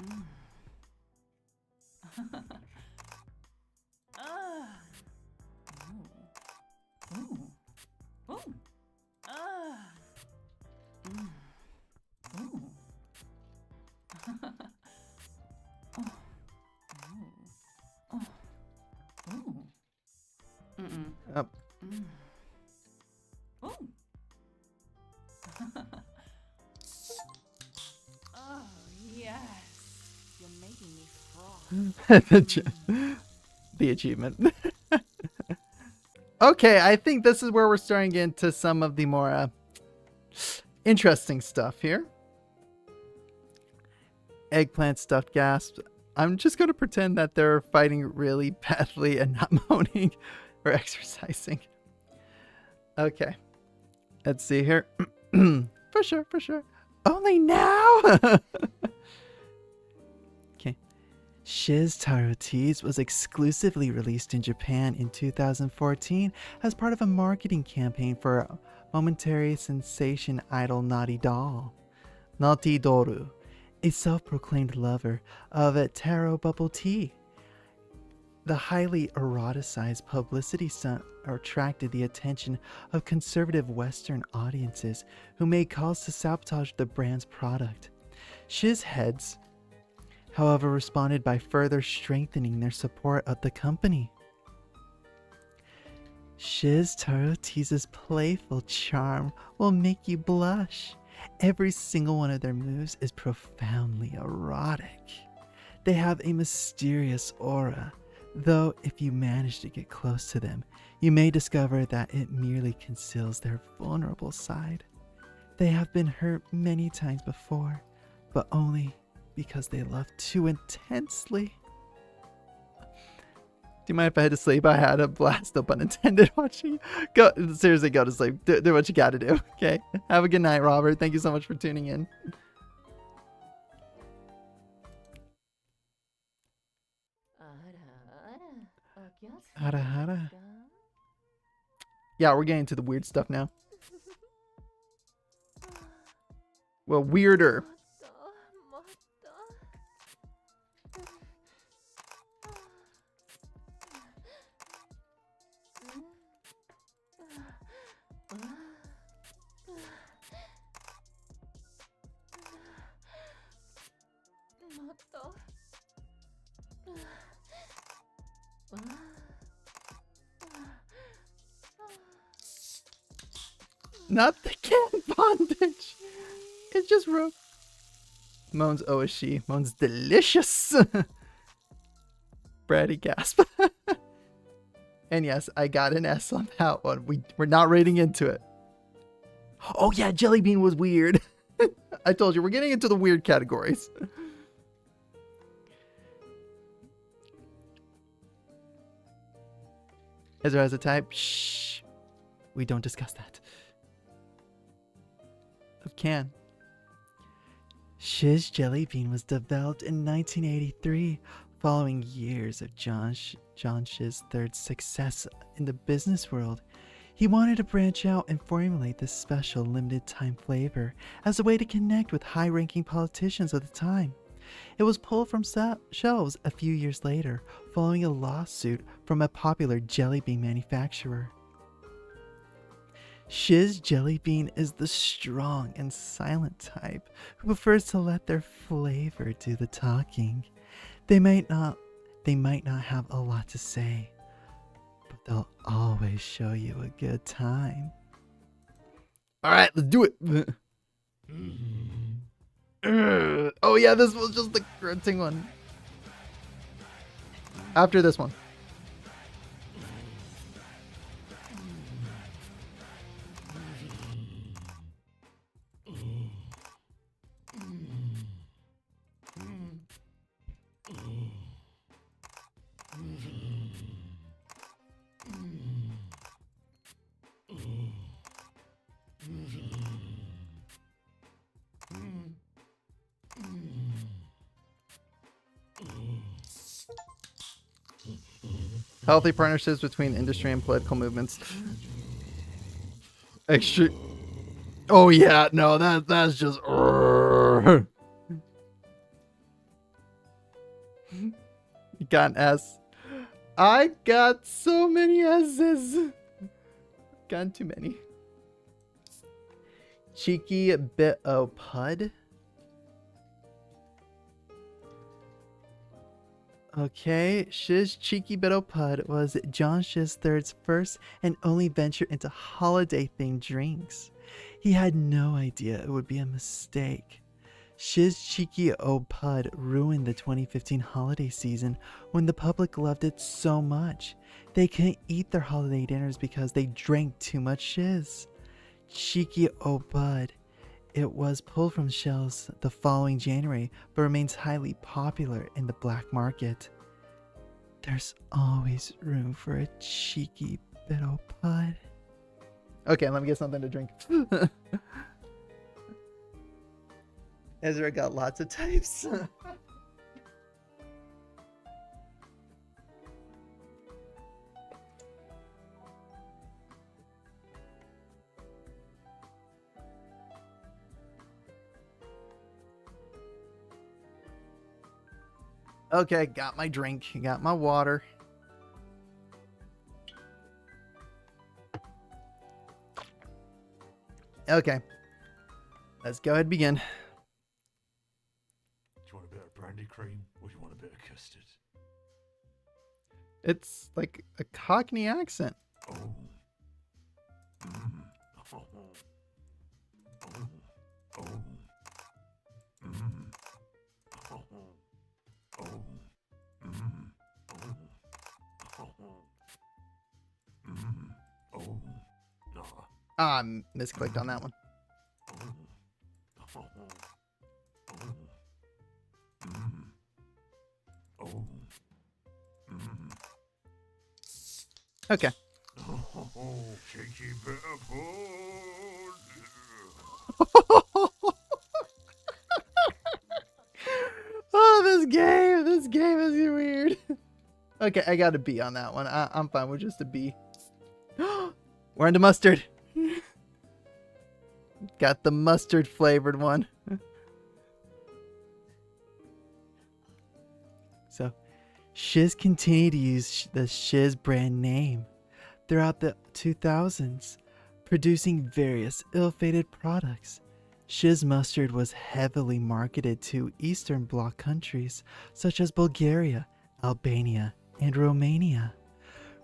Mm. Ah. Ooh. Ooh. Ooh. Ah. Mm. Ooh. Oh. Oh. Oh. Ooh. Mm-mm. Up. Mm. Ooh. Oh, yes. You're making me froth. The achievement. Okay, I think this is where we're starting to get into some of the more interesting stuff here. Eggplant stuffed gasps. I'm just going to pretend that they're fighting really badly and not moaning or exercising. Okay. Let's see here. For sure, for sure. Only now? Okay. Shiz Taro Teas was exclusively released in Japan in 2014 as part of a marketing campaign for a momentary sensation idol Naughty Doll. Naughty Doru, a self-proclaimed lover of taro bubble tea. The highly eroticized publicity stunt attracted the attention of conservative Western audiences who made calls to sabotage the brand's product. Shiz heads, however, responded by further strengthening their support of the company. Shiz Taro Tea's playful charm will make you blush. Every single one of their moves is profoundly erotic. They have a mysterious aura, though if you manage to get close to them, you may discover that it merely conceals their vulnerable side. They have been hurt many times before, but only because they love too intensely. Do you mind if I had to sleep? I had a blast, no pun intended, watching you. Go, seriously, go to sleep. Do what you gotta do, okay? Have a good night, Robert. Thank you so much for tuning in. Hara hara. Yeah, we're getting to the weird stuff now. Well, weirder. Not the cat bondage. It's just rope. Moans OSG. Moans delicious. Bratty gasp. And yes, I got an S on that one. We're not rating into it. Oh yeah, Jelly Bean was weird. I told you, we're getting into the weird categories. Ezra has a type. Shh. We don't discuss that. Of can. Shiz Jelly Bean was developed in 1983, following years of John Shiz's third success in the business world. He wanted to branch out and formulate this special limited time flavor as a way to connect with high-ranking politicians of the time. It was pulled from shelves a few years later, following a lawsuit from a popular jelly bean manufacturer. Shiz Jelly Bean is the strong and silent type who prefers to let their flavor do the talking. They might not have a lot to say, but they'll always show you a good time. All right, let's do it. Oh yeah, this was just the grunting one. After this one. Healthy partnerships between industry and political movements. Extreme. Oh yeah, no, that's just. You got an S. I got so many S's. Gotten too many. Cheeky bit o' pud. Okay, Shiz Cheeky Bit o' Pud was John Shiz III's first and only venture into holiday-themed drinks. He had no idea it would be a mistake. Shiz Cheeky o' Pud ruined the 2015 holiday season when the public loved it so much. They couldn't eat their holiday dinners because they drank too much shiz. Cheeky o' Pud. It was pulled from shelves the following January, but remains highly popular in the black market. There's always room for a cheeky bit o' pud. Okay, let me get something to drink. Ezra got lots of types. Okay, got my drink, got my water. Okay, let's go ahead and begin. Do you want a bit of brandy cream or do you want a bit of custard? It's like a Cockney accent. Oh. Mm. Oh. Oh. Oh. Mm. Oh. Oh. Mm. Oh. Mm. Oh. No. Ah, misclicked on that one. Oh. Mm. Oh. Mm. Okay. Oh, cheeky bit of Oh, this game is weird. Okay, I got a B on that one. I'm fine with just a B. We're into mustard. Got the mustard flavored one. So, Shiz continued to use the Shiz brand name throughout the 2000s, producing various ill-fated products. Shiz mustard was heavily marketed to Eastern Bloc countries such as Bulgaria, Albania, and Romania.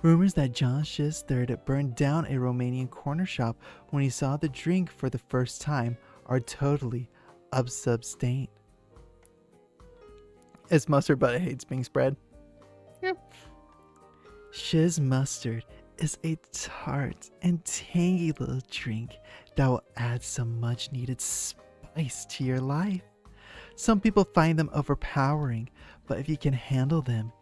Rumors that John Shiz III burned down a Romanian corner shop when he saw the drink for the first time are totally unsubstantiated. It's mustard, but it hates being spread. Yep. Shiz mustard is a tart and tangy little drink that will add some much needed spice to your life. Some people find them overpowering, but if you can handle them,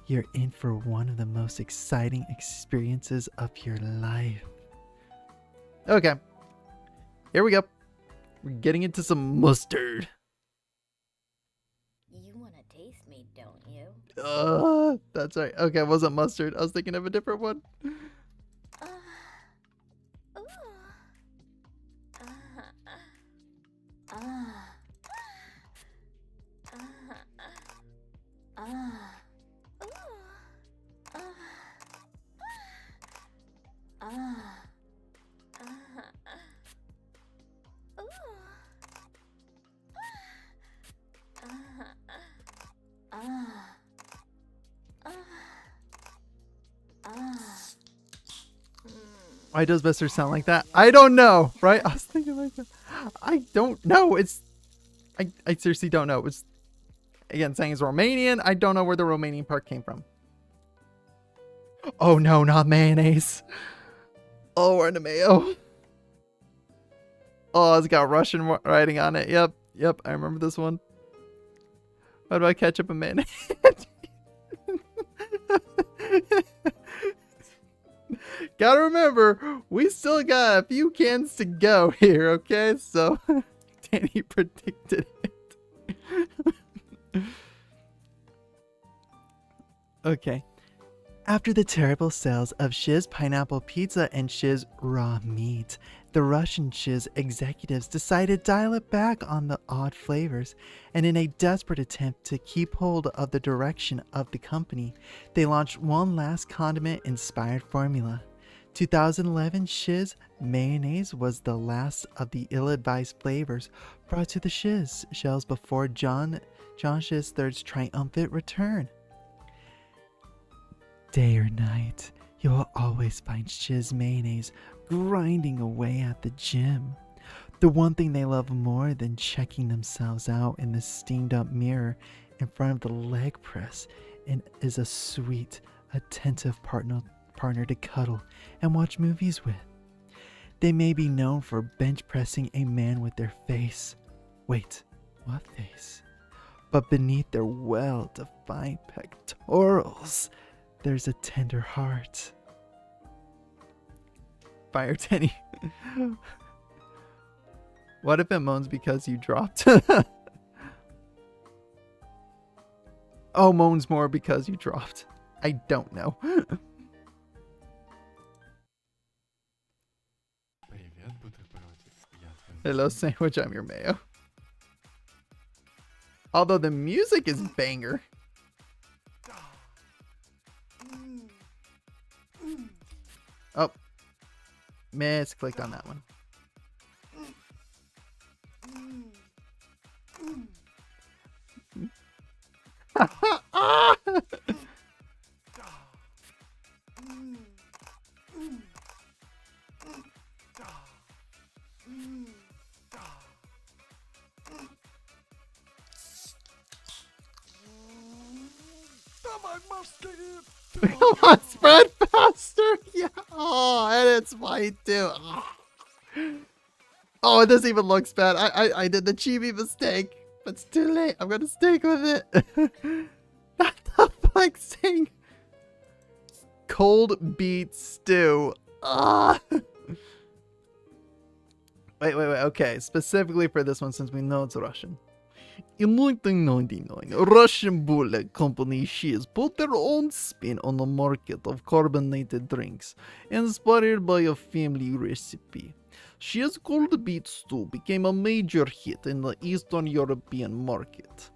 you're in for one of the most exciting experiences of your life. Okay. Here we go. We're getting into some mustard. You want to taste me, don't you? That's right. Okay, it wasn't mustard. I was thinking of a different one. Why does mustard sound like that? I don't know, right? I was thinking like that. I don't know. I seriously don't know. It's again saying it's Romanian. I don't know where the Romanian part came from. Oh no, not mayonnaise. Oh, we're into mayo. Oh, it's got Russian writing on it. Yep, I remember this one. What about ketchup and mayonnaise? Gotta remember, we still got a few cans to go here, okay? So, Danny predicted it. Okay. After the terrible sales of Shiz Pineapple Pizza and Shiz Raw Meat, the Russian Shiz executives decided to dial it back on the odd flavors, and in a desperate attempt to keep hold of the direction of the company, they launched one last condiment-inspired formula. 2011 Shiz Mayonnaise was the last of the ill-advised flavors brought to the Shiz shelves before John Shiz III's triumphant return. Day or night, you will always find Shiz Mayonnaise grinding away at the gym. The one thing they love more than checking themselves out in the steamed up mirror in front of the leg press is a sweet, attentive partner to cuddle and watch movies with. They may be known for bench pressing a man with their face. Wait, what face? But beneath their well-defined pectorals, there's a tender heart. Fire Tenny. What if it moans because you dropped? Oh, moans more because you dropped. I don't know. Hello, sandwich, I'm your mayo. Although the music is banger. Oh, misclicked on that one. Come on, spread faster. Yeah. Oh, and it's white too. Oh, it doesn't even look bad. I did the chibi mistake, but it's too late. I'm gonna stick with it. Not the flexing. Cold beet stew. Wait. Okay, specifically for this one, since we know it's Russian. In 1999, Russian bullet company Shiz put their own spin on the market of carbonated drinks, inspired by a family recipe. Shiz cold beet stew became a major hit in the Eastern European market.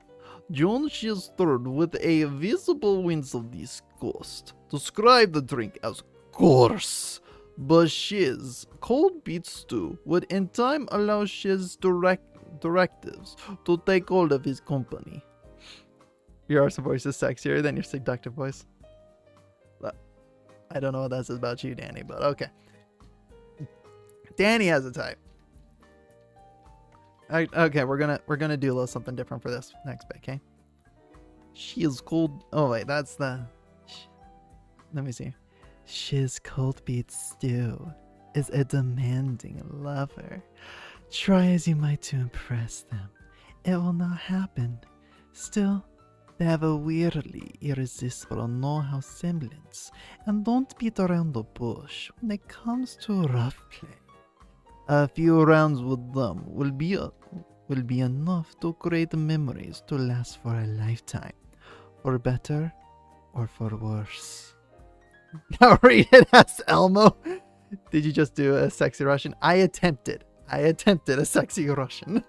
John Shiz III, with a visible wince of disgust, described the drink as coarse. But Shiz cold beet stew would in time allow Shiz directives to take hold of his company. Your awesome voice is sexier than your seductive voice. I don't know what that says about you, Danny, but okay. Danny has a type. Okay, we're gonna do a little something different for this next bit, okay? She is cold. Oh wait, that's the. Let me see. Shiz cold beet stew is a demanding lover. Try as you might to impress them, it will not happen. Still, they have a weirdly irresistible know-how semblance, and don't beat around the bush when it comes to rough play. A few rounds with them will be enough to create memories to last for a lifetime, for better or for worse. Now read it as Elmo. Did you just do a sexy Russian? I attempted a sexy Russian.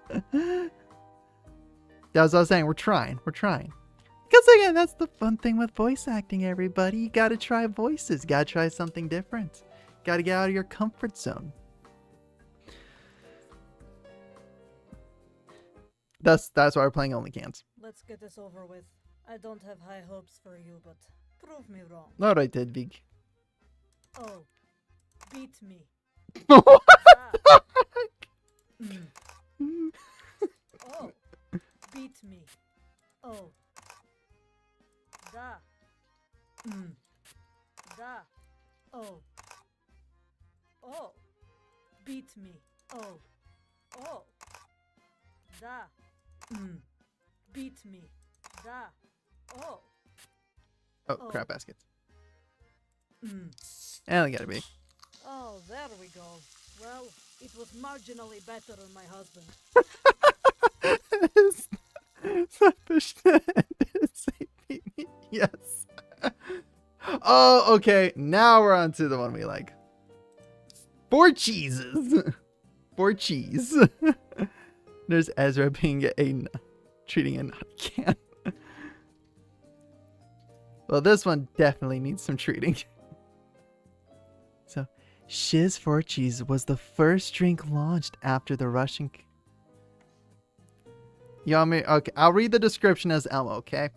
That's what I was saying. We're trying. Because again, that's the fun thing with voice acting, everybody. You gotta try voices. You gotta try something different. Gotta get out of your comfort zone. That's why we're playing only cans. Let's get this over with. I don't have high hopes for you, but prove me wrong. Alright, Edvig. Oh, beat me. What Ah. Oh, beat me. Oh. Da. Da. Oh. Oh. Beat me. Oh. Oh. Da. Beat me. Da. Oh. Oh, crap baskets. Mm. And they gotta be. Oh, there we go. Well, it was marginally better than my husband. Yes. Oh, okay. Now we're on to the one we like. 4 cheeses. 4 cheese. There's Ezra being treating a nut can. Well, this one definitely needs some treating. So, Shiz 4 Cheese was the first drink launched after the Russian... You want me? Okay, I'll read the description as Elmo, okay?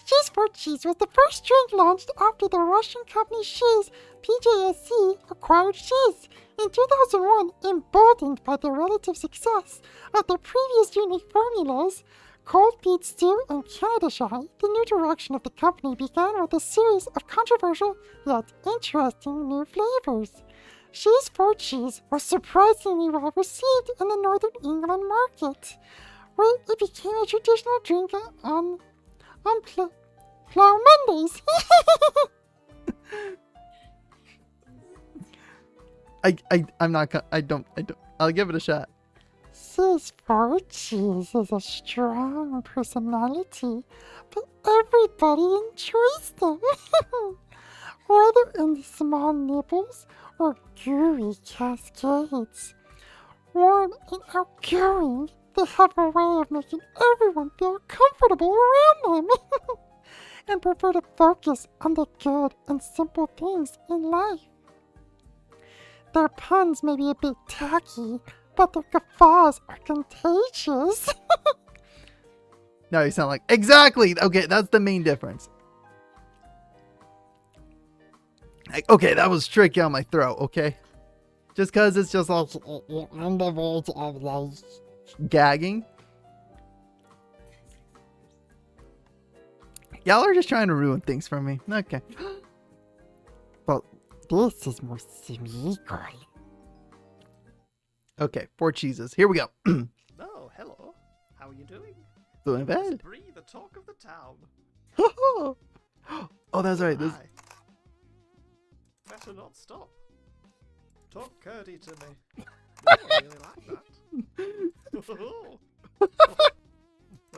Shiz 4 Cheese was the first drink launched after the Russian company Shiz PJSC acquired Shiz in 2001, emboldened by the relative success of the previous unique formulas. Cold beet stew and Canada Shy, the new direction of the company began with a series of controversial yet interesting new flavors. Shiz 4 Cheese was surprisingly well received in the Northern England market, where it became a traditional drink on Plow Mondays. I'll give it a shot. Shiz 4 Cheese is a strong personality, but everybody enjoys them. Whether in the small nibbles or gooey cascades. Warm and outgoing, they have a way of making everyone feel comfortable around them. And prefer to focus on the good and simple things in life. Their puns may be a bit tacky, but their guffaws are contagious. Now you sound like... Exactly! Okay, that's the main difference. Like, okay, that was tricky on my throat, okay? Just because it's just like... on the verge of like... gagging. Y'all are just trying to ruin things for me. Okay. But this is more similar. Okay, 4 cheeses. Here we go. Oh, hello. How are you doing? Doing Let's bad. breathe the talk of the town. Oh, that's right. This... Better not stop. Talk curdy to me. Oh, I really like that.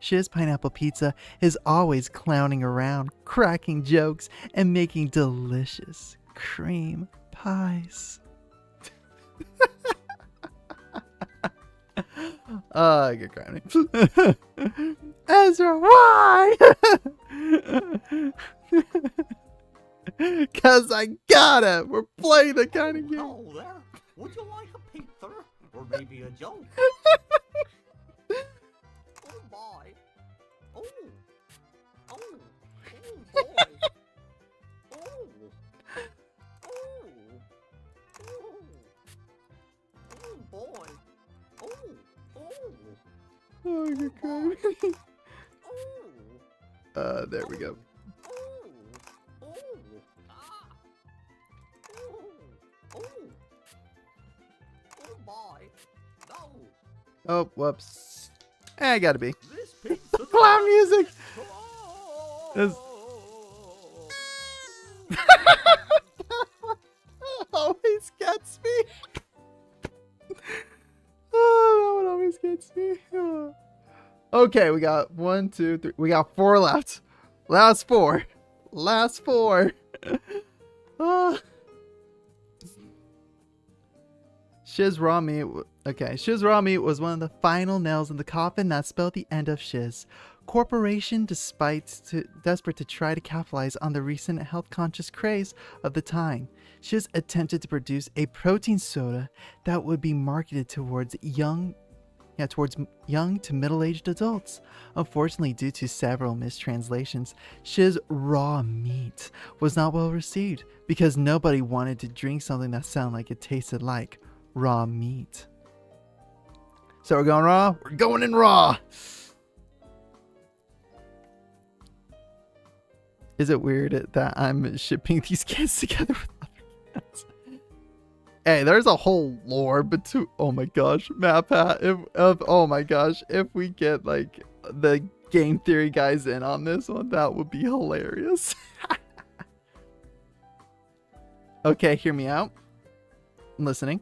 Shiz Pineapple Pizza is always clowning around, cracking jokes, and making delicious cream pies. Good crying. Ezra, why? Cause I gotta. We're playing the kind of game. Hello there. Would you like a pizza? Or maybe a joke? Oh boy. Oh. Oh. Oh boy. Oh. Oh. Oh. Oh boy. Oh. Oh. Good crying. There we go. Oh, whoops. I gotta be. Clown music! This... always gets me. Oh, that one always gets me. Oh. Okay, we got 1, 2, 3. We got 4 left. Last 4. Last 4. Oh. Shiz Raw Meat. Okay, Shiz Raw Meat was one of the final nails in the coffin that spelled the end of Shiz. Corporation, desperate to try to capitalize on the recent health-conscious craze of the time, Shiz attempted to produce a protein soda that would be marketed towards young to middle-aged adults. Unfortunately, due to several mistranslations, Shiz Raw Meat was not well received because nobody wanted to drink something that sounded like it tasted like raw meat. So we're going raw? We're going in raw! Is it weird that I'm shipping these kids together with other cats? Hey, there's a whole lore between... Oh my gosh, MatPat. Oh my gosh, if we get like the game theory guys in on this one, that would be hilarious. Okay, hear me out. I'm listening.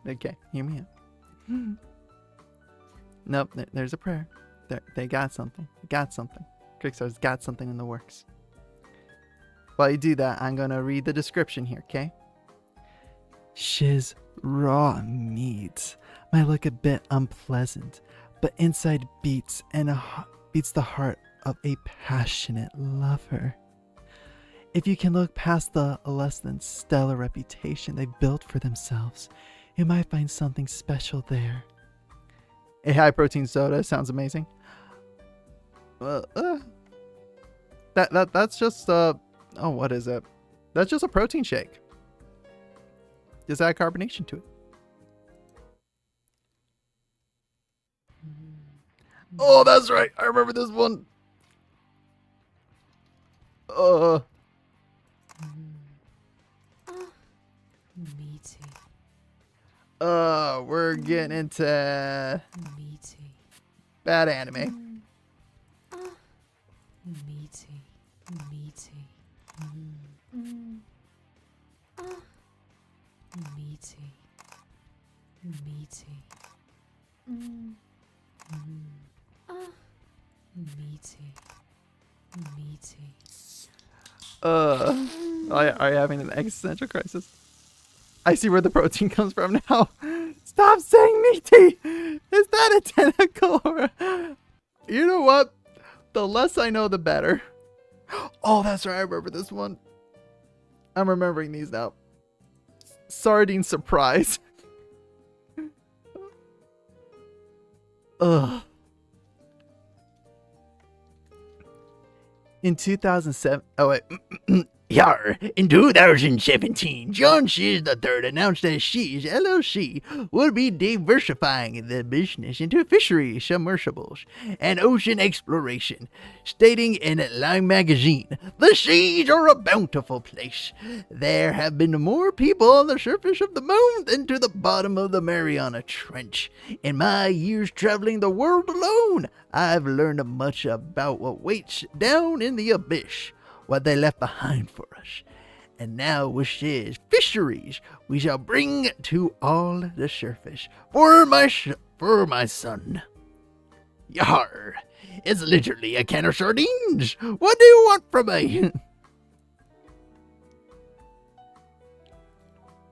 Okay, hear me out. Nope, there's a prayer. They got something. They got something. Crickstar's got something in the works. While you do that, I'm going to read the description here, okay? Shiz Raw Meat might look a bit unpleasant, but inside beats the heart of a passionate lover. If you can look past the less than stellar reputation they've built for themselves, you might find something special there. A high-protein soda sounds amazing. That's just oh, what is it? That's just a protein shake. Just add carbonation to it. Oh, that's right. I remember this one. Meaty. We're getting into Meaty. bad anime. Meaty. Meaty. Meaty. Meaty. Meaty. Meaty. Are you having an existential crisis? I see where the protein comes from now. Stop saying meaty! Is that a tentacle or You know what? The less I know, the better. Oh, that's right. I remember this one. I'm remembering these now. Sardine surprise. Ugh. In 2007... Oh, wait. Yar, in 2017, John Shiz III announced that Shiz LLC would be diversifying the business into fisheries, submersibles, and ocean exploration, stating in Lime magazine, "The seas are a bountiful place. There have been more people on the surface of the moon than to the bottom of the Mariana Trench. In my years traveling the world alone, I've learned much about what waits down in the abyss, what they left behind for us. And now with Shiz fisheries, we shall bring to all the surface. For for my son. Yar, it's literally a can of sardines. What do you want from me?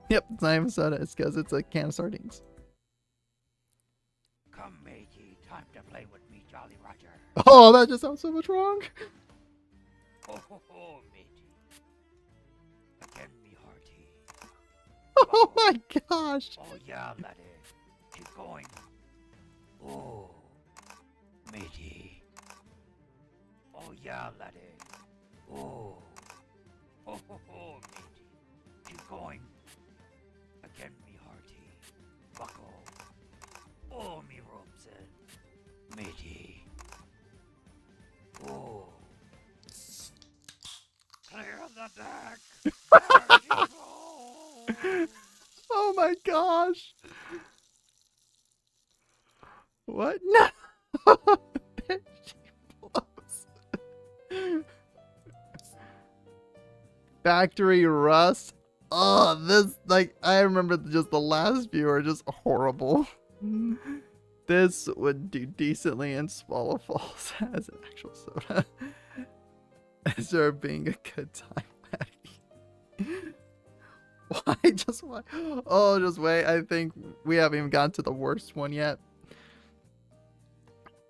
Yep, it's not even soda. It's because it's a can of sardines. Come, matey, time to play with me, Jolly Roger. Oh, that just sounds so much wrong. Oh, matey. Again, me hearty. Oh my gosh. Oh, yeah, laddie. Keep going. Oh, matey. Oh, yeah, laddie. Oh, matey. Keep going. Again, me hearty. Buckle. Oh, me ropes in. Matey. Oh. Clear the deck. Oh my gosh. What? No. There she blows. Factory rust. Oh, this, like, I remember just the last few are just horrible. This would do decently in Swallow Falls as an actual soda. Ezra being a good time, Maddie. Why? Just why? Oh, just wait. I think we haven't even gotten to the worst one yet.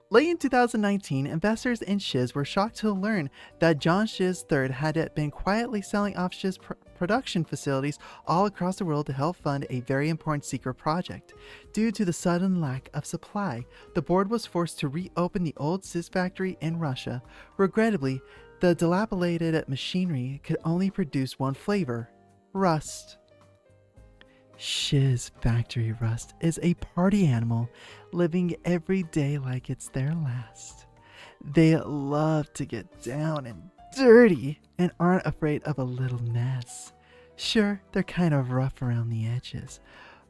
Late in 2019, investors in Shiz were shocked to learn that John Shiz III had been quietly selling off Shiz production facilities all across the world to help fund a very important secret project. Due to the sudden lack of supply, the board was forced to reopen the old Shiz factory in Russia. Regrettably, the dilapidated machinery could only produce one flavor: rust. Shiz Factory Rust is a party animal, living every day like it's their last. They love to get down and dirty and aren't afraid of a little mess. Sure, they're kind of rough around the edges,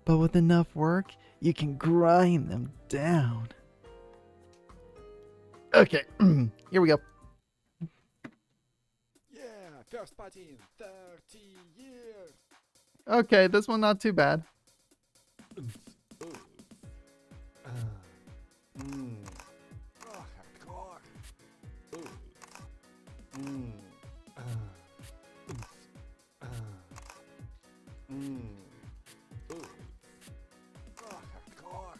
but with enough work, you can grind them down. Okay, here we go. Yeah, first party in 30 years. Okay, this one not too bad. Oh, hardcore. Oh, hardcore.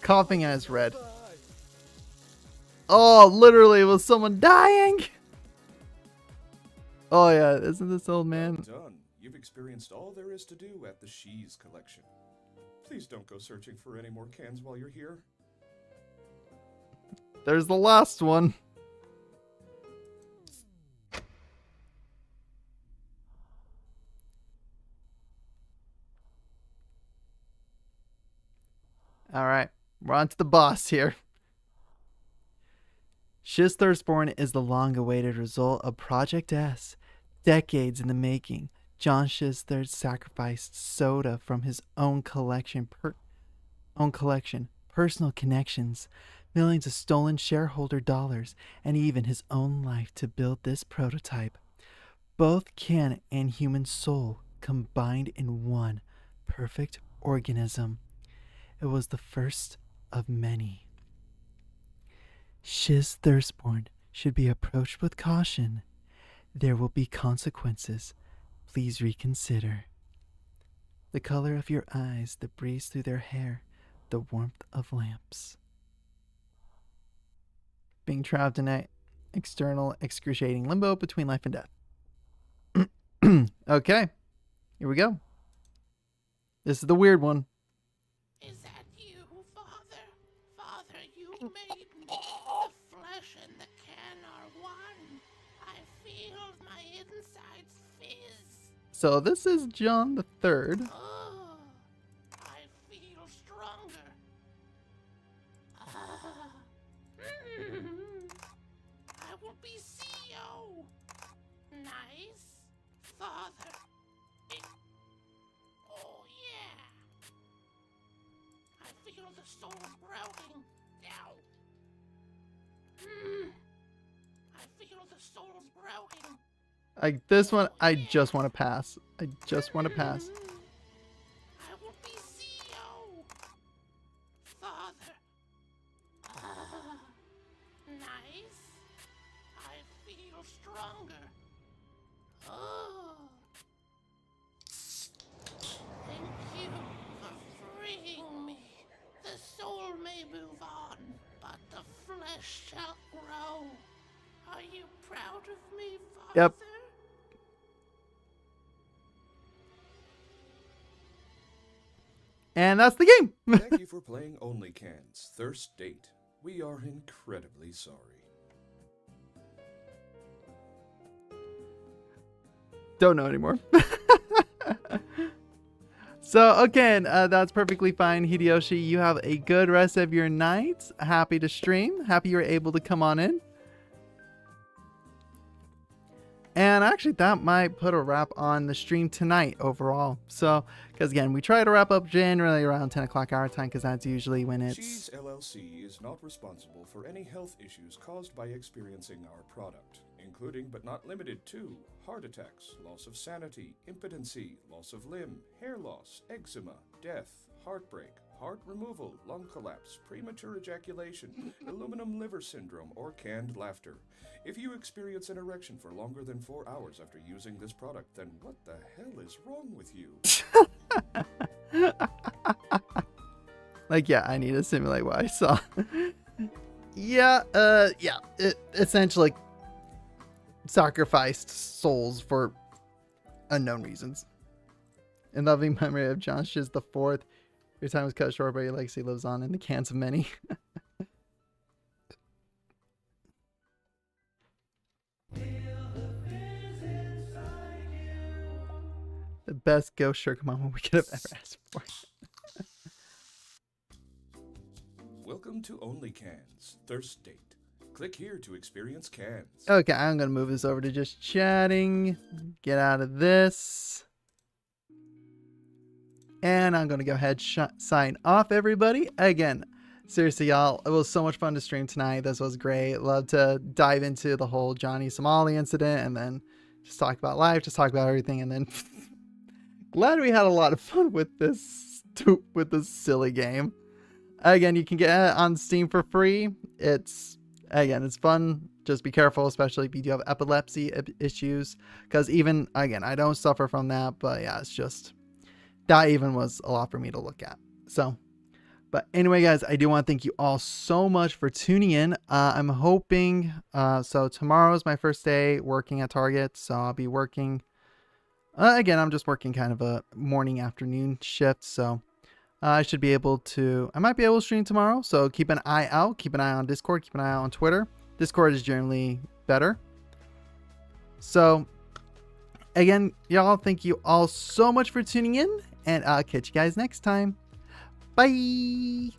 Coughing as red. Oh, literally, was someone dying? Oh yeah, isn't this old man? Well done. You've experienced all there is to do at the She's collection. Please don't go searching for any more cans while you're here. There's the last one. Alright, we're on to the boss here. Shiz Thirstborn is the long-awaited result of Project S. Decades in the making, John Shiz III sacrificed soda from his own collection, personal connections, millions of stolen shareholder dollars, and even his own life to build this prototype. Both can and human soul combined in one perfect organism. It was the first of many. Shiz Thirstborn should be approached with caution. There will be consequences. Please reconsider. The color of your eyes, the breeze through their hair, the warmth of lamps. Being trapped in an external, excruciating limbo between life and death. Okay, here we go. This is the weird one. Is that you, Father? Father, you made me. The flesh and the can are one. I feel my insides fizz. So this is John the Third. Oh, I feel stronger. I will be CEO. Nice, Father. Oh yeah. I feel soul's broken. Ow. I feel the soul's broken. Like this one, I just want to pass. I just want to pass. I will be CEO. Father. Nice. I feel stronger. Oh. Thank you for freeing me. The soul may move on, but the flesh shall grow. Are you proud of me, Father? Yep. And that's the game. Thank you for playing Only Cans Thirst Date. We are incredibly sorry. Don't know anymore. So again, that's perfectly fine, Hideyoshi. You have a good rest of your night. Happy to stream. Happy you were able to come on in. And actually, that might put a wrap on the stream tonight overall. So, because again, we try to wrap up generally around 10 o'clock our time, because that's usually when it's... Cheese LLC is not responsible for any health issues caused by experiencing our product, including but not limited to heart attacks, loss of sanity, impotency, loss of limb, hair loss, eczema, death, heartbreak, heart removal, lung collapse, premature ejaculation, aluminum liver syndrome, or canned laughter. If you experience an erection for longer than 4 hours after using this product, then what the hell is wrong with you? Like, yeah, I need to simulate what I saw. Yeah, it essentially sacrificed souls for unknown reasons. In loving memory of John Shiz the Fourth, your time was cut short, but your legacy lives on in the cans of many. The best ghost sugar mama we could have ever asked for. Welcome to Only Cans Thirst Date. Click here to experience cans. Okay, I'm going to move this over to just chatting. Get out of this. And I'm going to go ahead sign off, everybody. Again, seriously, y'all, it was so much fun to stream tonight. This was great. Love to dive into the whole Johnny Somali incident and then just talk about life, just talk about everything. And then glad we had a lot of fun with this silly game. Again, you can get it on Steam for free. It's fun. Just be careful, especially if you do have epilepsy issues. Because even, again, I don't suffer from that. But yeah, it's just, that even was a lot for me to look at. So, but anyway, guys, I do want to thank you all so much for tuning in. I'm hoping, so tomorrow is my first day working at Target. So I'll be working, again, I'm just working kind of a morning afternoon shift. So I should be able to, I might be able to stream tomorrow. So keep an eye out. Keep an eye on Discord. Keep an eye out on Twitter. Discord is generally better. So again, y'all, thank you all so much for tuning in. And I'll catch you guys next time. Bye.